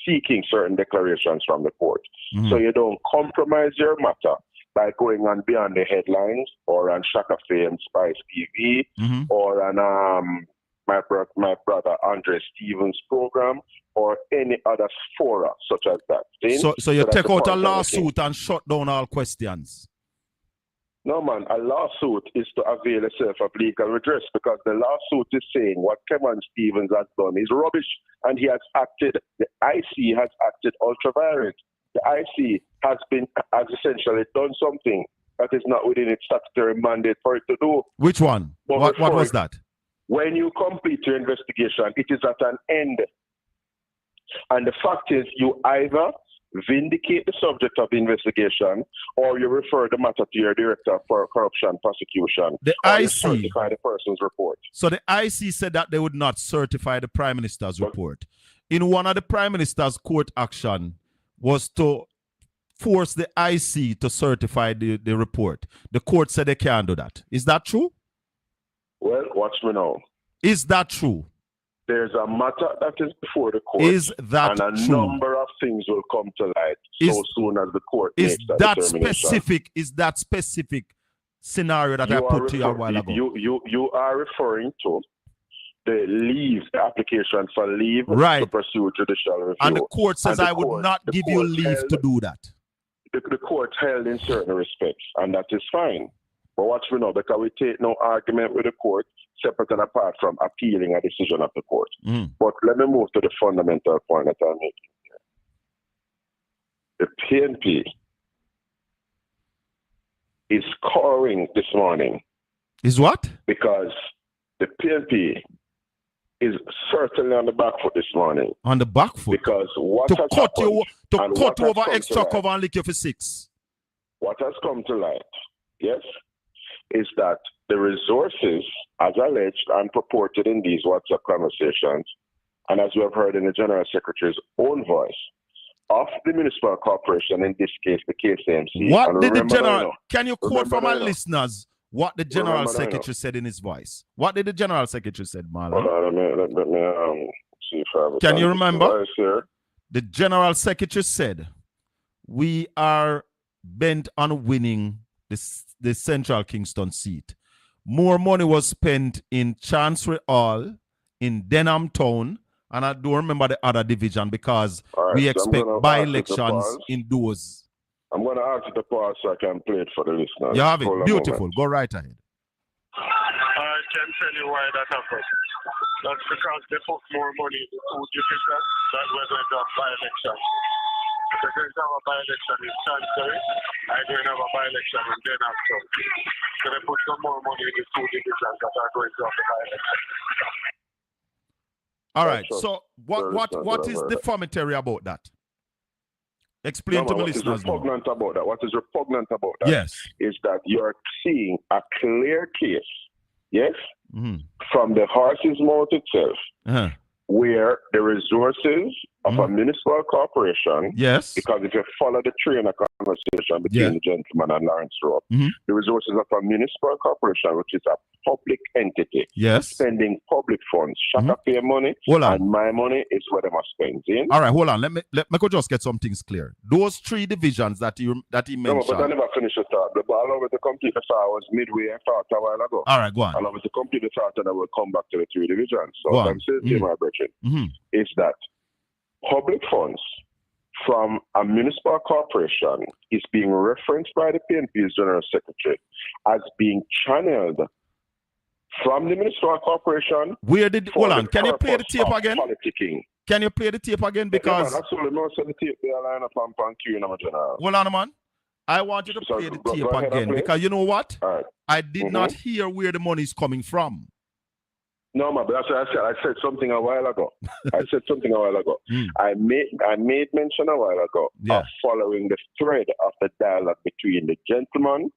seeking certain declarations from the court. Mm-hmm. So you don't compromise your matter by going on beyond the headlines or on SHACKA Fame Spice TV mm-hmm. or on my brother Andre Stevens' program or any other fora such as that. So you take out a lawsuit and shut down all questions? No, man. A lawsuit is to avail itself of legal redress because the lawsuit is saying what Kevin Stevens has done is rubbish and he has acted, the IC has acted ultra-violent. The IC has essentially done something that is not within its statutory mandate for it to do. Which one? What was that? When you complete your investigation, it is at an end. And the fact is, you either vindicate the subject of the investigation or you refer the matter to your director for corruption prosecution. The or IC certify the person's report. So the IC said that they would not certify the Prime Minister's report. In one of the Prime Minister's court action was to force the IC to certify the report. The court said they can't do that. Is that true? Well, watch me now. Is that true? There's a matter that is before the court. Is that and a true? number of things will come to light so soon as the court is makes that determination. Is that specific scenario that I put to you a while ago? You are referring to the leave, the application for leave to pursue judicial review. And the court says I would not give you leave to do that. The court held in certain respects, and that is fine. But watch me now, because we take no argument with the court separate and apart from appealing a decision of the court. Mm. But let me move to the fundamental point that I'm making here. The PNP is scoring this morning. Is what? Because the PNP is certainly on the back foot this morning. On the back foot? Because what to has cut happened, you to cut you over extra cover and lick you for 6. What has come to light, yes, is that the resources, as alleged and purported in these WhatsApp conversations, and as we have heard in the General Secretary's own voice, of the Municipal Corporation, in this case, the KCMC. What did the General, can you quote from our listeners what the General Secretary said in his voice? What did the General Secretary say, Marlon? Let me see if I have Can you remember? The General Secretary said, we are bent on winning the Central Kingston seat. More money was spent in Chancery Hall, in Denham Town, and I don't remember the other division because we expect by-elections in those. I'm going to ask you to pause so I can play it for the listeners. You have it. Beautiful. Go right ahead. I can tell you why that happened. That's because they put more money in the two divisions that we're going to have by-election. We're going to have a by-election in Chancery. I'm going to have a by-election in Denham Town. So they put some more money in the two divisions that are going to have the by-election. All right. So what is defamatory about that? Explain to the listeners. What is repugnant about that is that you're seeing a clear case, yes, from the horse's mouth itself, where the resources of a municipal corporation, because if you follow the train of conversation between the gentleman and Lawrence Rowe, the resources of a municipal corporation, which is a public entity, spending public funds, SHACKA pay money, and my money is where they must spend. All right, hold on. Let me go just get some things clear. Those 3 divisions that he mentioned. No, but I never finished the thought. But allow me to complete the thought. I was midway. I thought a while ago. All right, go on. Allow me to complete the thought, and I will come back to the 3 divisions. So what I'm saying to you, my brethren, is that public funds from a municipal corporation is being referenced by the PNP's General Secretary as being channeled from the municipal corporation. Hold on, can you play the tape again? Politicking. Can you play the tape again? Yeah, Because man, absolutely. No, so the tape they are line up on queue, no, general. hold on, man. I want you to play the tape again because you know what? Right. I did not hear where the money is coming from. No, man, but that's what I said. I said something a while ago. I made mention a while ago of following the thread of the dialogue between the gentleman.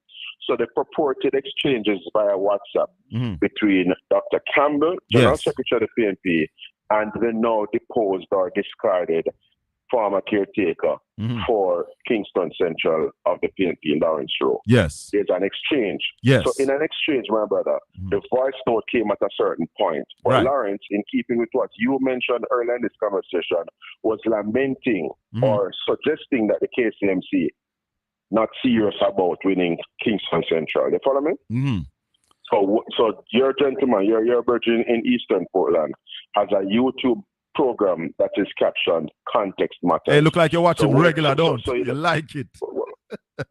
So the purported exchanges via WhatsApp between Dr. Campbell, General Secretary of the PNP, and the now deposed or discarded former caretaker for Kingston Central of the PNP, Lawrence Rowe. Yes. There's an exchange. Yes. So in an exchange, my brother, the voice note came at a certain point. But Lawrence, in keeping with what you mentioned earlier in this conversation, was lamenting or suggesting that the KCMC not serious about winning Kingston Central. You follow me? So your gentleman, your virgin in Eastern Portland, has a YouTube program that is captioned Context Matters. Hey, look like you're watching regular, don't you? You like it.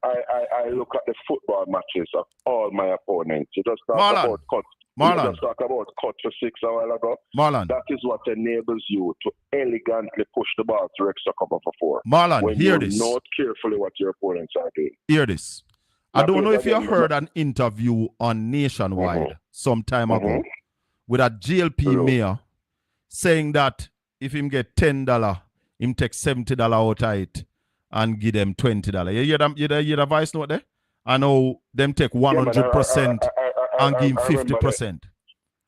I look at the football matches of all my opponents. You just talk about cut. Marlon. You just talk about cut for 6 a while ago. Marlon. That is what enables you to elegantly push the ball to extra cover for 4. Marlon, when hear you this. Note carefully what your opponents are doing. Hear this. I don't know if you heard an interview on Nationwide some time ago with a GLP mayor saying that if him get $10, him take $70 out of it and give them $20. You hear the voice note there? I know them take 100% and give him 50%.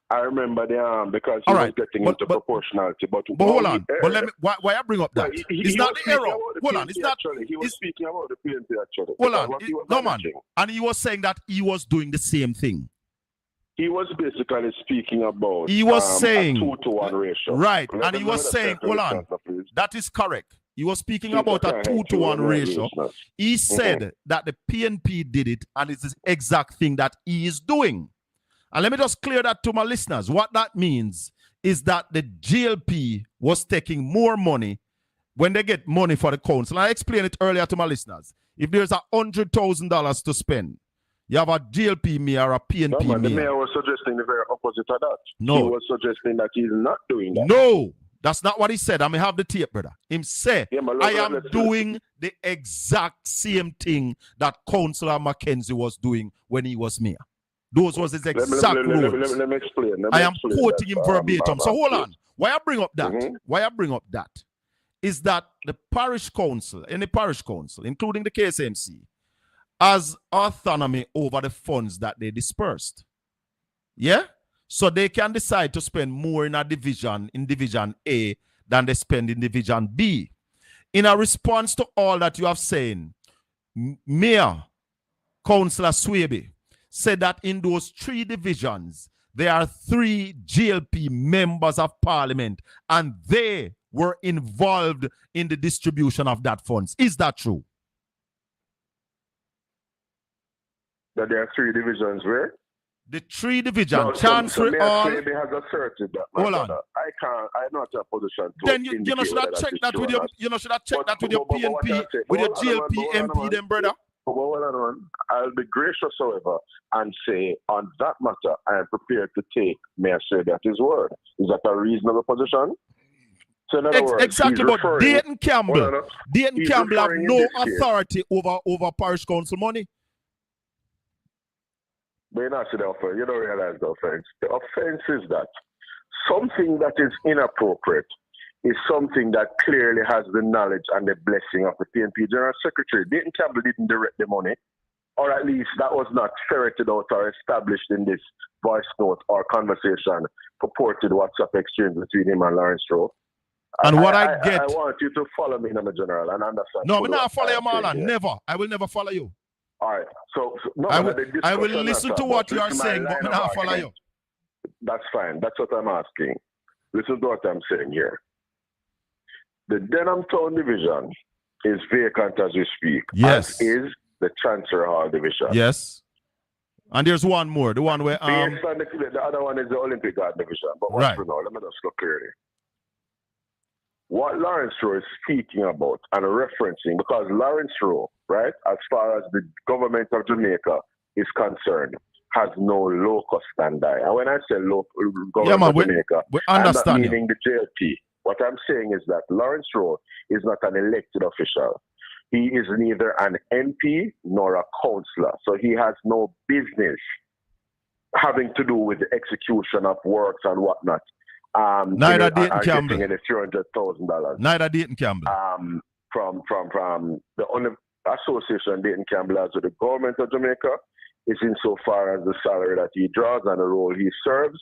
I remember the because he was getting into proportionality. But hold on. But let me why I bring up that? It's not the error. Hold on. It's not. He was speaking about the PNP actually. Hold on. No man. And he was saying that he was doing the same thing. He was basically speaking about he was saying a 2-to-1 ratio. Right. And he was saying, hold on. That is correct. He was speaking about a 2-to-1 ratio. He said that the PNP did it and it's the exact thing that he is doing. And let me just clear that to my listeners. What that means is that the GLP was taking more money when they get money for the council. I explained it earlier to my listeners. If there's $100,000 to spend, you have a GLP mayor or a PNP mayor. The mayor was suggesting the very opposite of that. No. He was suggesting that he's not doing that. No, that's not what he said. I may have the tape, brother. Him say, I am doing the exact same thing that Councillor Mackenzie was doing when he was mayor. Those was his exact rules. Let me explain. I am quoting him verbatim. So hold on. Why I bring up that? Is that the parish council, any parish council, including the KSMC, has autonomy over the funds that they dispersed. Yeah? So they can decide to spend more in Division A than they spend in Division B. In a response to all that you have said, Mayor Councillor Swaby said that in those 3 divisions, there are 3 GLP members of parliament and they were involved in the distribution of that funds. Is that true? That there are 3 divisions where? The 3 divisions. No, Chancery Hall. Maybe has asserted that. Hold on. I'm not in a position to. Then you know should have checked that with your PNP, with your GLP MP, then brother. I'll be gracious, however, and say on that matter, I am prepared to take Mayor Swaby at his word. Is that a reasonable position? So in other words, exactly, but Dayton Campbell have no authority over parish council money. But you not see the offense. You don't realize the offense. The offense is that something that is inappropriate is something that clearly has the knowledge and the blessing of the PNP General Secretary. Dayton Campbell didn't direct the money, or at least that was not ferreted out or established in this voice note or conversation, purported WhatsApp exchange between him and Lawrence Rowe. And I want you to follow me, General, and understand. No, I'm not follow you, Marlon. Never. I will never follow you. All right. So I will listen to what you are saying, but I'm not follow you. That's fine. That's what I'm asking. Listen to what I'm saying here. The Denham Town Division is vacant as we speak. Yes. As is the Chancery Hall Division. Yes. And there's one more. The one where the other one is the Olympic Guard Division. But watch for now. Let me just look clearly. What Lawrence Rowe is speaking about and referencing, because Lawrence Rowe, right, as far as the government of Jamaica is concerned, has no locus standi. And when I say government of Jamaica, we understand I'm not meaning the JLP. What I'm saying is that Lawrence Rowe is not an elected official. He is neither an MP nor a councillor. So he has no business having to do with the execution of works and whatnot. Neither Dayton Campbell. Getting $300,000. Neither Dayton Campbell. From the only association Dayton Campbell has with the government of Jamaica is insofar as the salary that he draws and the role he serves,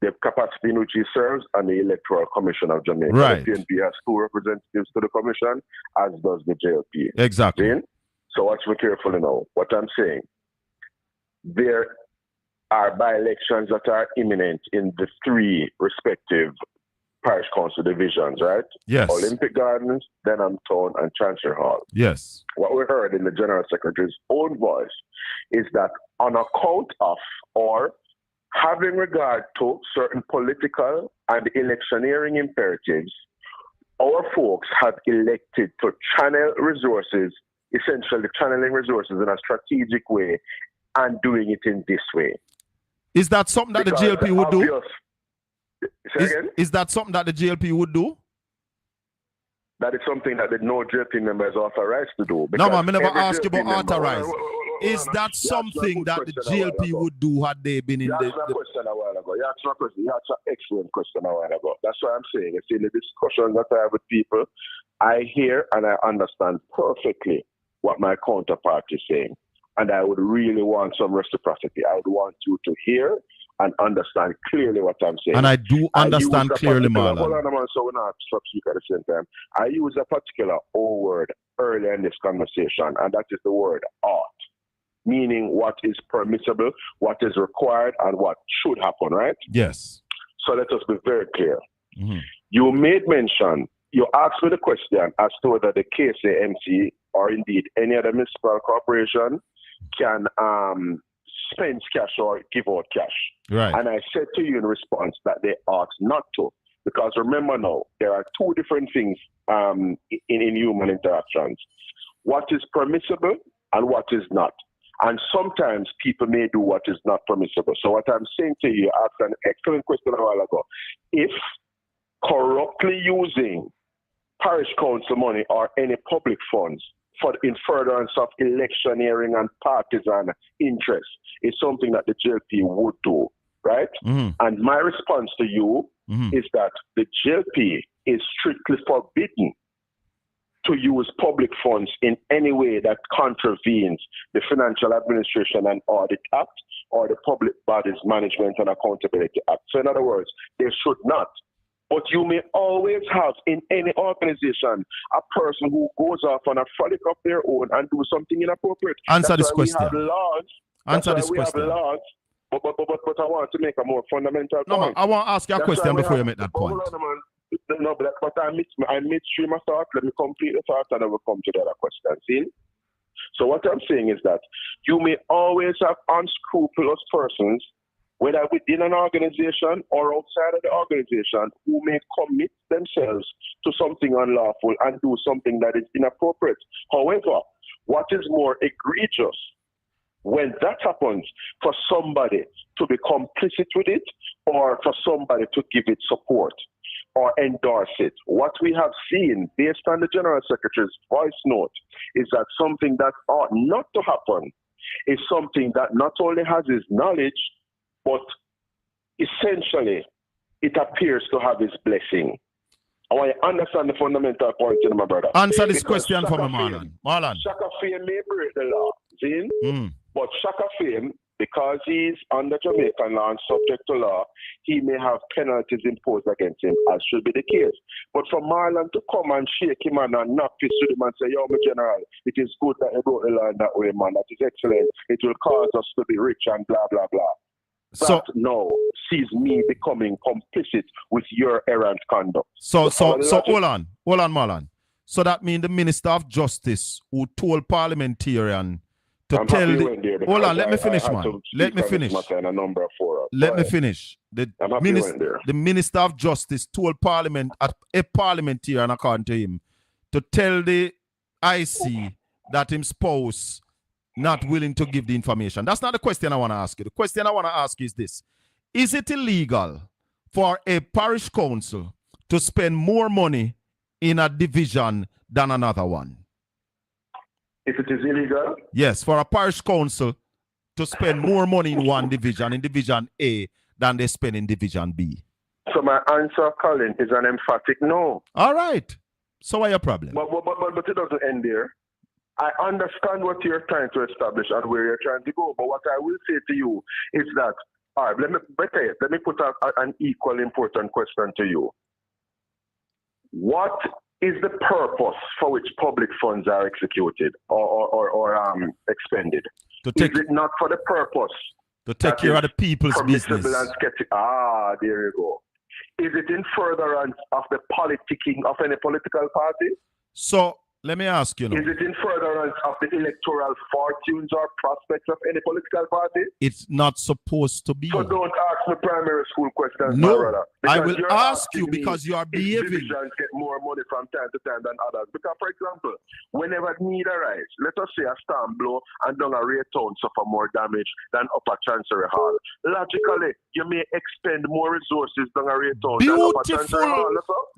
the capacity in which he serves, and the Electoral Commission of Jamaica. Right. The PNP has 2 representatives to the commission, as does the JLP. Exactly. See? So watch me carefully now. What I'm saying, there are by-elections that are imminent in the 3 respective parish council divisions, right? Yes. Olympic Gardens, Denham Town, and Chancery Hall. Yes. What we heard in the General Secretary's own voice is that on account of or having regard to certain political and electioneering imperatives, our folks have elected to channel resources, essentially channeling resources in a strategic way and doing it in this way. Is that something that Because the JLP would do? Again? Is that something that the JLP would do? That is something that the no JLP member is authorized to do. No, man, I never every asked you JLP about member- authorized. Is that something that the JLP would do had they been in You the... asked me a question a while ago. You asked me a question. You asked an excellent question a while ago. That's what I'm saying. You see, in the discussions that I have with people, I hear and I understand perfectly what my counterpart is saying. And I would really want some reciprocity. I would want you to hear and understand clearly what I'm saying. And I do understand clearly, Marlon. Hold on a moment, so we're not speak at the same time. I use a particular O word earlier in this conversation, and that is the word ought, meaning what is permissible, what is required, and what should happen, right? Yes. So let us be very clear. Mm-hmm. You made mention, you asked me the question as to whether the KSAMC or indeed any other municipal corporation can spend cash or give out cash. Right. And I said to you in response that they ought not to. Because remember now, there are 2 different things in human interactions. What is permissible and what is not. And sometimes people may do what is not permissible. So what I'm saying to you, I asked an excellent question a while ago. If corruptly using parish council money or any public funds in furtherance of electioneering and partisan interests is something that the JLP would do, right? Mm-hmm. And my response to you is that the JLP is strictly forbidden to use public funds in any way that contravenes the Financial Administration and Audit Act or the Public Bodies Management and Accountability Act. So in other words, they should not. But you may always have in any organization a person who goes off on a frolic of their own and do something inappropriate. Answer That's this why question. We have laws. Answer That's this why question. We have laws. But I want to make a more fundamental point. I want to ask you a question before you make that point. Hold on, man. No, but I midstream a thought. Let me complete the thought and I will come to the other question. See? So what I'm saying is that you may always have unscrupulous persons, whether within an organization or outside of the organization, who may commit themselves to something unlawful and do something that is inappropriate. However, what is more egregious when that happens for somebody to be complicit with it or for somebody to give it support or endorse it? What we have seen based on the General Secretary's voice note is that something that ought not to happen is something that not only has his knowledge, but essentially, it appears to have his blessing. I want you to understand the fundamental point, my brother. Answer this question for me, Marlon. Shaka Fame may break the law, see? But Shaka Fame, because he's under Jamaican law and subject to law, he may have penalties imposed against him, as should be the case. But for Marlon to come and shake him and knock his to him and say, yo, my general, it is good that you brought the law in that way, man. That is excellent. It will cause us to be rich and blah, blah, blah. That now sees me becoming complicit with your errant conduct. So hold on, Marlon. So that means the Minister of Justice who told parliamentarian to tell the... Hold on, let me finish, man. Let me finish. Let me finish. The Minister of Justice told a parliamentarian, according to him, to tell the IC that his spouse not willing to give the information. That's not the question I want to ask you. The question I want to ask is this. Is it illegal for a parish council to spend more money in a division than another one? If it is illegal? Yes, for a parish council to spend more money in one division, in division A, than they spend in division B. So my answer, Colin, is an emphatic no. All right. So what's your problem? But it doesn't end there. I understand what you're trying to establish and where you're trying to go. But what I will say to you is that, all right, let me put an equally important question to you. What is the purpose for which public funds are executed or expended? Is it not for the purpose to take care of the people's business? There you go. Is it in furtherance of the politicking of any political party? So let me ask you now. Is it in furtherance of the electoral fortunes or prospects of any political party? It's not supposed to be. So don't ask me primary school questions, no, my brother. I will ask you because you are behaving. Divisions get more money from time to time than others. Because, for example, whenever need arise, let us say a storm blow and down a Ray Town suffer more damage than Upper Chancery Hall. Logically, you may expend more resources down a Ray Town than Upper Chancery Hall.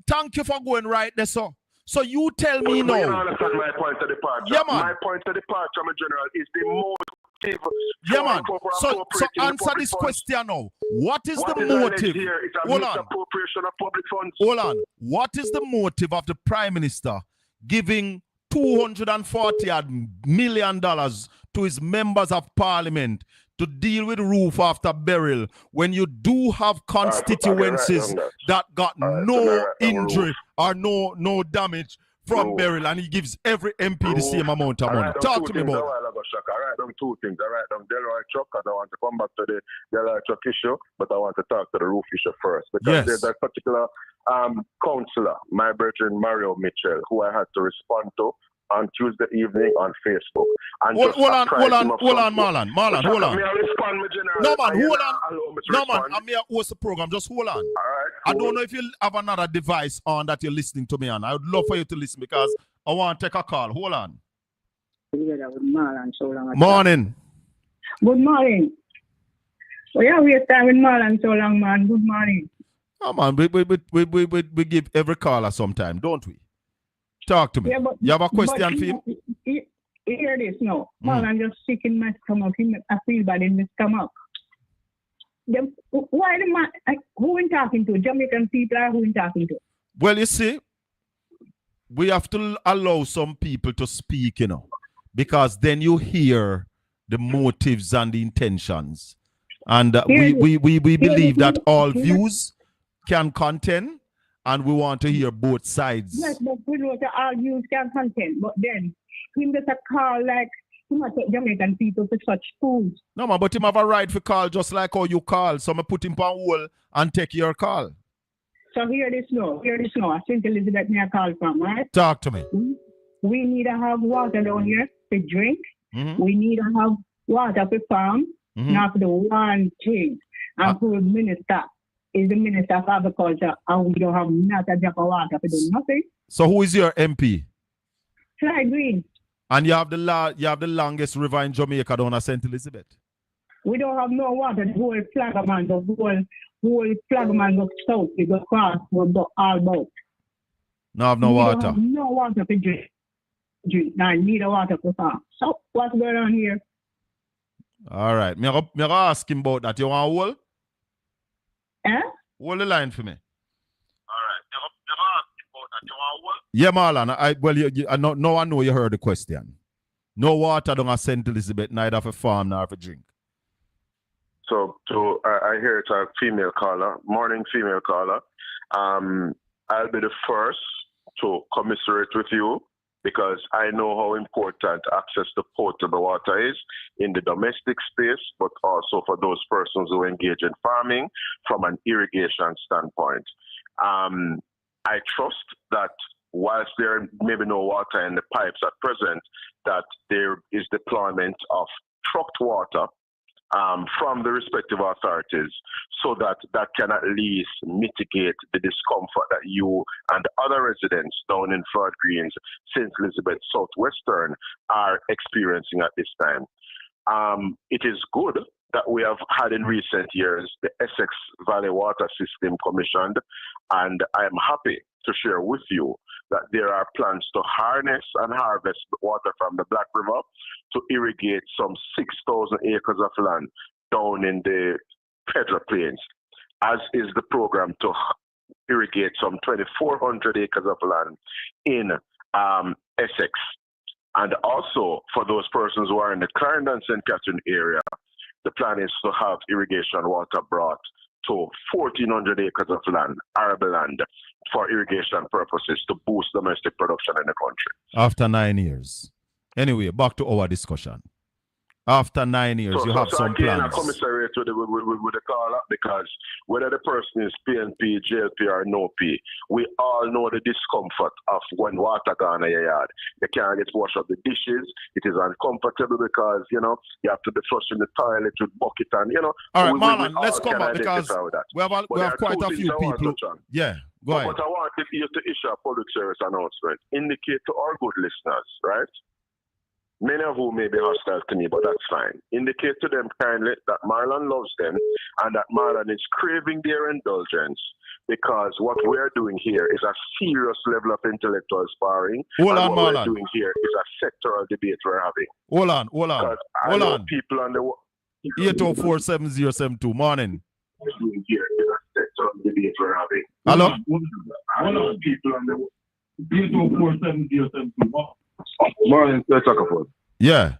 Thank you for going right there, sir. So you tell me now. You understand my point of departure. Yeah, man. My point of departure, my general, is the motive. Yeah, man. So answer this question now. What is the motive? Hold on. Appropriation of public funds. Hold on. What is the motive of the Prime Minister giving $240 million to his members of parliament to deal with roof after burial when you do have constituencies that got no injury or no damage from burial, and he gives every MP the same amount of money? Talk to me about it. I write down two things. I write down Delroy Chuck, and I want to come back to the Delroy Chuck issue, but I want to talk to the roof issue first. Because there's a particular councillor, my brethren Mario Mitchell, who I had to respond to on Tuesday evening on Facebook. And hold on, Marlon, hold on. No, man, hold on. No, man, I'm here to host the program. Just hold on. All right, cool. I don't know if you have another device on that you're listening to me on. I would love for you to listen because I want to take a call. Hold on. Morning. Good morning. Well, yeah, we are time with Marlon so long, man. Good morning. Oh, man, we give every caller some time, don't we? Talk to me. Yeah, but, you have a question for him? Hear this now. Marlon just sick in my stomach. I feel bad in my stomach. Why the man? Who in talking to? Jamaican people or who in talking to? Well, you see, we have to allow some people to speak, you know, because then you hear the motives and the intentions. And we believe that all views can contend, and we want to hear both sides. Yes, but we know that all views can contend. But then, him just a call like, he must take Jamaican people for such fools. No, man, but him have a right for call just like how you call. So I put him on hold and take your call. So hear this now. I think Elizabeth me a call from, right? Talk to me. We need to have water down here to drink. We need to have water for farm. Now for the one thing. And for the minister is the Minister of Agriculture, and we don't have not a drop of water for do nothing. So who is your MP? Fly Green. And you have the longest river in Jamaica down at St. Elizabeth. We don't have no water. The whole flagman, go south, we go across, we go all about. No have no water. Don't have no water to drink. I need a water for farm. So what's going on here? All right. Me ask him about that. You want to hold? Hold the line for me. Yeah, Marlon. No one know you heard the question. No water down at St. Elizabeth, neither for farm nor for drink. So I hear it's a female caller, morning female caller. I'll be the first to commiserate with you because I know how important access to potable water is in the domestic space, but also for those persons who engage in farming from an irrigation standpoint. I trust that whilst there may be no water in the pipes at present, that there is deployment of trucked water from the respective authorities so that can at least mitigate the discomfort that you and other residents down in Flood Greens, St. Elizabeth, Southwestern are experiencing at this time. It is good that we have had in recent years, the Essex Valley Water System commissioned, and I am happy to share with you that there are plans to harness and harvest water from the Black River to irrigate some 6,000 acres of land down in the Federal Plains, as is the program to irrigate some 2,400 acres of land in Essex. And also, for those persons who are in the Clarendon St. Catherine area, the plan is to have irrigation water brought to 1,400 acres of land, arable land, for irrigation purposes to boost domestic production in the country. After 9 years. Anyway, back to our discussion. After 9 years, you have some plans. I commissariat with the call up, because whether the person is PNP, JLP, or no P, we all know the discomfort of when water gone in your yard. You can't get wash up the dishes. It is uncomfortable because, you have to be flushing the toilet with bucket and, All right, Marlon, let's come up because we have quite a few people. Yeah, go ahead. But I want you to issue a public service announcement. Indicate to our good listeners, right? Many of whom may be hostile to me, but that's fine. Indicate to them kindly that Marlon loves them and that Marlon is craving their indulgence, because what we're doing here is a serious level of intellectual sparring. Hold on, what Marlon. we're doing here is a sectoral debate we're having. Hold on. People on the 804-7072. Morning. What we're doing here is a sectoral debate we're having. Hello? Hold on. People on the 804-7072. Morning, Sir Chakaford. Yeah.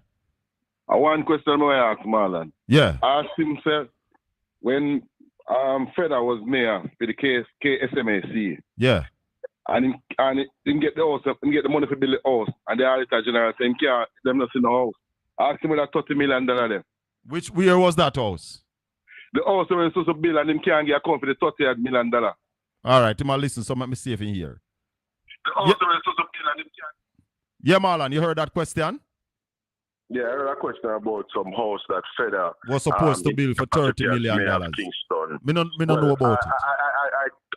One question I ask Marlon. Yeah. I asked him, sir, when Feder was mayor for the KSMAC. Yeah. And he didn't get the house, he get the money for build the house, and the auditor general said, them not in the house. I asked him with that $30 million there. Where was that house? The house when supposed to build, and him can't get account for the $30 million. All right, to my listen, so let me see if in here. The house when supposed to build, and him can't. Yeah, Marlon, you heard that question? Yeah, I heard a question about some house that Feder was supposed to build for $30 million. Kingston. Me don't know about it.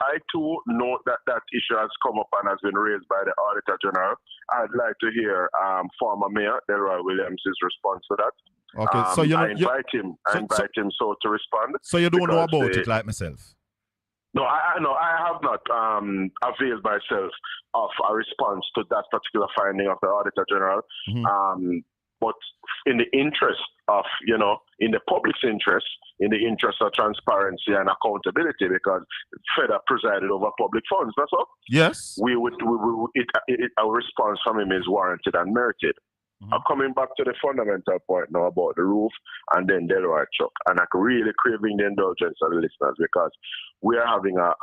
I too know that issue has come up and has been raised by the Auditor General. I'd like to hear former Mayor Delroy Williams' response to that. Okay, so I invite him to respond. So you don't know about it like myself? No, I have not availed myself of a response to that particular finding of the Auditor General. Mm-hmm. But in the interest of, in the public's interest, in the interest of transparency and accountability, because Feder presided over public funds, that's all. Yes. Our response from him is warranted and merited. Mm-hmm. I'm coming back to the fundamental point now about the roof and then Delroy Chuck. And I'm really craving the indulgence of the listeners, because we are having a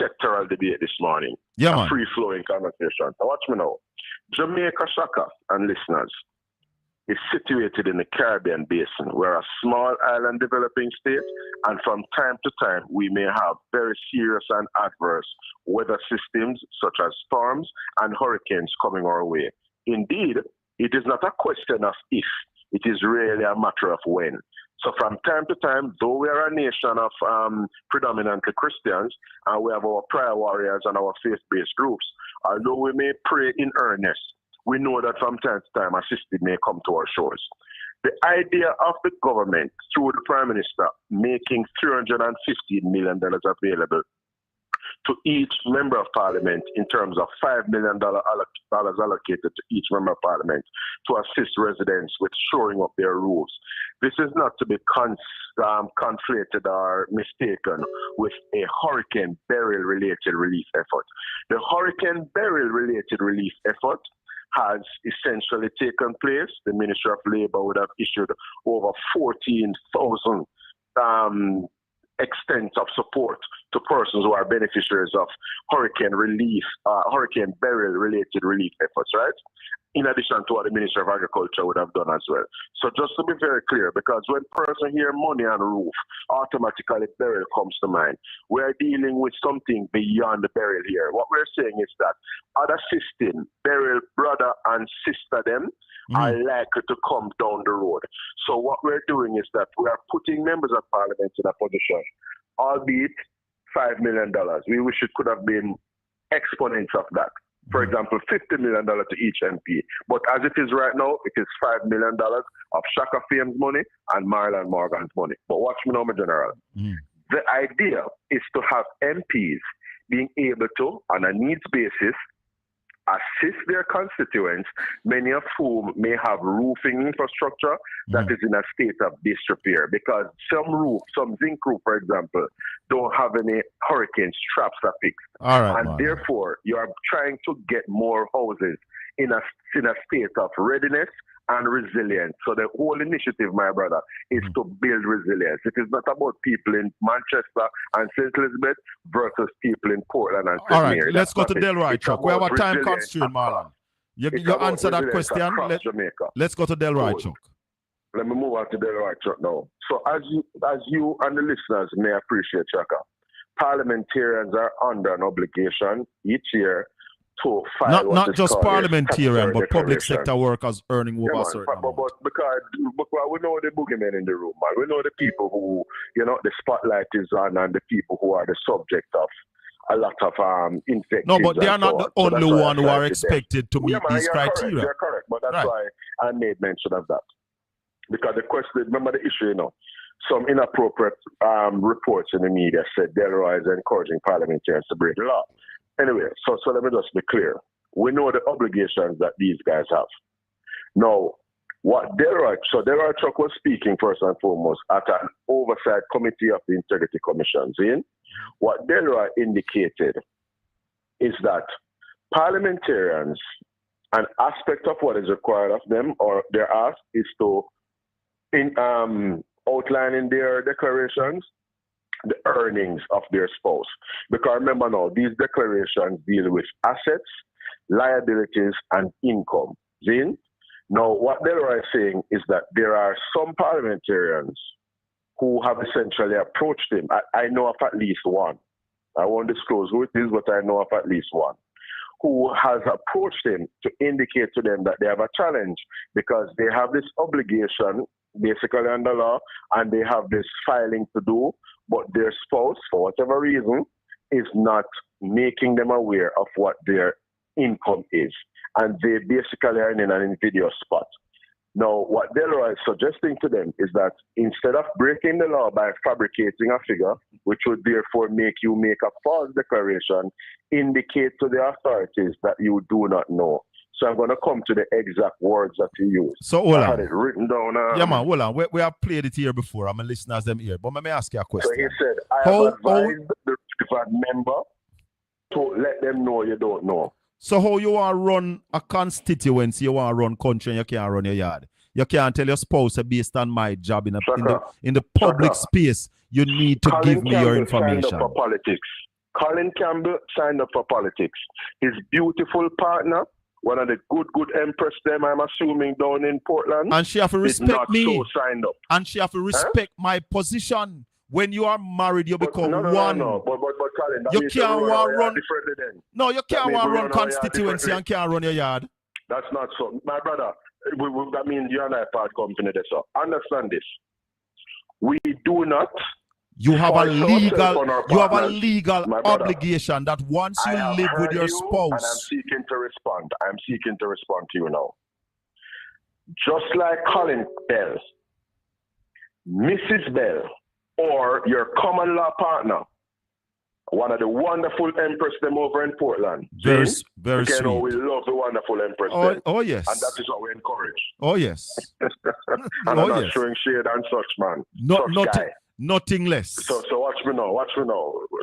sectoral debate this morning. Yeah, a free-flowing conversation. So watch me now. Jamaica SHACKA and listeners is situated in the Caribbean basin. We're a small island developing state, and from time to time we may have very serious and adverse weather systems such as storms and hurricanes coming our way. Indeed, it is not a question of if, it is really a matter of when. So from time to time, though we are a nation of predominantly Christians, and we have our prayer warriors and our faith-based groups, although we may pray in earnest, we know that from time to time assistance may come to our shores. The idea of the government, through the Prime Minister, making $315 million available to each member of parliament in terms of $5 million allocated to each member of parliament to assist residents with shoring up their roofs. This is not to be conflated or mistaken with a hurricane burial-related relief effort. The hurricane burial-related relief effort has essentially taken place. The Ministry of Labour would have issued over 14,000 extent of support to persons who are beneficiaries of hurricane burial related relief efforts, right? In addition to what the Ministry of Agriculture would have done as well. So just to be very clear, because when person hear money on roof, automatically burial comes to mind. We're dealing with something beyond the burial here. What we're saying is that other system, burial brother and sister them, are likely to come down the road. So what we're doing is that we are putting members of parliament in a position, albeit $5 million. We wish it could have been exponents of that. For example, $50 million to each MP. But as it is right now, it is $5 million of SHACKA Fame's money and Marlon Morgan's money. But watch me now, my general. The idea is to have MPs being able to, on a needs basis, assist their constituents, many of whom may have roofing infrastructure that is in a state of disrepair. Because some zinc roof, for example, don't have any hurricane straps affixed. All right, and therefore, you are trying to get more houses in a state of readiness and resilience. So the whole initiative, my brother, is to build resilience. It is not about people in Manchester and St. Elizabeth versus people in Portland and St. All right, Mary. let's go to it. Delroy, It's Chuck. We have a about time resilience constraint, Marlon. You answer that question. Let's go to Delroy, Chuck. Let me move on to Delroy, Chuck now. So as you and the listeners may appreciate, Shaka, parliamentarians are under an obligation each year to file not just parliamentarian, but public sector workers earning over a certain amount. But because we know the boogeymen in the room, man. We know the people who, the spotlight is on and the people who are the subject of a lot of infections. No, but they are not the only one who are expected to meet these criteria. You're correct, but that's why I made mention of that. Because the question, remember the issue, some inappropriate reports in the media said Delroy is encouraging parliamentarians to break the law. Anyway, so let me just be clear. We know the obligations that these guys have. Now, what Delroy Chuck was speaking first and foremost at an oversight committee of the Integrity Commission. What Delroy indicated is that parliamentarians, an aspect of what is required of them or their ask is to outline in their declarations the earnings of their spouse. Because remember now, these declarations deal with assets, liabilities, and income. Now, what Delroy is saying is that there are some parliamentarians who have essentially approached him. I know of at least one. I won't disclose who it is, but I know of at least one who has approached him to indicate to them that they have a challenge because they have this obligation basically under law and they have this filing to do, but their spouse, for whatever reason, is not making them aware of what their income is. And they basically are in an invidious spot. Now, what Delroy is suggesting to them is that instead of breaking the law by fabricating a figure, which would therefore make you make a false declaration, indicate to the authorities that you do not know. So I'm going to come to the exact words that he used. So hold on. I had it written down. Yeah, man, hold on. We have played it here before. I'm a listeners them here. But let me ask you a question. So he said, I have advised the member to let them know you don't know. So how you want to run a constituency, you want to run country and you can't run your yard. You can't tell your spouse based on my job in the public space, you need to give me your information. Signed up for politics. Colin Campbell signed up for politics. His beautiful partner, one of the good empress them, I'm assuming, down in Portland. And she have to respect me. So signed up. And she have to respect my position. When you are married, you become one. No. But Colin, that you can't run. No, you can't run constituency and can't run your yard. That's not so. My brother, that means you and I part company there, so understand this. We do not. You have a legal obligation that once you live with your spouse. And I'm seeking to respond. To you now. Just like Colin Bell, Mrs. Bell, or your common law partner, one of the wonderful empress them over in Portland. Very sweet. We love the wonderful empress. Oh yes. And that is what we encourage. Oh yes. And I'm not showing shade and such, man. Nothing less. So watch me now.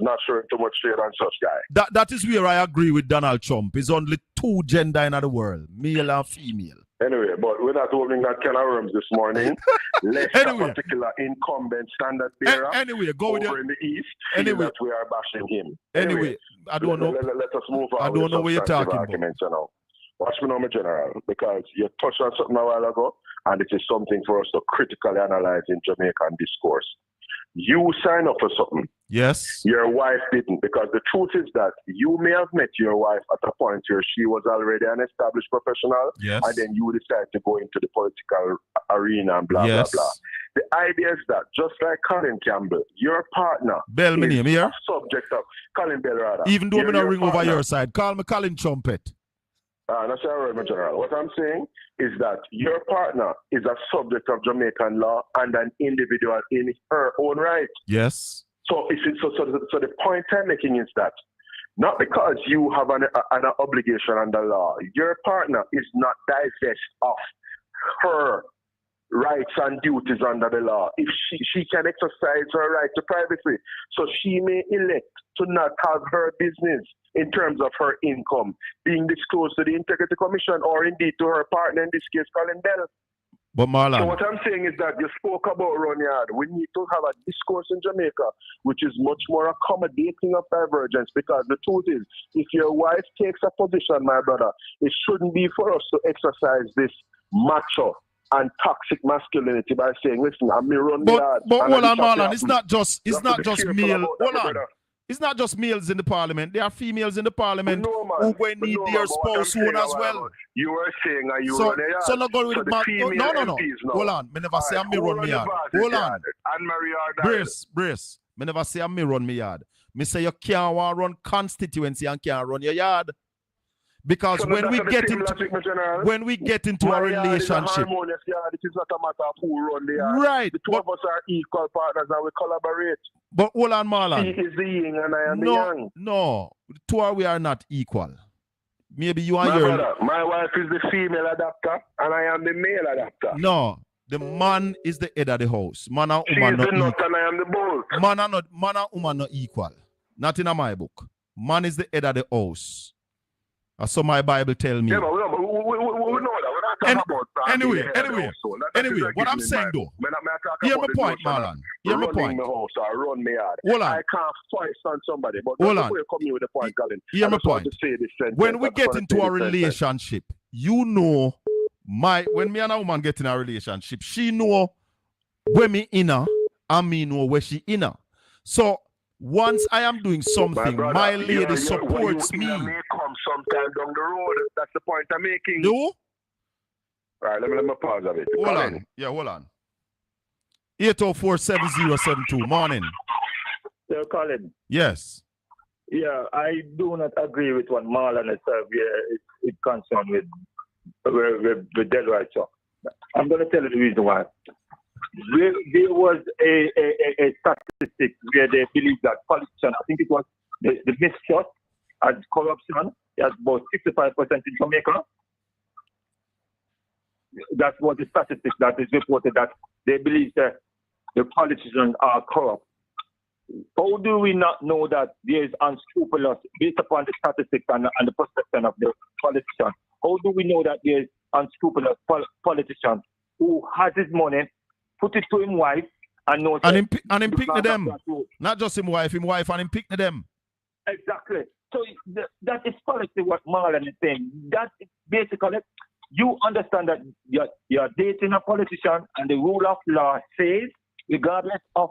Not showing too much shade and such guy. That is where I agree with Donald Trump. It's only two gender in the world, male and female. Anyway, but we're not opening that can of worms this morning. Let's a particular incumbent standard bearer go over in the east. That we are bashing him. Anyway, I don't know. Let us move on. I don't know what you're talking about. Now. Watch me now, my general, because you touched on something a while ago, and it is something for us to critically analyze in Jamaican discourse. You sign up for something. Yes. Your wife didn't, because the truth is that you may have met your wife at a point where she was already an established professional, and then you decide to go into the political arena and blah, blah, blah. The idea is that just like Colin Campbell, your partner Bell, my name here. Subject of Colin Bell, rather. Even though I'm not ring over your side, call me Colin Trumpet. That's all right, my general. What I'm saying is that your partner is a subject of Jamaican law and an individual in her own right. Yes. So the point I'm making is that not because you have an obligation under law, your partner is not divest of her rights and duties under the law. If she can exercise her right to privacy, so she may elect to not have her business in terms of her income being disclosed to the Integrity Commission or indeed to her partner, in this case, Colin Bell. But Marlon. So what I'm saying is that you spoke about Ronyard. We need to have a discourse in Jamaica which is much more accommodating of divergence, because the truth is, if your wife takes a position, my brother, it shouldn't be for us to exercise this macho and toxic masculinity by saying, listen, I'm me run But hold on, Marlon, it's not just male. Hold on. It's not just males in the parliament. There are females in the parliament who will need their spouse soon as well. You were saying you so, run a yard. So not going with no. Hold on. Me never say I'm me run me yard. Hold on. Brace. Me never say I'm me run me yard. Me say you can't run constituency and can't run your yard. Because so when we get into a relationship, it is not a matter of who run the yard. Right. The two of us are equal partners and we collaborate. But hold on, Marlon. He is the yin and I am the yang. No, two of we are not equal. Maybe you and my wife is the female adapter and I am the male adapter. No, the man is the head of the house. Man and woman not equal. And I am the bolt. Man and woman not equal. Not in my book. Man is the head of the house. So my Bible tell me. Yeah, but we know that. We're not talking about that. Anyway, what I'm saying though. Hear my point, Marlon. Hear my point. Run me yard. Hold on. I can't fight on somebody. But hold on. Come with the point, Colin. Hear my point. When we get into a relationship, you know, when me and a woman get in a relationship, she know where me inner and me know where she inner. So once I am doing something, my lady supports me. May come sometime down the road. That's the point I'm making. No? All right, let me pause a bit. Hold on. Yeah, hold on. 804-7072. Morning. Sir Colin. Yes. Yeah, I do not agree with what Marlon has said. It's concerned with dead rights. So I'm going to tell you the reason why. There was a statistic where they believe that politicians, I think it was the mistrust and corruption, is about 65% in Jamaica. That was the statistic that is reported, that they believe that the politicians are corrupt. How do we not know that there is unscrupulous, based upon the statistics and the perception of the politician? How do we know that there is unscrupulous politician who has his money, put it to his wife, and knows and him pick them, not just him wife and him pick them. Exactly. So that is policy what Marlon is saying. That is basically, you understand that you're dating a politician, and the rule of law says, regardless of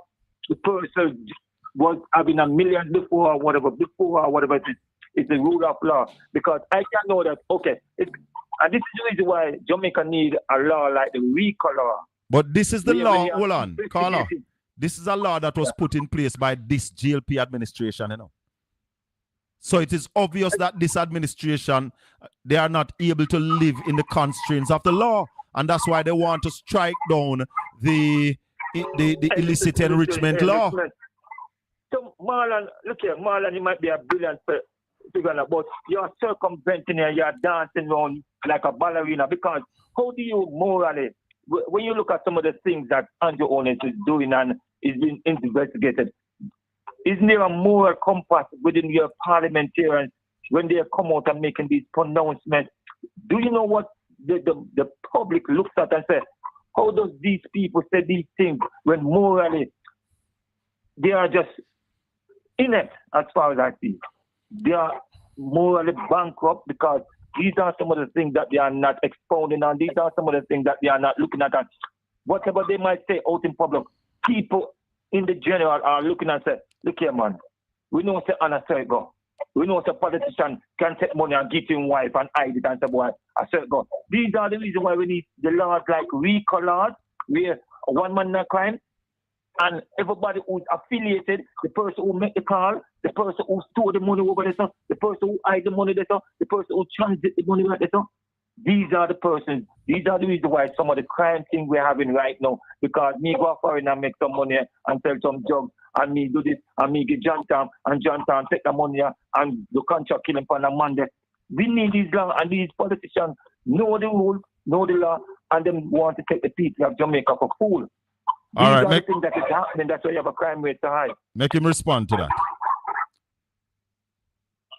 the person was having a million before or whatever it is, it's the rule of law. Because I can know that, okay, and this is the reason why Jamaica need a law like the RICO law. But this is the law, hold on, Carla. This is a law that was put in place by this GLP administration, you know. So it is obvious that this administration, they are not able to live in the constraints of the law. And that's why they want to strike down the illicit enrichment law. So Marlon, look here, Marlon, you might be a brilliant figure, but you're circumventing and you're dancing around like a ballerina, because how do you morally, when you look at some of the things that Andrew Owens is doing and is being investigated, isn't there a moral compass within your parliamentarians when they come out and making these pronouncements? Do you know what the public looks at and says, how does these people say these things when morally they are just inept as far as I see? They are morally bankrupt because these are some of the things that they are not expounding on. These are some of the things that they are not looking at. And whatever they might say out in public, people in the general are looking and say, look here, man, we know say on a circle. We know a politician can take money and give him wife and hide it and say, boy, a circle. These are the reasons why we need the laws like RICO laws, where one man not crime, And everybody who's affiliated, the person who make the call, the person who store the money over there, the person who hide the money there, the person who transit the money right there. These are the persons, these are the reasons why some of the crime thing we're having right now. Because me go foreign and make some money and sell some drugs, and me do this, and me get John Tam, and John Tam take the money and the contract kill him on a Monday. We need these law and these politicians know the rule, know the law, and them want to take the people of Jamaica for fool. All right, the things that is happening. That's why you have a crime rate so high. Make him respond to that.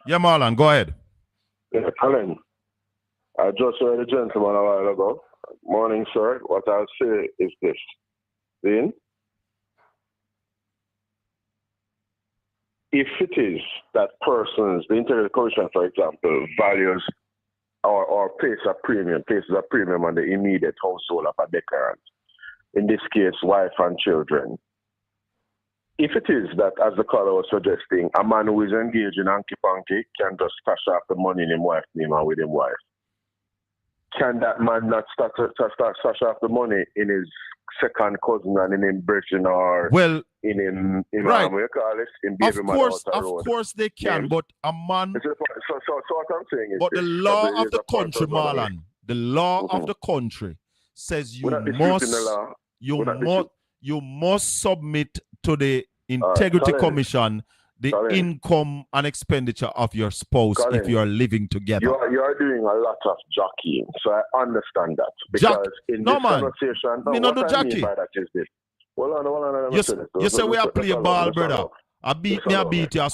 Yeah, Marlon, go ahead. Yeah, Colin, I just heard a gentleman a while ago. Morning, sir. What I'll say is this. Then, if it is that persons, the Integrity Commission, for example, values or places a premium on the immediate household of a declarant, in this case, wife and children. If it is that, as the caller was suggesting, a man who is engaged in hanky-panky can just stash off the money in his wife's name and with his wife, can that man not stash off the money in his second cousin and in his brethren or in him right. What you call it, in baby Of course they can, but a man... So what I'm saying is... But the law of the country, Marlon, the law of the country says you must submit to the Integrity Commission the income and expenditure of your spouse if you are living together. You are doing a lot of jockeying, so I understand that. Because in this conversation, what I mean by that is this. Hold on. You say we are play a ball, brother. I beat you. I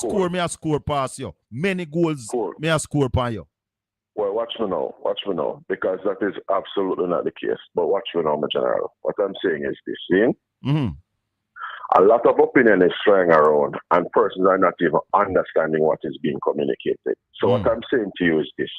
score past you. Many goals, me I score past you. Well, watch me now, because that is absolutely not the case. But watch me now, my general. What I'm saying is this, see? A lot of opinion is flying around, and persons are not even understanding what is being communicated. So what I'm saying to you is this.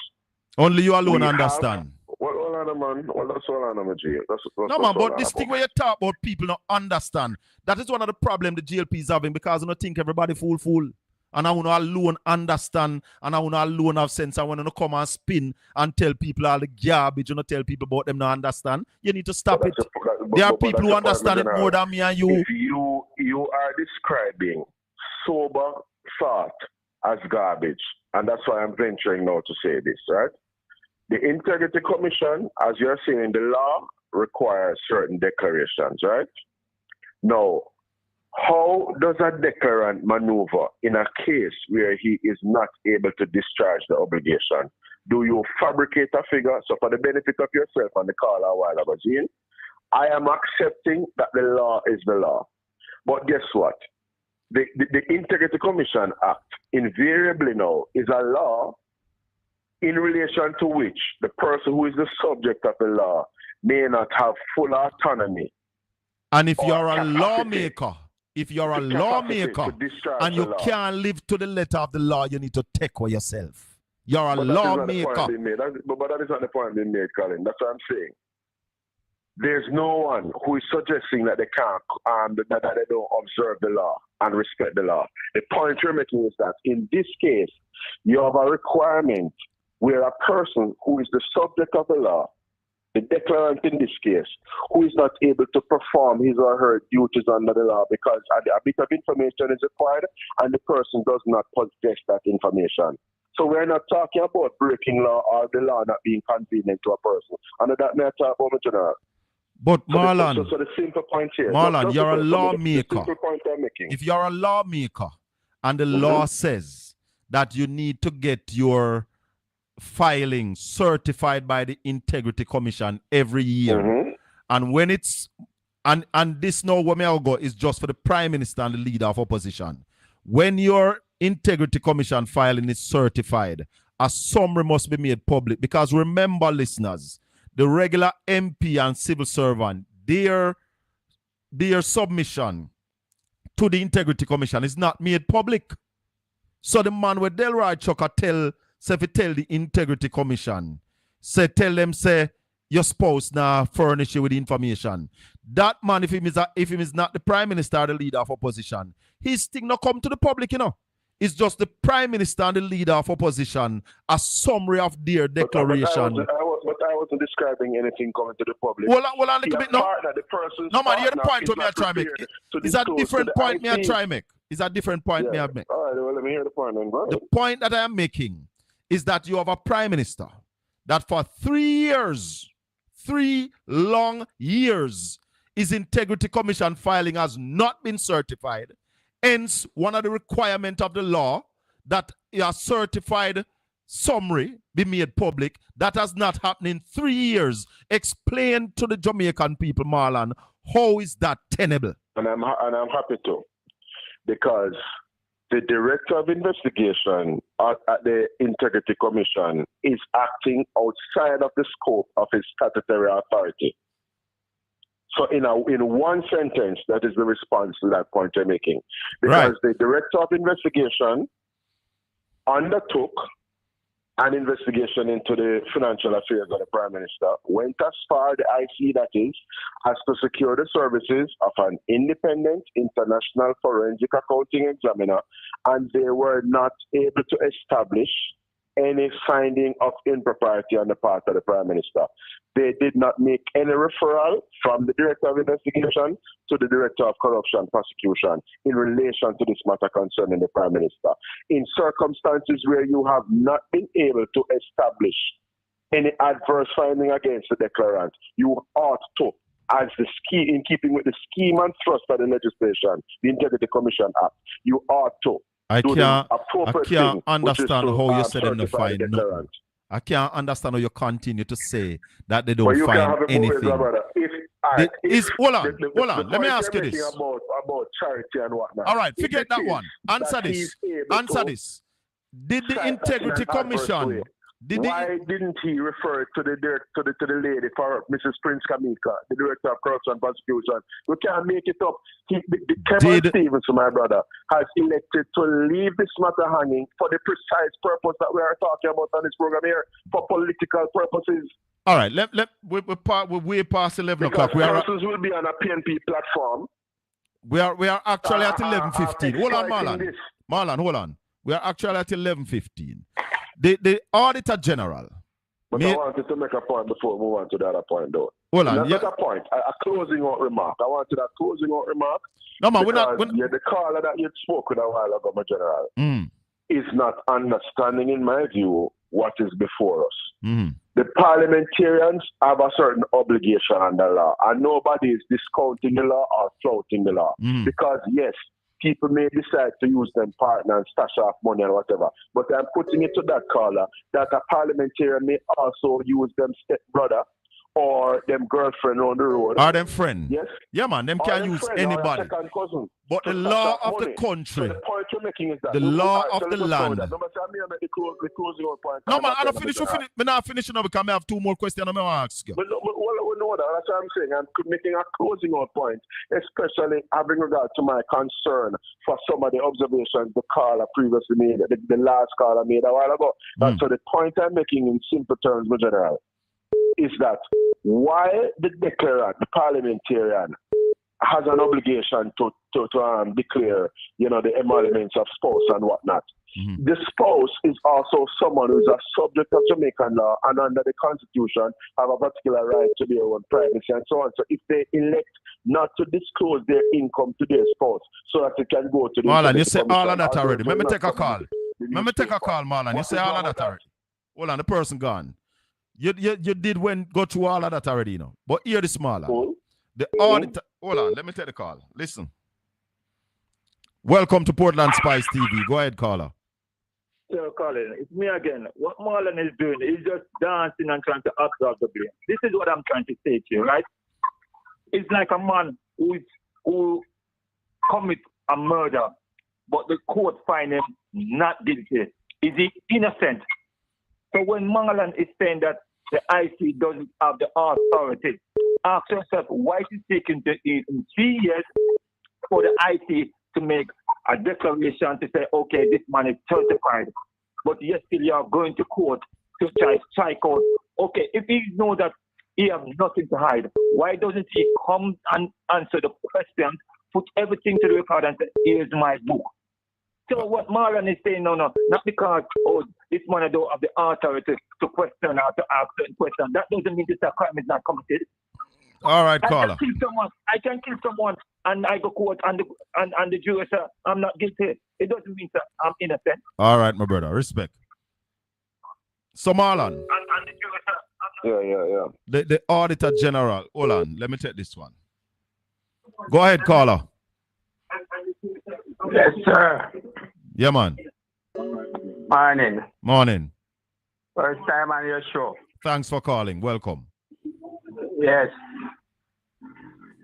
Only you alone understand. Hold on, man. That's all I know, G. No, man, but this thing where you talk about people not understand, that is one of the problems the GLP is having, because I don't think everybody fool. And I want to alone understand, and I want to alone have sense. I want to come and spin and tell people all the garbage, you know, tell people about them not understand. You need to stop it. There are people who understand it more than me and you. If you are describing sober thought as garbage, and that's why I'm venturing now to say this, right? The Integrity Commission, as you're saying, the law requires certain declarations, right? Now, how does a declarant maneuver in a case where he is not able to discharge the obligation? Do you fabricate a figure? So for the benefit of yourself and the caller a while ago, Gene, I am accepting that the law is the law. But guess what? The Integrity Commission Act invariably now is a law in relation to which the person who is the subject of the law may not have full autonomy. And if you're a lawmaker, and you can't live to the letter of the law, you need to take for yourself. You're a lawmaker. But that is not the point being made, Colin. That's what I'm saying. There's no one who is suggesting that they can't, that they don't observe the law and respect the law. The point you're making is that in this case, you have a requirement where a person who is the subject of the law, the declarant in this case, who is not able to perform his or her duties under the law because a bit of information is required and the person does not possess that information. So we're not talking about breaking law or the law not being convenient to a person. And that may talk about the general. But Marlon, so the simple point here. Marlon, you're a lawmaker. The simple point I'm making. If you're a lawmaker and the law says that you need to get your filing certified by the Integrity Commission every year, and when it's and this now where I'll go is just for the Prime Minister and the leader of opposition. When your Integrity Commission filing is certified, a summary must be made public, because remember, listeners, the regular MP and civil servant, their submission to the Integrity Commission is not made public. So the man with Delroy Chucker tell the Integrity Commission, tell them, your spouse now furnish you with information. That man, if he is not the Prime Minister or the leader of opposition, his thing not come to the public, you know. It's just the Prime Minister and the leader of opposition, a summary of their declaration. But I wasn't describing anything coming to the public. Well, a little bit, no. Partner, the person's No, man, hear the partner point is what me I not try make. prepared to Is that disclose different to the point me I IT. try make? Is that different point me I make? All right, well, let me hear the point then, bro. The point that I am making is that you have a prime minister that for 3 years, 3 long years, his integrity commission filing has not been certified. Hence, one of the requirements of the law that a certified summary be made public. That has not happened in 3 years. Explain to the Jamaican people, Marlon, how is that tenable? And I'm happy to, because the director of investigation at the Integrity Commission is acting outside of the scope of his statutory authority. So in one sentence, that is the response to that point you're making. Because the director of investigation undertook an investigation into the financial affairs of the Prime Minister, went as far, the IC that is, as to secure the services of an independent international forensic accounting examiner, and they were not able to establish any finding of impropriety on the part of the Prime Minister. They did not make any referral from the Director of Investigation to the Director of Corruption Prosecution in relation to this matter concerning the Prime Minister. In circumstances where you have not been able to establish any adverse finding against the declarant, you ought to, as the scheme, in keeping with the scheme and thrust of the legislation, the Integrity Commission Act, you ought to I can't understand how you said them to find nothing. I can't understand how you continue to say that they don't find anything. Hold on. Let me ask you this. About charity and whatnot. All right, forget that one. Answer this. Did the Integrity Commission? Why didn't he refer to the lady for Mrs. Prince Kamika, the Director of Corruption Prosecution? You can't make it up. Kevin Stevens, my brother, has elected to leave this matter hanging for the precise purpose that we are talking about on this program here, for political purposes. All right, we're way past 11 o'clock. Persons will be on a PNP platform. We are actually at 11:15. Hold on, Marlon. Marlon, hold on. We are actually at 11:15. The Auditor General. But I wanted to make a point before we move on to the other point, though. Hold on. Not a point, a closing out remark. I wanted a closing out remark. No, man, the caller that you spoke with a while ago, my general, is not understanding, in my view, what is before us. The parliamentarians have a certain obligation under law, and nobody is discounting the law or flouting the law. Because, yes, people may decide to use them partner and stash off money or whatever. But I'm putting it to that caller that a parliamentarian may also use them stepbrother or them girlfriend on the road. Or them friend. Yes. Yeah, man. Them can use anybody. But the law of the country. So the point you're making is that the law of the land. No, man, I don't finish. I'm not finishing now because I have 2 more questions I want to ask you. But no, that's what I'm saying. I'm making a closing out point, especially having regard to my concern for some of the observations the caller previously made, the last caller made a while ago. So the point I'm making in simple terms, my general, is that why the declarant, the parliamentarian, has an obligation to declare, the emoluments of spouse and whatnot. The spouse is also someone who is a subject of Jamaican law and under the Constitution have a particular right to their own privacy and so on. So if they elect not to disclose their income to their spouse so that it can go to the Marlon, you say all of that already. Let me take a call. Marlon. You say all of that already. Hold on, the person gone. You did go through all of that already, But hear this, Marlon. The auditor. Hold on, let me take the call. Listen. Welcome to Portland Spice TV. Go ahead, caller. So, Colin, it's me again. What Marlon is doing is just dancing and trying to absorb the blame. This is what I'm trying to say to you, right? It's like a man who commits a murder, but the court find him not guilty. Is he innocent? So when Marlon is saying that the IC doesn't have the authority, ask yourself why it is taking 3 years for the IC to make a declaration to say, okay, this man is certified. But yet still you are going to court to try to strike out. Okay, if he knows that he has nothing to hide, why doesn't he come and answer the questions, put everything to the record and say, here's my book. So what Marlon is saying, no, not because, this man don't have the authority to question or to ask certain questions. That doesn't mean that a crime is not committed. All right, caller. I can kill someone and I go court and the jury say I'm not guilty. It doesn't mean that I'm innocent. All right, my brother. Respect. So Marlon. And the jury say Yeah. The Auditor General. Hold on. Let me take this one. Go ahead, caller. Yes, sir. Yeah, man. Morning. First time on your show. Thanks for calling. Welcome. Yes.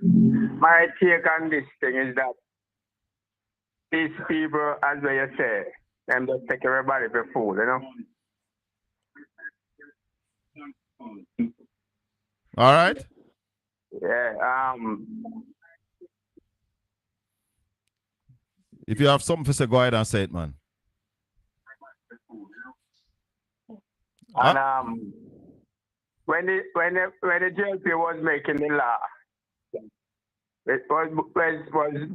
My take on this thing is that these people, as you say, them just take everybody for fool, you know? All right. Yeah. If you have something to say, go ahead and say it, man. And when the JLP was making the law, it was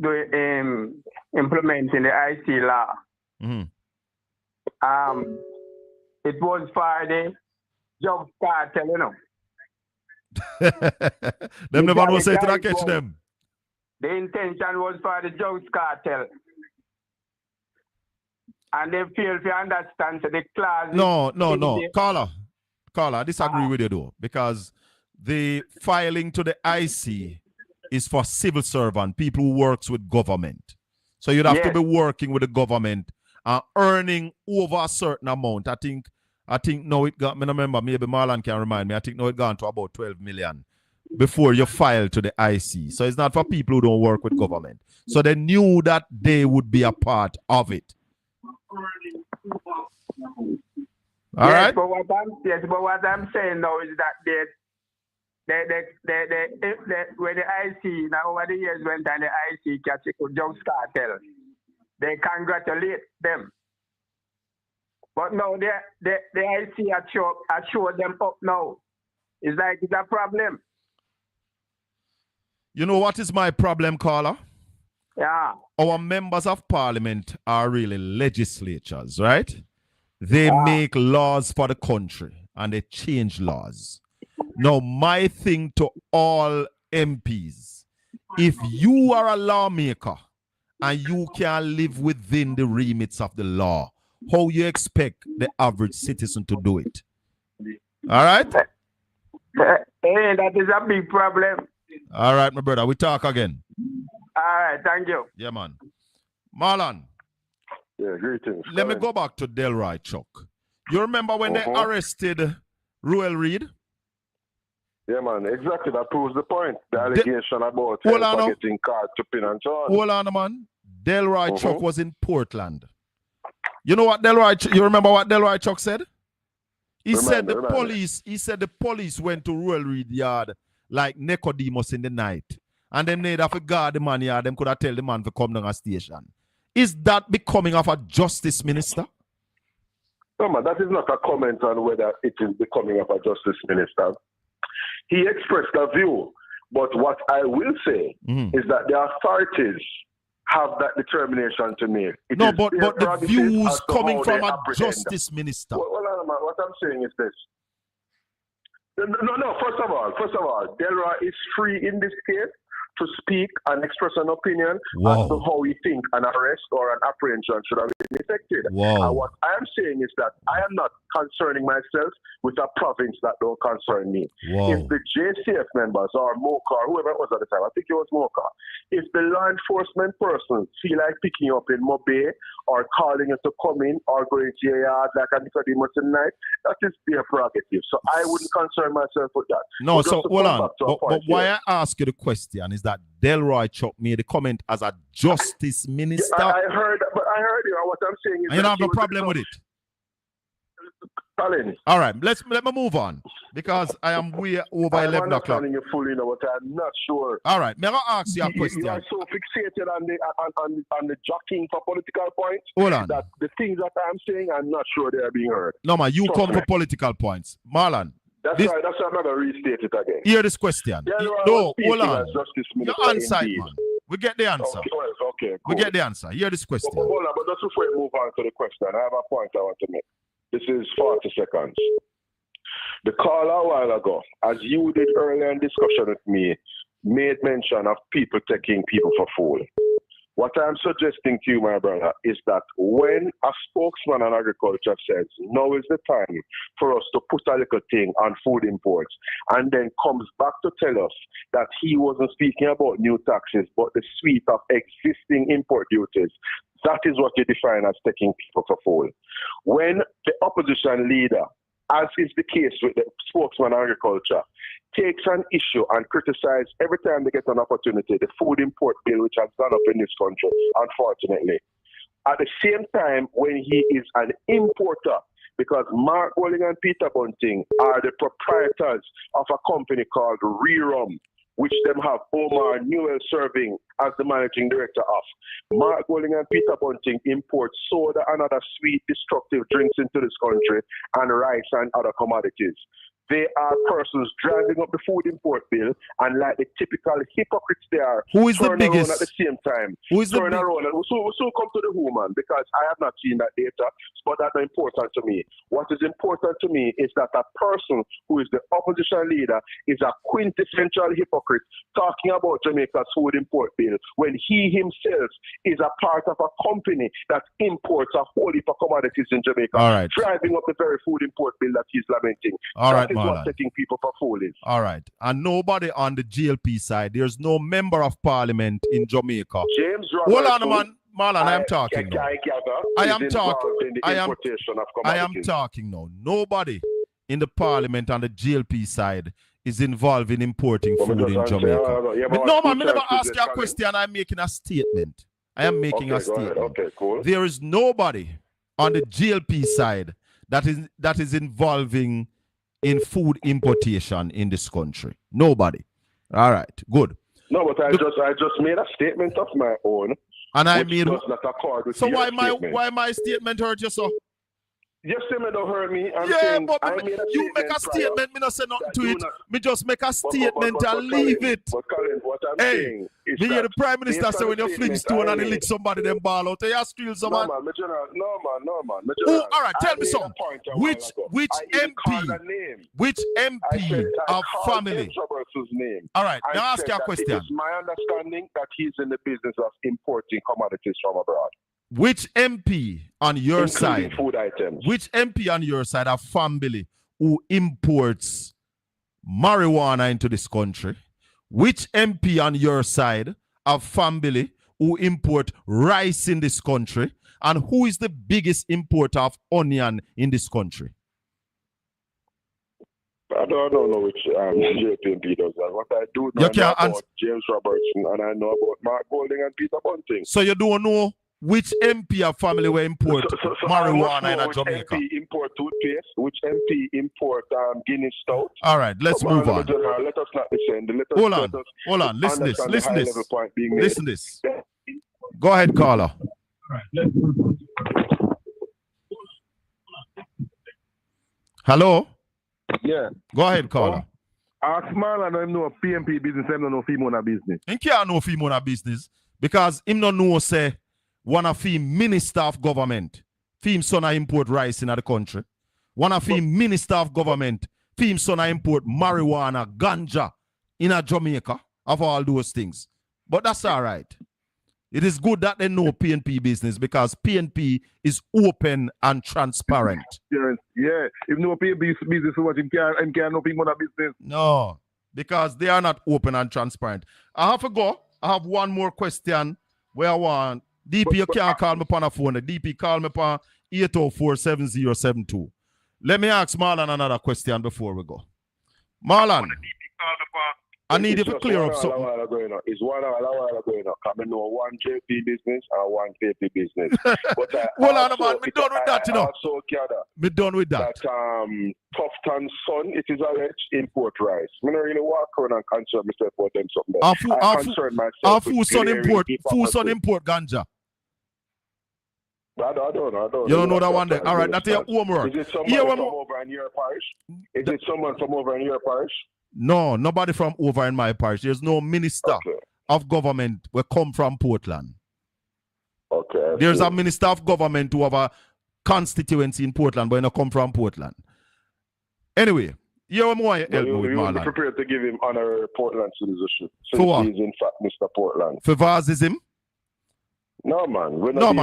doing implementing the IC law. Mm-hmm. It was for the drug cartel, you know. Them never know say to that catch them. The intention was for the drugs cartel. And they fail to understand the clause. No. Caller, I disagree with you though, because the filing to the IC is for civil servant, people who works with government. So you'd have to be working with the government and earning over a certain amount. I think now it got, I remember, maybe Marlon can remind me, I think now it gone to about 12 million before you file to the IC. So it's not for people who don't work with government. So they knew that they would be a part of it. All right. But what I'm saying now is that when the IC, now over the years when the IC catch a drugs cartel, they congratulate them. But now the IC are showed them up now. It's like it's a problem. You know what is my problem, caller? Yeah. Our members of parliament are really legislatures, right? They make laws for the country and they change laws. Now, my thing to all MPs, if you are a lawmaker and you can live within the remits of the law, how you expect the average citizen to do it? All right? Hey, that is a big problem. All right, my brother. We talk again. All right, thank you. Yeah, man. Marlon. Yeah, greetings. Let me go back to Delroy Chuck. You remember when they arrested Ruel Reid? Yeah, man, exactly. That proves the point. The allegation about getting card to pin and so on. Hold on, man. Delroy Chuck was in Portland. You know what you remember what Delroy Chuck said? He said the police went to Ruel Reid yard like Nicodemus in the night. And them need have to guard the man yard. Them could have tell the man to come down a station. Is that becoming of a justice minister? No, man, that is not a comment on whether it is becoming of a justice minister. He expressed a view, but what I will say is that the authorities have that determination to make. But the views coming from a justice minister. Well, what I'm saying is this. No, first of all, Delroy is free in this case to speak and express an opinion as to how he thinks an arrest or an apprehension should have been effected. And what I am saying is that I am not concerning myself with a province that don't concern me. If the JCF members or MOCA or whoever it was at the time, I think it was MOCA, if the law enforcement person feel like picking you up in Mobe or calling you to come in or going to your yard like a Nicodemus tonight, that is their prerogative. So I wouldn't concern myself with that. No, so hold on. But why I ask you the question is that Delroy Chuck made a comment as a justice minister. Yeah, I heard you. What I'm saying is and you don't have no problem with it. Colin. All right, let me move on because I am way over 11 o'clock. I'm you fully, but I'm not sure. All right, may I ask you a question? You are so fixated on the jockeying for political points. Hold on. That the things that I'm saying, I'm not sure they are being heard. No, man, you come for political points, Marlon. That's right. That's why I'm not going to restate it again. Hear this question. Yeah, no, hold on. You answer it, man. We get the answer. Okay, We cool. get the answer. Hear this question. But just before we move on to the question, I have a point I want to make. This is 40 seconds. The caller a while ago, as you did earlier in discussion with me, made mention of people taking people for fool. What I'm suggesting to you, my brother, is that when a spokesman on agriculture says, now is the time for us to put a little thing on food imports, and then comes back to tell us that he wasn't speaking about new taxes, but the suite of existing import duties, that is what you define as taking people for fool. When the opposition leader, as is the case with the spokesman on agriculture, takes an issue and criticizes every time they get an opportunity, the food import bill, which has gone up in this country, unfortunately. At the same time, when he is an importer, because Mark Golding and Peter Bunting are the proprietors of a company called Rerum, which them have Omar Newell serving as the managing director of. Mark Golding and Peter Bunting import soda and other sweet, destructive drinks into this country, and rice and other commodities. They are persons driving up the food import bill, and like the typical hypocrites they are, who is the biggest at the same time. Who is turn around and we'll soon come to the who, man, because I have not seen that data, but that's not important to me. What is important to me is that a person who is the opposition leader is a quintessential hypocrite talking about Jamaica's food import bill when he himself is a part of a company that imports a whole heap of commodities in Jamaica, driving up the very food import bill that he's lamenting. All right, what taking people for fool is. All right. And nobody on the GLP side, there's no member of parliament in Jamaica. James Robertson, hold on, man. Marlon, I am talking now. I am talking now. Nobody in the parliament on the GLP side is involved in importing food in Jamaica. No, man, I never ask you a question. I'm making a statement. I am making a statement. Okay, cool. There is nobody on the GLP side that is involving in food importation in this country. Nobody. All right, good. No, but I just made a statement of my own. And I made does not accord with so your why my statement hurt you so? Your statement don't hurt me. But you make a statement, me not say nothing to it. Me just make a statement and leave it. But Colin, what I'm saying is me hear the Prime Minister say when you fling stone and he lick somebody, them ball out. You steal someone. No, man. Oh, all right, tell me something. Which MP of family? All right, now ask you a question. It's my understanding that he's in the business of importing commodities from abroad. Which MP on your side? Food items. Which MP on your side have family who imports marijuana into this country? Which MP on your side have family who import rice in this country? And who is the biggest importer of onion in this country? I don't know which JPMP does that. What I do know about James Robertson, and I know about Mark Golding and Peter Bunting. So you don't know which MP of family will import marijuana in Jamaica? Which MP import toothpaste? Which MP import Guinness Stout? All right, let's move on. Let us not descend. Hold on. Listen this. Go ahead, caller. Hello? Yeah. Go ahead, caller. Ask Marlon, I know PMP business, I don't know Fimona business. He can't know Fimona business because him don't know, say, one of him minister of government, him son import rice in the country. One of him minister of government, him son import marijuana, ganja in a Jamaica, of all those things. But that's all right. It is good that they know PNP business because PNP is open and transparent. Yeah, if no PNP business, what him can't know Fimona business. No, because they are not open and transparent. I have to go. I have one more question where I want. DP, you can't call me on a phone. The DP call me on 804-7072. Let me ask Marlon another question before we go. Marlon, I need you to clear up something. It's 1 hour going on. I know one JP business and one KP business. But hold on, man. Me done with that, you know. Me done with that. Tufton's son, it is alleged, import rice. I don't really walk around and concern myself about them something. I concern myself with son import ganja. I don't. You don't know that one there. All right, that's your homework. Is it someone from over in your parish? Is it someone from over in your parish? No, nobody from over in my parish. There's no minister of government will come from Portland. Okay. There's a minister of government who have a constituency in Portland, but he not come from Portland. Anyway, you're more help with Marlon. Be prepared to give him honorary Portland citizenship. For what? He's in fact Mr. Portland. For Varsism? No, man. We're not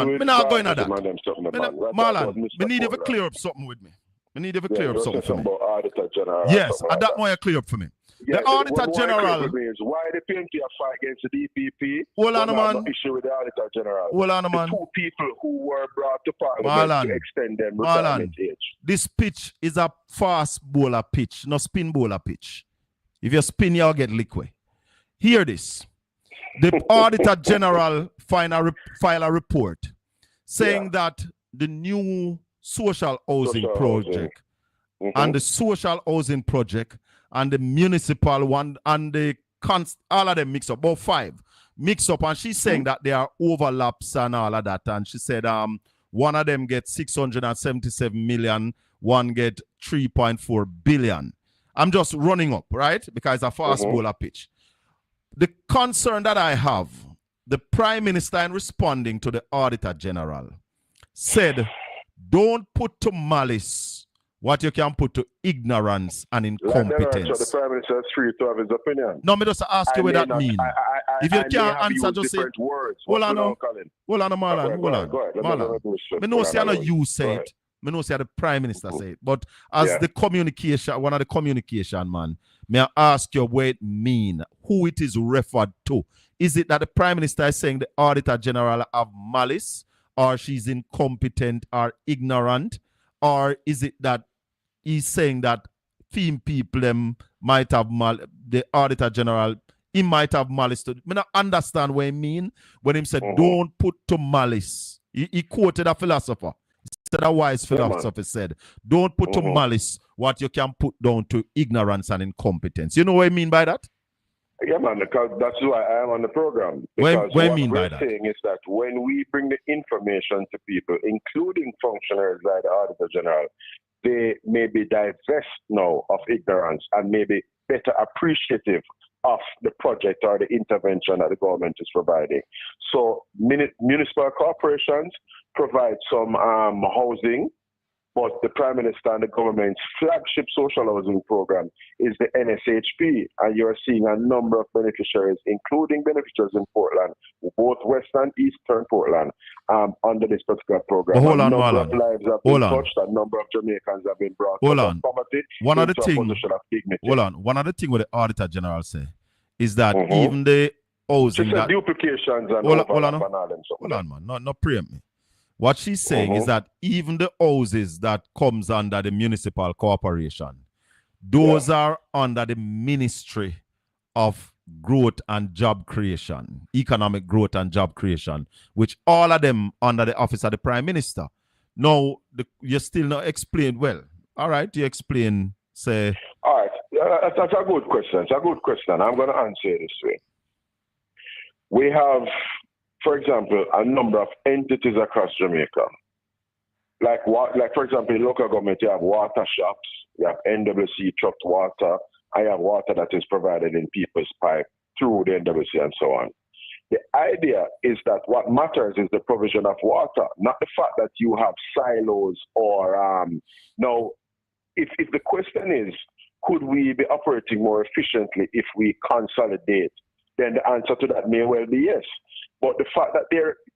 going at that. Marlon, we need you to clear up something with me. We need you to clear up something for me. About Auditor General. Yes, and that more you clear up for me. Yeah, the Auditor General. Is why the PNP are fight against the DPP. Hold on, man. No issue with the Auditor General. Hold on, man. The two people who were brought to Parliament to extend them retirement age. This pitch is a fast bowler pitch, not spin bowler pitch. If you spin, you'll get liquid. Hear this. The Auditor General file a report saying that the new social housing project and the social housing project and the municipal one and the all of them mix up, about 5 mix up, and she's saying that there are overlaps and all of that, and she said one of them gets 677 million, one get 3.4 billion. I'm just running up, right? Because it's a fast bowler pitch. The concern that I have, the Prime Minister, in responding to the Auditor General, said, don't put to malice what you can put to ignorance and incompetence. So the Prime Minister is free to have his opinion. No, me just ask you what that means. If you can't answer, just say, hold on, Marlon. Me know say not you say it. Me know say the Prime Minister say it. But as the communication, one of the communication man, may I ask you what it mean, who it is referred to. Is it that the Prime Minister is saying the Auditor General have malice, or she's incompetent or ignorant, or is it that he's saying that people them might have the Auditor General, he might have malice to? Me not understand what he mean when he said don't put to malice. He quoted a philosopher. He said a wise philosopher said, don't put to malice what you can put down to ignorance and incompetence. You know what I mean by that? Yeah, man, because that's why I am on the program. What we're that? saying is that when we bring the information to people, including functionaries like the Auditor General, they may be divest now of ignorance and maybe better appreciative of the project or the intervention that the government is providing. So municipal corporations provide some housing, but the Prime Minister and the government's flagship social housing program is the NSHP, and you're seeing a number of beneficiaries, including beneficiaries in Portland, both Western and Eastern Portland, under this particular program. Hold on, a number of lives have been touched, a number of Jamaicans have been brought from poverty one into a position of dignity. One of the things what the Auditor General say is that even the housing that duplications and hold on, man, not preempt me. What she's saying is that even the houses that comes under the municipal corporation, those are under the Ministry of Growth and Job Creation, Economic Growth and Job Creation, which all of them under the office of the Prime Minister. Now, you still not explain well. All right, you explain, say. All right, that's a good question. It's a good question. I'm going to answer it this way. We have, for example, a number of entities across Jamaica. Like for example, in local government, you have water shops, you have NWC trucked water, I have water that is provided in people's pipe through the NWC and so on. The idea is that what matters is the provision of water, not the fact that you have silos or now, if the question is, could we be operating more efficiently if we consolidate, then the answer to that may well be yes. But the fact that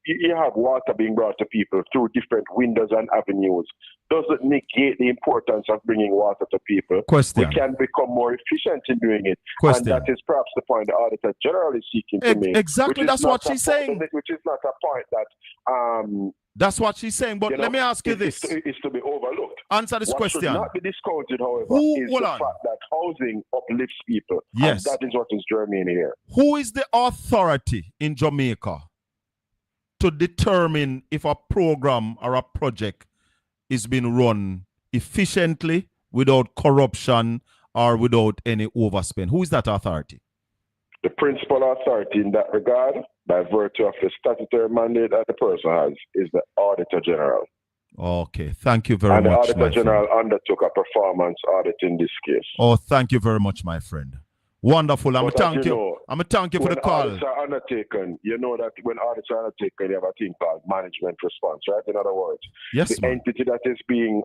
you have water being brought to people through different windows and avenues doesn't negate the importance of bringing water to people. Question. We can become more efficient in doing it. Question. And that is perhaps the point the Auditor General is seeking to make. Exactly, that's what she's saying. Which is not a point that... that's what she's saying, but let me ask you this. It's to be overlooked. Answer this question. What should not be discounted, however, is the fact that housing uplifts people. Yes. And that is what is germane here. Who is the authority in Jamaica to determine if a program or a project is being run efficiently, without corruption, or without any overspend? Who is that authority? The principal authority in that regard, by virtue of the statutory mandate that the person has, is the Auditor General. Okay, thank you very much. And the Auditor General undertook a performance audit in this case. Oh, thank you very much, my friend. Wonderful. Thank you. I'm a thank you for the call. When audits are undertaken, you know that when audits are undertaken, you have a thing called management response, right? In other words, yes, the entity that is being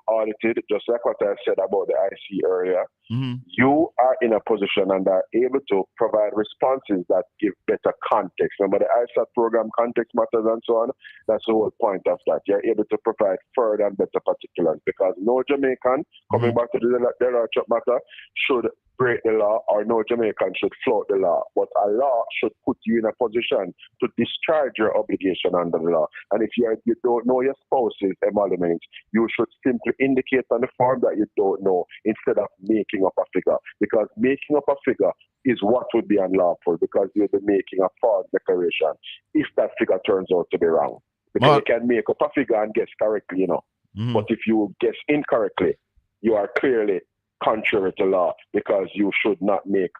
audited, just like what I said about the IC earlier, you are in a position and are able to provide responses that give better context. Remember the ISAT program, context matters and so on. That's the whole point of that. You're able to provide further and better particulars because no Jamaican, coming back to the Delaware matter, should break the law, or no Jamaican should flout the law. But a law should put you in a position to discharge your obligation under the law. And if you don't know your spouse's emolument, you should simply indicate on the form that you don't know instead of making up a figure. Because making up a figure is what would be unlawful because you'll be making a false declaration if that figure turns out to be wrong. Because you can make up a figure and guess correctly, you know. But if you guess incorrectly, you are clearly contrary to law because you should not make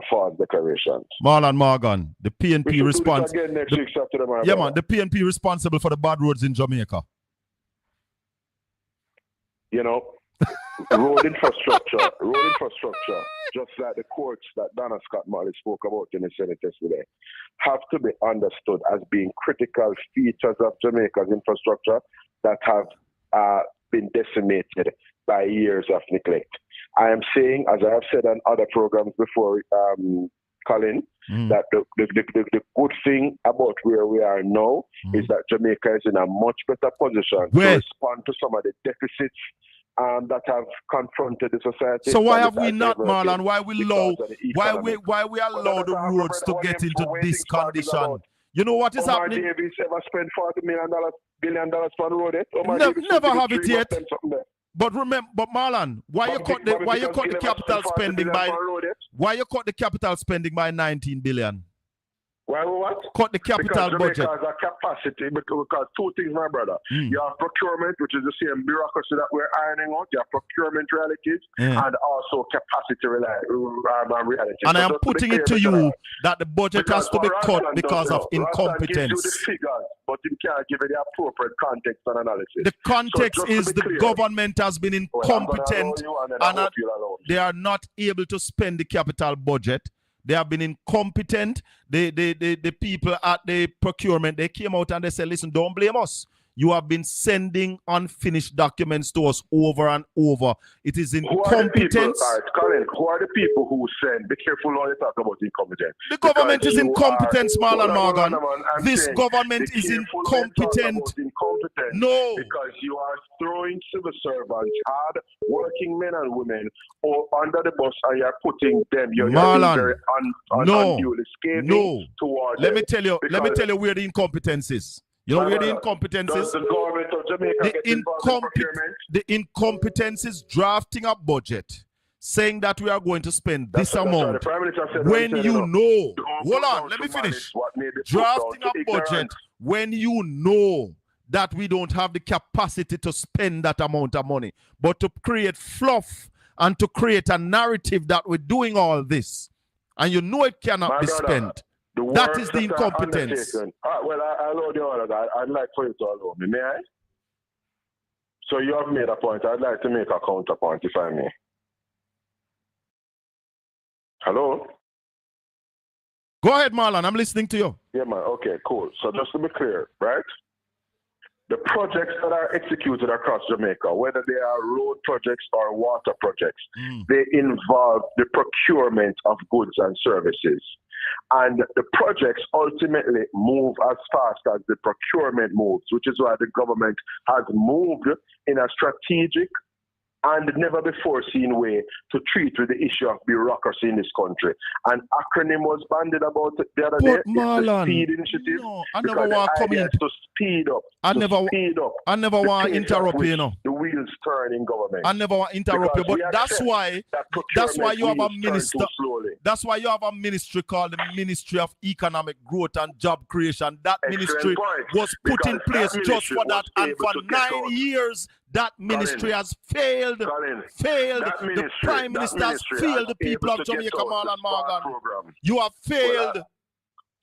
false declarations. Marlon Morgan, the PNP responsible. Yeah, man, the PNP responsible for the bad roads in Jamaica. You know, road infrastructure, just like the courts that Donna Scott Marley spoke about in the Senate yesterday, have to be understood as being critical features of Jamaica's infrastructure that have been decimated by years of neglect. I am saying, as I have said on other programs before, Colin, that the good thing about where we are now is that Jamaica is in a much better position to respond to some of the deficits that have confronted the society. So why have we not, Marlon? Why we allow the roads to get into this condition? You know what is happening? Davis ever spent $40 billion for the road? Never have it yet. But remember, Marlon, why you cut the capital spending by 19 billion? Why what? Cut the capital budget. Because Jamaica has a capacity, because two things, my brother. You have procurement, which is the same bureaucracy that we're ironing out. You have procurement realities and also capacity realities. And I am putting it to you that the budget has to be cut because of incompetence. Give you the figures, but you can't give it the appropriate context and analysis. The context is the government has been incompetent and they are not able to spend the capital budget. They have been incompetent. The people at the procurement, they came out and they said, listen, don't blame us. You have been sending unfinished documents to us over and over. It is incompetence. Colin, who are the people who send? Be careful how you talk about incompetence. The government is incompetent, Marlon Morgan. This government is incompetent. No. Because you are throwing civil servants, hard working men and women, under the bus and you're putting them. Marlon, Let me tell you where the incompetence is. You know where the incompetence is? The government of Jamaica the incompetence is drafting a budget, saying that we are going to spend this amount. When you know, hold on, let me finish. Drafting a budget when you know that we don't have the capacity to spend that amount of money, but to create fluff and to create a narrative that we're doing all this, and you know it cannot be spent. That is the incompetence. Well, I allow the other guy. I'd like for you to allow me. May I? So you have made a point. I'd like to make a counterpoint, if I may. Hello? Go ahead, Marlon. I'm listening to you. Yeah, man. Okay, cool. So just to be clear, right? The projects that are executed across Jamaica, whether they are road projects or water projects, they involve the procurement of goods and services. And the projects ultimately move as fast as the procurement moves, which is why the government has moved in a strategic and never before seen way to treat with the issue of bureaucracy in this country. An acronym was banded about the other day. Marlon, it's the SPEED initiative. No, I never want to come in. To speed up. I never want to interrupt you, know. The wheels turn in government. I never want to interrupt you, but that's why you have a minister. That's why you have a ministry called the Ministry of Economic Growth and Job Creation. That ministry was put in place just for that, and for 9 years. That ministry has failed. The Prime Minister has failed the people of Jamaica, Marlon Morgan. You have failed.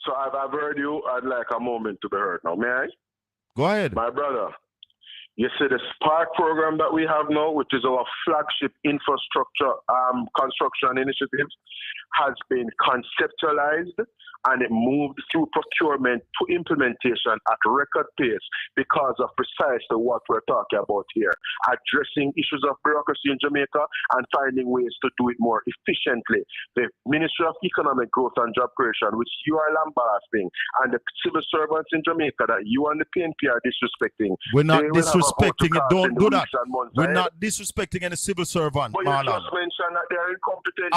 So I've heard you. I'd like a moment to be heard now. May I? Go ahead. My brother, You see, the Spark program that we have now, which is our flagship infrastructure construction initiative, has been conceptualized and it moved through procurement to implementation at record pace because of precisely what we're talking about here, addressing issues of bureaucracy in Jamaica and finding ways to do it more efficiently. The Ministry of Economic Growth and Job Creation, which you are lambasting, and the civil servants in Jamaica that you and the PNP are disrespecting. We're not disrespecting it. Don't do that. We're not disrespecting any civil servant, but Marlon. you just mentioned that they're incompetent.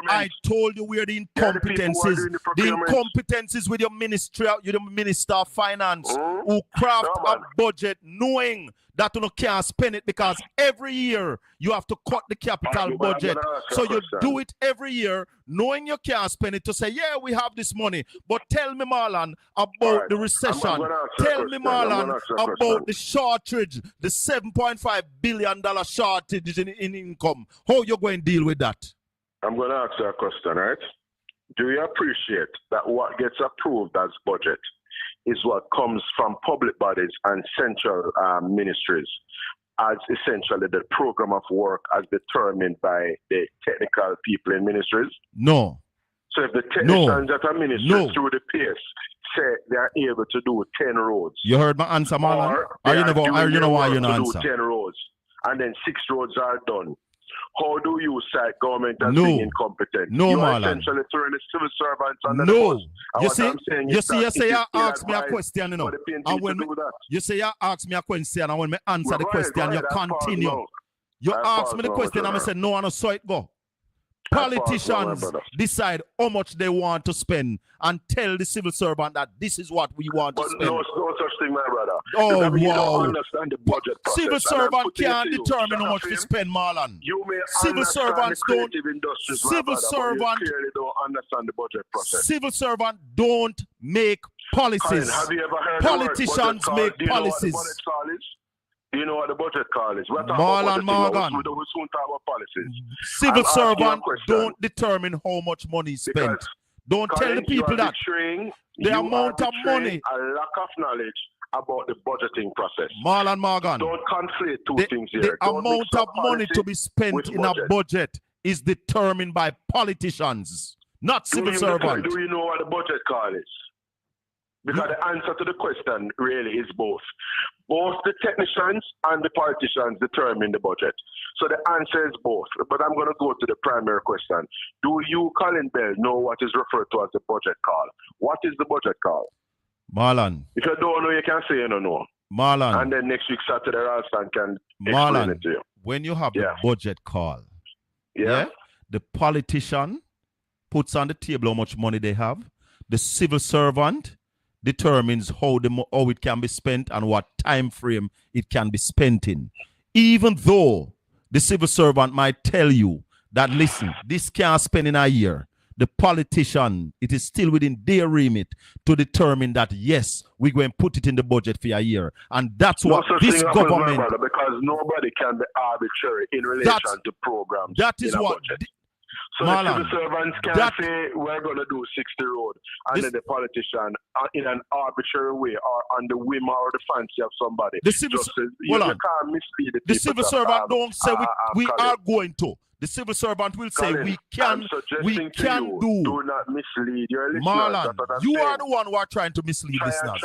I told you where the incompetence is. The incompetence is with your ministry, you're the Minister of Finance, who craft a budget knowing that you can't spend it because every year you have to cut the capital budget. So you do it every year knowing you can't spend it to say, yeah, we have this money. But tell me, Marlon, about the recession. Tell me, Marlon, about the shortage, the $7.5 billion shortage in income. How you going to deal with that? I'm going to ask you a question, right? Do you appreciate that what gets approved as budget is what comes from public bodies and central ministries as essentially the program of work as determined by the technical people in ministries? No. So if the technicians that are ministers through the PS say they are able to do 10 roads. You heard my answer, Marlon? Or you know why you don't answer? 10 roads and then 6 roads are done. How do you cite government as being incompetent? No, you Marlon. essentially throwing the civil servants under the bus. You say you ask me a question, you know. And when you say you ask me a question, and when I answer the question, you continue. You ask me the question, and I say no, and I saw it go. Politicians decide how much they want to spend and tell the civil servant that this is what we want to spend. No such thing, my brother. Oh, wow. You don't understand the budget process. Civil servant can't determine how much to spend, Marlon. Civil servants don't. Civil servant clearly don't understand the budget process. Civil servant don't make policies. Have you ever heard Politicians make policies. Do you know what the budget call is? Marlon Morgan. We soon talk about policies. Civil servant don't determine how much money is spent. Don't tell the people that the amount of money. A lack of knowledge about the budgeting process. Marlon Morgan. Don't conflate two things here. The amount of money to be spent in a budget is determined by politicians, not civil servants. Do you know what the budget call is? Because the answer to the question really is both. Both the technicians and the politicians determine the budget. So the answer is both. But I'm going to go to the primary question. Do you, Colin Bell, know what is referred to as the budget call? What is the budget call? Marlon. If you don't know, you can say you don't know. Marlon. And then next week, Saturday, Ralston can explain it to you. When you have the budget call, the politician puts on the table how much money they have. The civil servant determines how it can be spent and what time frame it can be spent in. Even though the civil servant might tell you that, listen, this can't spend in a year, the politician, it is still within their remit to determine that, yes, we're going to put it in the budget for a year. And that's what this government... Because nobody can be arbitrary in relation to programs. That is what... So Marlon, the civil servants can say we're going to do 60 road, and then the politician, in an arbitrary way or on the whim or the fancy of somebody, you can't mislead the people. The civil servant don't say we are going to. The civil servant will say we can do. Do not mislead your listeners. Marlon, you are the one who are trying to mislead listeners.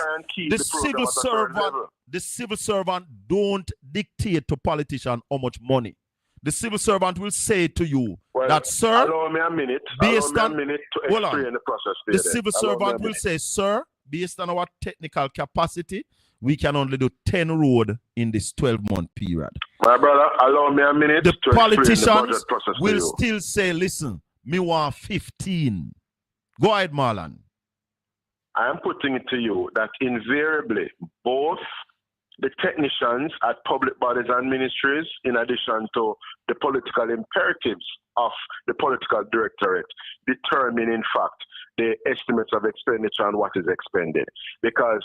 The civil servant don't dictate to politician how much money. The civil servant will say to you that, sir, allow me a minute. Based on to explain the process. The civil servant will say, sir, based on our technical capacity, we can only do 10 road in this 12-month period. My brother, allow me a minute. The to politicians explain the budget process will still say, listen, me want 15. Go ahead, Marlon. I am putting it to you that invariably both the technicians at public bodies and ministries, in addition to the political imperatives of the political directorate, determine, in fact, the estimates of expenditure and what is expended. Because,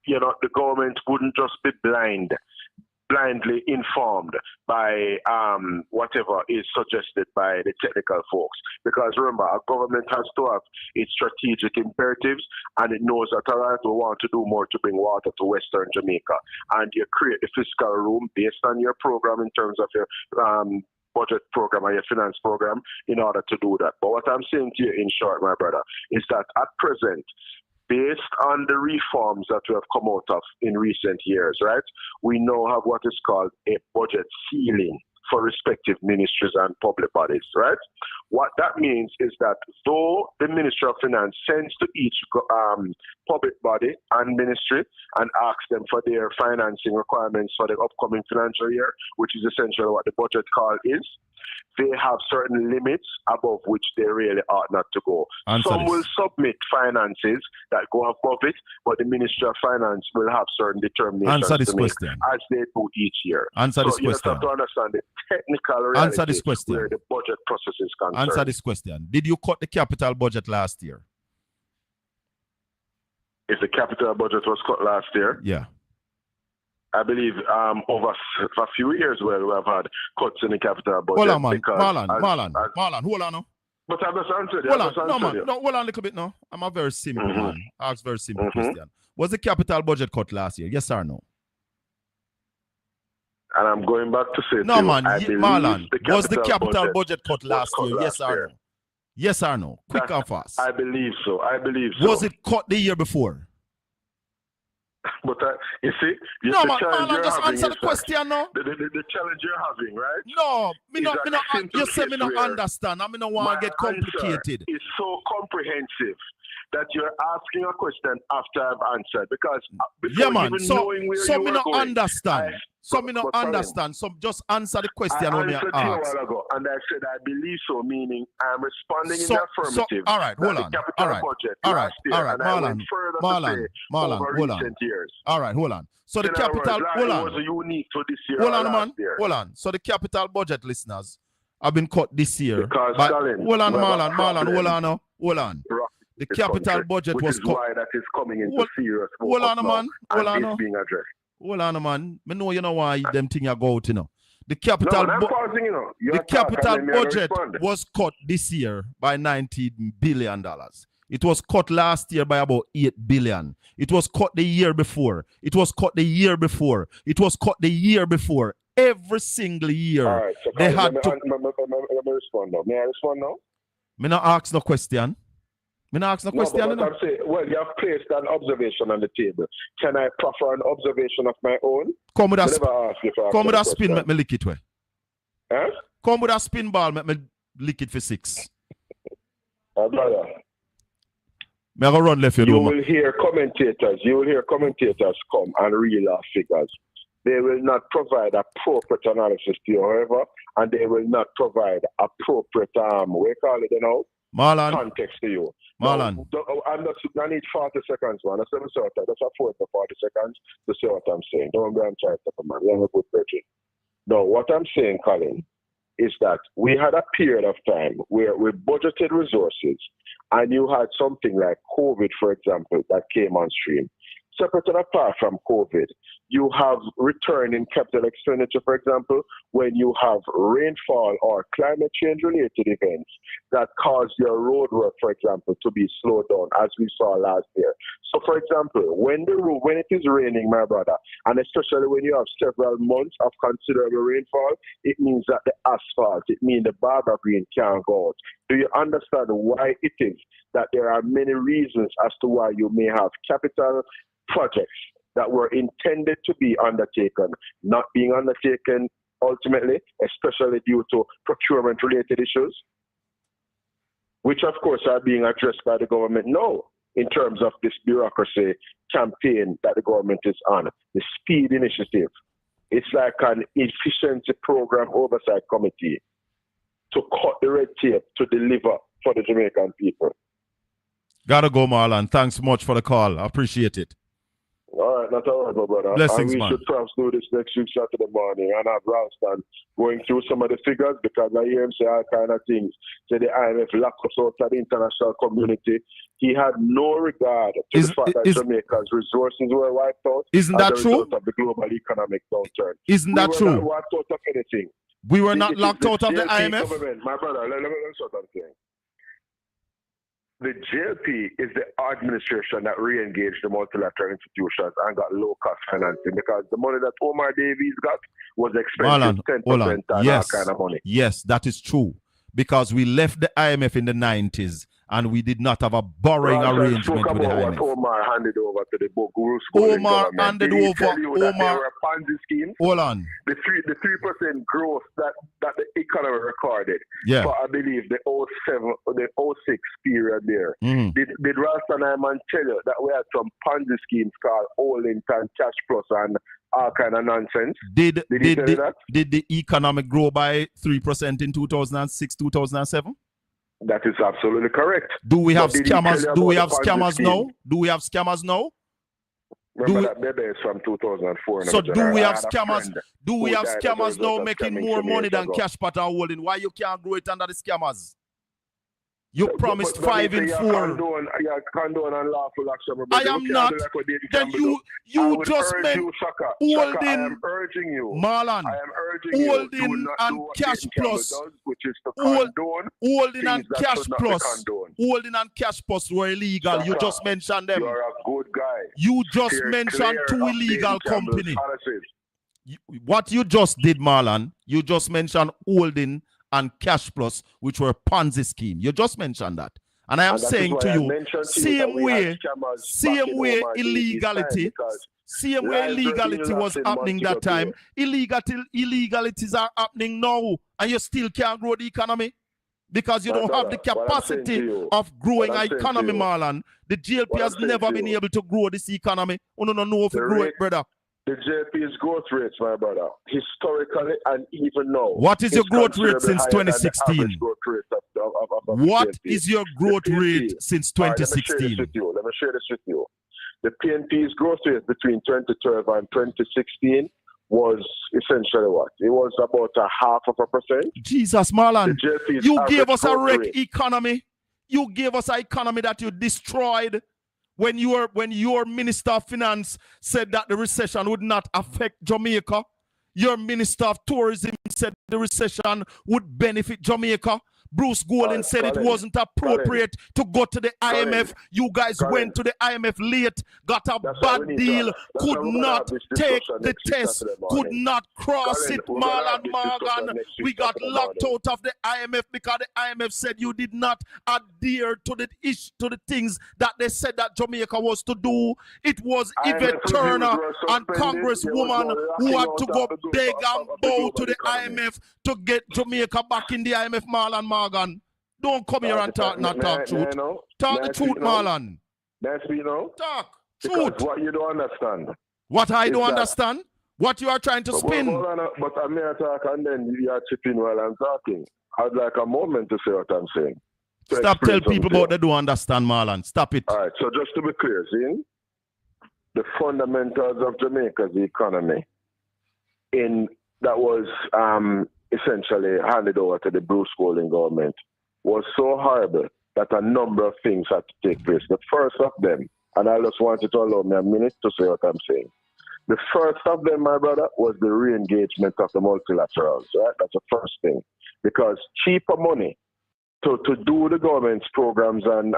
the government wouldn't just be blind blindly informed by whatever is suggested by the technical folks. Because remember, our government has to have its strategic imperatives, and it knows that all right, we want to do more to bring water to Western Jamaica. And you create the fiscal room based on your program in terms of your budget program or your finance program in order to do that. But what I'm saying to you in short, my brother, is that at present, based on the reforms that we have come out of in recent years, right, we now have what is called a budget ceiling for respective ministries and public bodies, right? What that means is that though the Ministry of Finance sends to each public body and ministry and asks them for their financing requirements for the upcoming financial year, which is essentially what the budget call is, they have certain limits above which they really ought not to go. Some will submit finances that go above it, but the Ministry of Finance will have certain determinations to make as they do each year. So you have to understand the technical reality where the budget process is concerned. Answer this question. Did you cut the capital budget last year? If the capital budget was cut last year? Yeah. I believe over a few years we have had cuts in the capital budget. Hold on, man. Marlon, hold on now. But I just answered hold on a little bit now. I'm a very simple man. I ask very simple question. Was the capital budget cut last year? Yes or no? And I'm going back to say no, man. Marlon, was the capital budget cut last year? Yes or no? Yes or no? Quick and fast. I believe so. Was it cut the year before? But you see, no, man, just answer the question now. The challenge you're having, right? No, you say me not understand. I mean, don't want to get complicated. It's so comprehensive that you're asking a question after I've answered, because before even knowing where you me not going, understand. Me not understand. So just answer the question. I answered a while ago, and I said I believe so, meaning I'm responding in the affirmative. All right, hold on. All right, Marlon, hold on. All right, hold on. So the capital, hold on. Was unique to this year. Hold on, man. Hold on. So the capital budget, listeners, have been cut this year. Because hold on, Marlon, hold on. The capital budget was cut. Why that is coming into serious focus. Hold on, man. Hold on. Being addressed. Hold on, man. I know you know why them thing are go out, you know. The capital, the capital budget was cut this year by $90 billion. It was cut last year by about $8 billion. It was cut the year before. It was cut the year before. It was cut the year before. Every single year. All right, so they had to. Let me respond now. May I respond now? Me not ask no question. But I'm saying, well, you have placed an observation on the table. Can I proffer an observation of my own? Come with a spin, let me lick it way. Huh? Come with a spin ball, let me lick it for 6. Brother. Me go run left you will hear commentators come and reel off figures. They will not provide appropriate analysis to you, however, and they will not provide appropriate we call it, Marlon. Context to you. Marlon. I need 40 seconds, man. That's a 40 seconds to say what I'm saying. Don't be untied, man. You're a good person. No, what I'm saying, Colin, is that we had a period of time where we budgeted resources, and you had something like COVID, for example, that came on stream. Separate and apart from COVID, you have return in capital expenditure, for example, when you have rainfall or climate change related events that cause your road work, for example, to be slowed down, as we saw last year. So, for example, when it is raining, my brother, and especially when you have several months of considerable rainfall, it means that the asphalt, it means the barber green can't go out. Do you understand why it is that there are many reasons as to why you may have capital projects that were intended to be undertaken, not being undertaken ultimately, especially due to procurement-related issues, which of course are being addressed by the government now in terms of this bureaucracy campaign that the government is on, the SPEED initiative. It's like an efficiency program oversight committee to cut the red tape to deliver for the Jamaican people. Gotta go, Marlon. Thanks much for the call. I appreciate it. All right, that's all right, my brother. Blessings, and we man. should perhaps do this next week, Saturday morning, and have Ralston going through some of the figures because I hear him say all kind of things. Say the IMF locked us out of the international community. He had no regard to the fact that Jamaica's resources were wiped out. Isn't that true? Result of the global economic downturn. Isn't that true? We were not wiped out of anything. We were not locked out of the IMF. Government. My brother, let me what I'm saying. The JLP is the administration that re-engaged the multilateral institutions and got low-cost financing because the money that Omar Davies got was expensive, 10% and yes. that kind of money. Yes, that is true. Because we left the IMF in the 90s and we did not have a borrowing arrangement with the IMF. What Omar handed over to the Bruce Omar handed over. Omar Ponzi scheme. Hold on. The 3% growth that the economy recorded. Yeah. For I believe the 06 period there. Did Ralston Iman tell you that we had some Ponzi schemes called All-In and Cash Plus and all kind of nonsense? Did the economic grow by 3% in 2006, 2007? That is absolutely correct. Do we have scammers? Do we have scammers now? Do we have scammers now? Remember that baby is from 2004. So do we have scammers? Do we have scammers now making more money than Cash Pot and Holding? Why you can't grow it under the scammers? You promised 5 in 4. Condone and lawful action. I am not. Then you just meant Holding. I am urging you. Marlon. I am urging Holding and Cash Plus. Holding and Cash Plus. Holding and Cash Plus were illegal. Shaka, you just mentioned them. You are a good guy. You just mentioned 2 illegal companies. What you just did, Marlon, you just mentioned Holding and Cash Plus, which were Ponzi scheme. You just mentioned that. And I am saying to you, same way illegality was happening that time, illegalities are happening now, and you still can't grow the economy because you don't have the capacity of growing an economy, Marlon. The GLP has never been able to grow this economy. We don't know if we grow it, brother. The JP's growth rates, my brother, historically and even now. What is your growth rate since 2016? What is your growth rate since 2016? Let me share this with you. The PNP's growth rate between 2012 and 2016 was essentially what? It was about 0.5%. Jesus, Marlon, you gave us a wreck economy. You gave us an economy that you destroyed. When your Minister of Finance said that the recession would not affect Jamaica, your Minister of Tourism said the recession would benefit Jamaica. Bruce Golding said it wasn't appropriate to go to the IMF. You guys went to the IMF late, got a bad deal, could not take the test, could not cross it, Marlon Morgan. We got locked out of the IMF because the IMF said you did not adhere to the things that they said that Jamaica was to do. It was Yvette Turner and Congresswoman who had to go beg and bow to the IMF to get Jamaica back in the IMF, Marlon Morgan. Don't come here and talk truth. Talk the truth, Marlon. That's me, Talk truth. What you don't understand. What I don't understand? What you are trying to spin. But I'm here talk and then you are chipping while I'm talking. I'd like a moment to say what I'm saying. Stop telling people about they don't understand, Marlon. Stop it. All right, so just to be clear, see? The fundamentals of Jamaica's economy that was essentially handed over to the Bruce Golding government was so horrible that a number of things had to take place. The first of them, and I just wanted to allow me a minute to say what I'm saying. The first of them, my brother, was the re-engagement of the multilaterals, right? That's the first thing. Because cheaper money to do the government's programs and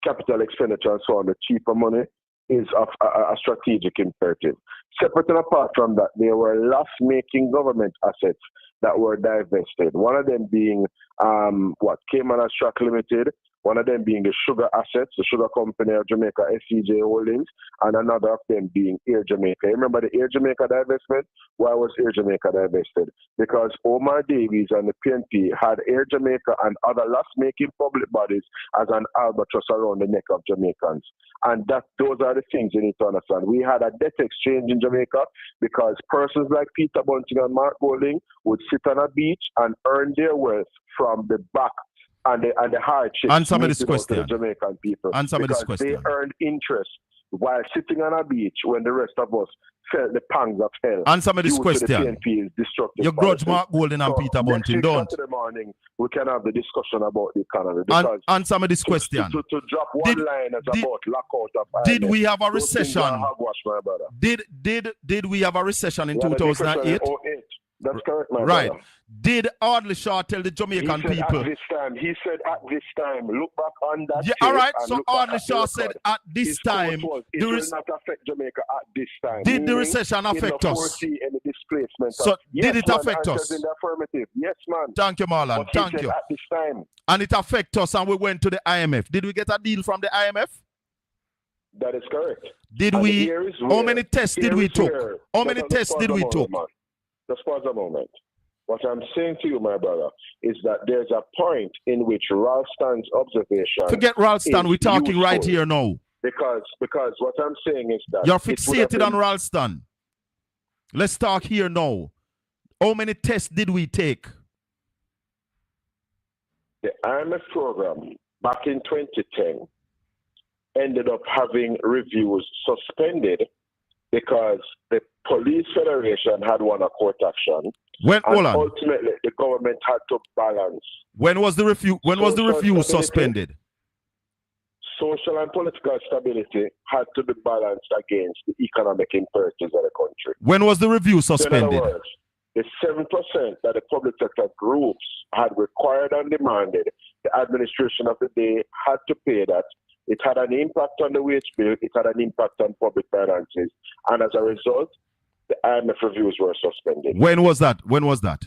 capital expenditure and so on, the cheaper money is a strategic imperative. Separate and apart from that, there were loss-making government assets that were divested. One of them being Cayman Track Limited, one of them being the sugar assets, the sugar company of Jamaica, SCJ Holdings, and another of them being Air Jamaica. You remember the Air Jamaica divestment? Why was Air Jamaica divested? Because Omar Davies and the PNP had Air Jamaica and other loss-making public bodies as an albatross around the neck of Jamaicans. And those are the things you need to understand. We had a debt exchange in Jamaica because persons like Peter Bunting and Mark Golding would sit on a beach and earn their wealth from the back and the hardship. Answer me this question. The Jamaican people. Answer me this question. They earned interest while sitting on a beach when the rest of us felt the pangs of hell. Answer me this question. PNP's destructive You grudge policies. Mark Golden and Peter Bunting, don't? Saturday morning, we can have the discussion about the economy. Answer me this question. To drop one line as about lockout of did we have a those things are recession? hogwash, my brother. Did we have a recession in We had a 2008? recession in 2008. That's correct, my Right. brother. Did Audley Shaw tell the Jamaican He said people? He said at this time. Look back on that. Yeah, all right. So Audley Shaw said at this His time. quote was, it will not affect Jamaica at this time. Did the Meaning, recession affect he us? foresee any displacement. So yes, did it man, affect answers us? in the affirmative. Yes, man. Thank you, Marlon. But he Thank said you. at this time. And it affect us, and we went to the IMF. Did we get a deal from the IMF? That is correct. Did And we? here is How where- many tests did here we is took? where- How many Just tests did pause we a took? moment, man. Just pause a moment. What I'm saying to you, my brother, is that there's a point in which Ralston's observation. Forget Ralston. We're talking right useful. here now. Because what I'm saying is that You're it would have fixated on been- Ralston. Let's talk here now. How many tests did we take? The IMF program back in 2010 ended up having reviews suspended because the Police Federation had won a court action. Hold on. Ultimately, the government had to balance. When was the review? When was the Social review stability. suspended? Social and political stability had to be balanced against the economic imperatives of the country. When was the review So in suspended? other words, the 7% that the public sector groups had required and demanded, the administration of the day had to pay that. It had an impact on the wage bill. It had an impact on public finances. And as a result, the IMF reviews were suspended. When was that? When was that?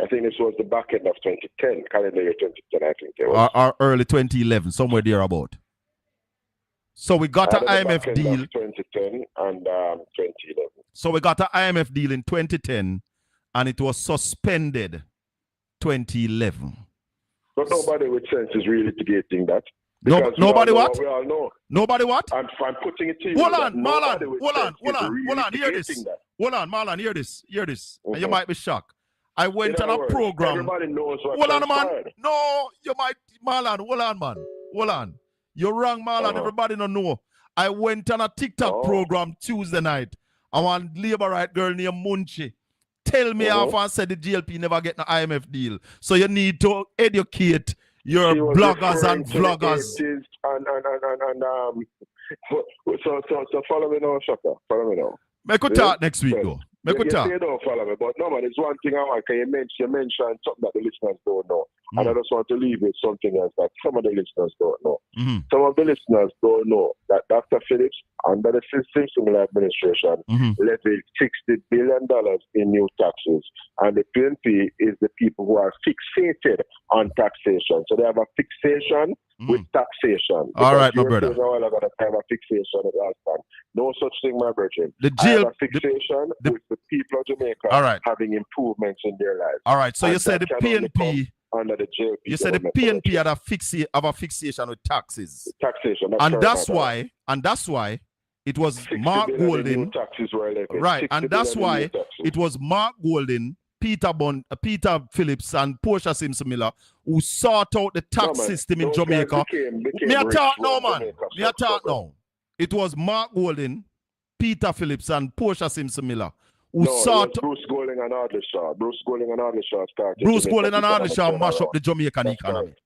I think this was the back end of 2010, calendar year 2010, I think it was. Or early 2011, somewhere there about. So we got an IMF back end deal. of 2010 and 2011. So we got an IMF deal in 2010, and it was suspended 2011. But nobody with sense is really litigating that. No, Because nobody we all what? know- We all know. Nobody what? I'm putting it to you. Hold that on, Marlon. nobody with Hold on, sense hold is on, really hold on. Hear this. litigating that. Hold on, Marlon. Hear this. Hear this. And you Mhm. might be shocked. I went In on other a words, program. Everybody knows what Hold on, man. transpired. No, you might, Marlon. Hold on, man. Hold on. You're wrong, Marlon. Everybody don't know. I went on a TikTok program Tuesday night. I want labor right girl named Munchi. Tell me off and said the GLP never get an IMF deal. So you need to educate your She was bloggers referring and to the vloggers. 80s so follow me now, Shaka. Follow me now. Make a talk next week, Yes. though. Make a You talk. say you don't follow me, but no, man, there's one thing I want. You mentioned something that the listeners don't know. And I just want to leave with something else that some of the listeners don't know. Some of the listeners don't know that Dr. Phillips, under the Simpson administration, levied $60 billion in new taxes. And the PNP is the people who are fixated on taxation. So they have a fixation with taxation. All right, my You're brother. saying, "Oh, I got a have a fixation with last time." No such thing, my brethren. The I have jail- a fixation with the people of Jamaica All right. having improvements in their lives. All right. So And you said the that can only PNP. come under the JLP You said the government PNP had a fixation with taxes. taxation. And correct, that's my brother. why, and that's why it was 60 Mark billion in Golden. new taxes were levied. Right, 60 and that's billion in new why taxes. it was Mark Golden, Peter Phillips, and Portia Simpson Miller who sought out the tax No, man, system in those guys Jamaica. became Me a rich talk now, when man. Jamaica Me a talk suffered. now. It was Mark Golden, Peter Phillips, and Portia Simpson Miller who No, it sought. was Bruce Golding and Audley Shaw. Bruce Golding and Audley Shaw started. Bruce Jamaica Golden and Audley Shaw economic mash up turnaround. the Jamaican That's economy. correct.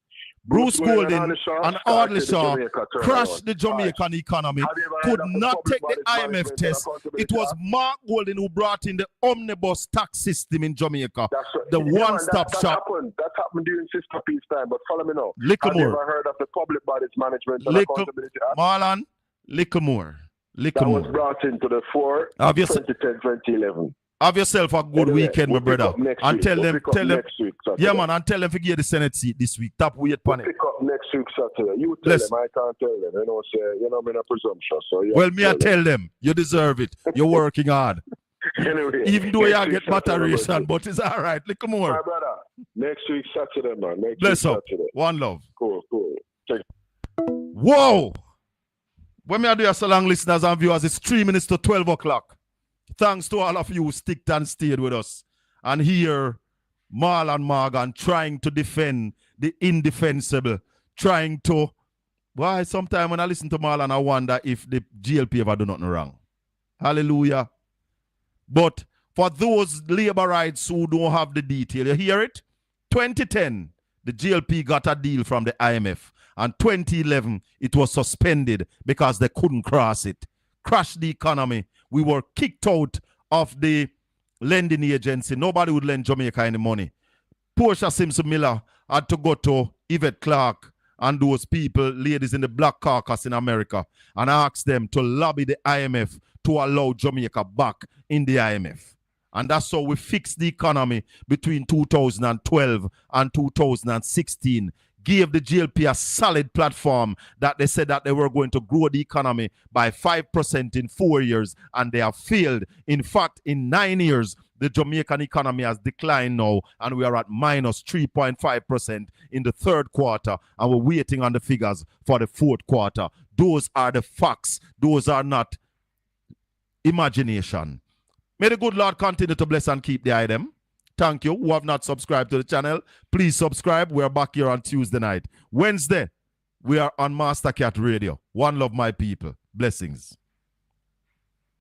Bruce Golden and started Audley the Shaw Jamaica turnaround. crashed the Jamaican economy, Have you ever could heard of the not Public take the Bodies IMF Management and test. Accountability It was Act? Mark Golden who brought in the omnibus tax system in Jamaica, That's right. the Yeah, man, one-stop that shop. That happened during Sister Peace time, but follow me now. Little Have you more. ever heard of the Public Bodies Management and Little, Accountability Act? Marlon, little more. That Little was more. brought into the fore Have you- 2010, 2011. Have yourself a good Anyway, weekend, my we'll pick brother. up next And week. tell We'll them, pick up next week, Saturday. yeah, man, and tell them to get the Senate seat this week. Top weight We'll pan it. pick up next week Saturday. You tell Listen. them, I can't tell them. You know, say, I'm in a presumption. So yeah. Well, me I tell them, you deserve it. You're working hard. Anyway, Even though next you week get Saturday, moderation, but it's all right. Little my more. brother. Next week Saturday, man. Next Bless week up. Saturday. One love. Cool. Check. Whoa! When me I do your so long listeners and viewers, it's 3 minutes to 12 o'clock. Thanks to all of you who sticked and stayed with us. And here, Marlon Morgan trying to defend the indefensible, trying to Why? Sometimes when I listen to Marlon, I wonder if the GLP ever do nothing wrong. Hallelujah. But for those labor rights who don't have the detail, you hear it? 2010, the GLP got a deal from the IMF. And 2011, it was suspended because they couldn't cross it. Crashed the economy. We were kicked out of the lending agency. Nobody would lend Jamaica any money. Portia Simpson Miller had to go to Yvette Clarke and those people, ladies in the Black Caucus in America, and ask them to lobby the IMF to allow Jamaica back in the IMF. And that's how we fixed the economy between 2012 and 2016. Gave the GLP a solid platform that they said that they were going to grow the economy by 5% in 4 years, and they have failed. In fact, in 9 years, the Jamaican economy has declined now, and we are at minus 3.5% in the third quarter, and we're waiting on the figures for the fourth quarter. Those are the facts. Those are not imagination. May the good Lord continue to bless and keep the item. Thank you. Who have not subscribed to the channel, please subscribe. We're back here on Tuesday night. Wednesday, we are on Master Cat Radio. One love, my people. Blessings.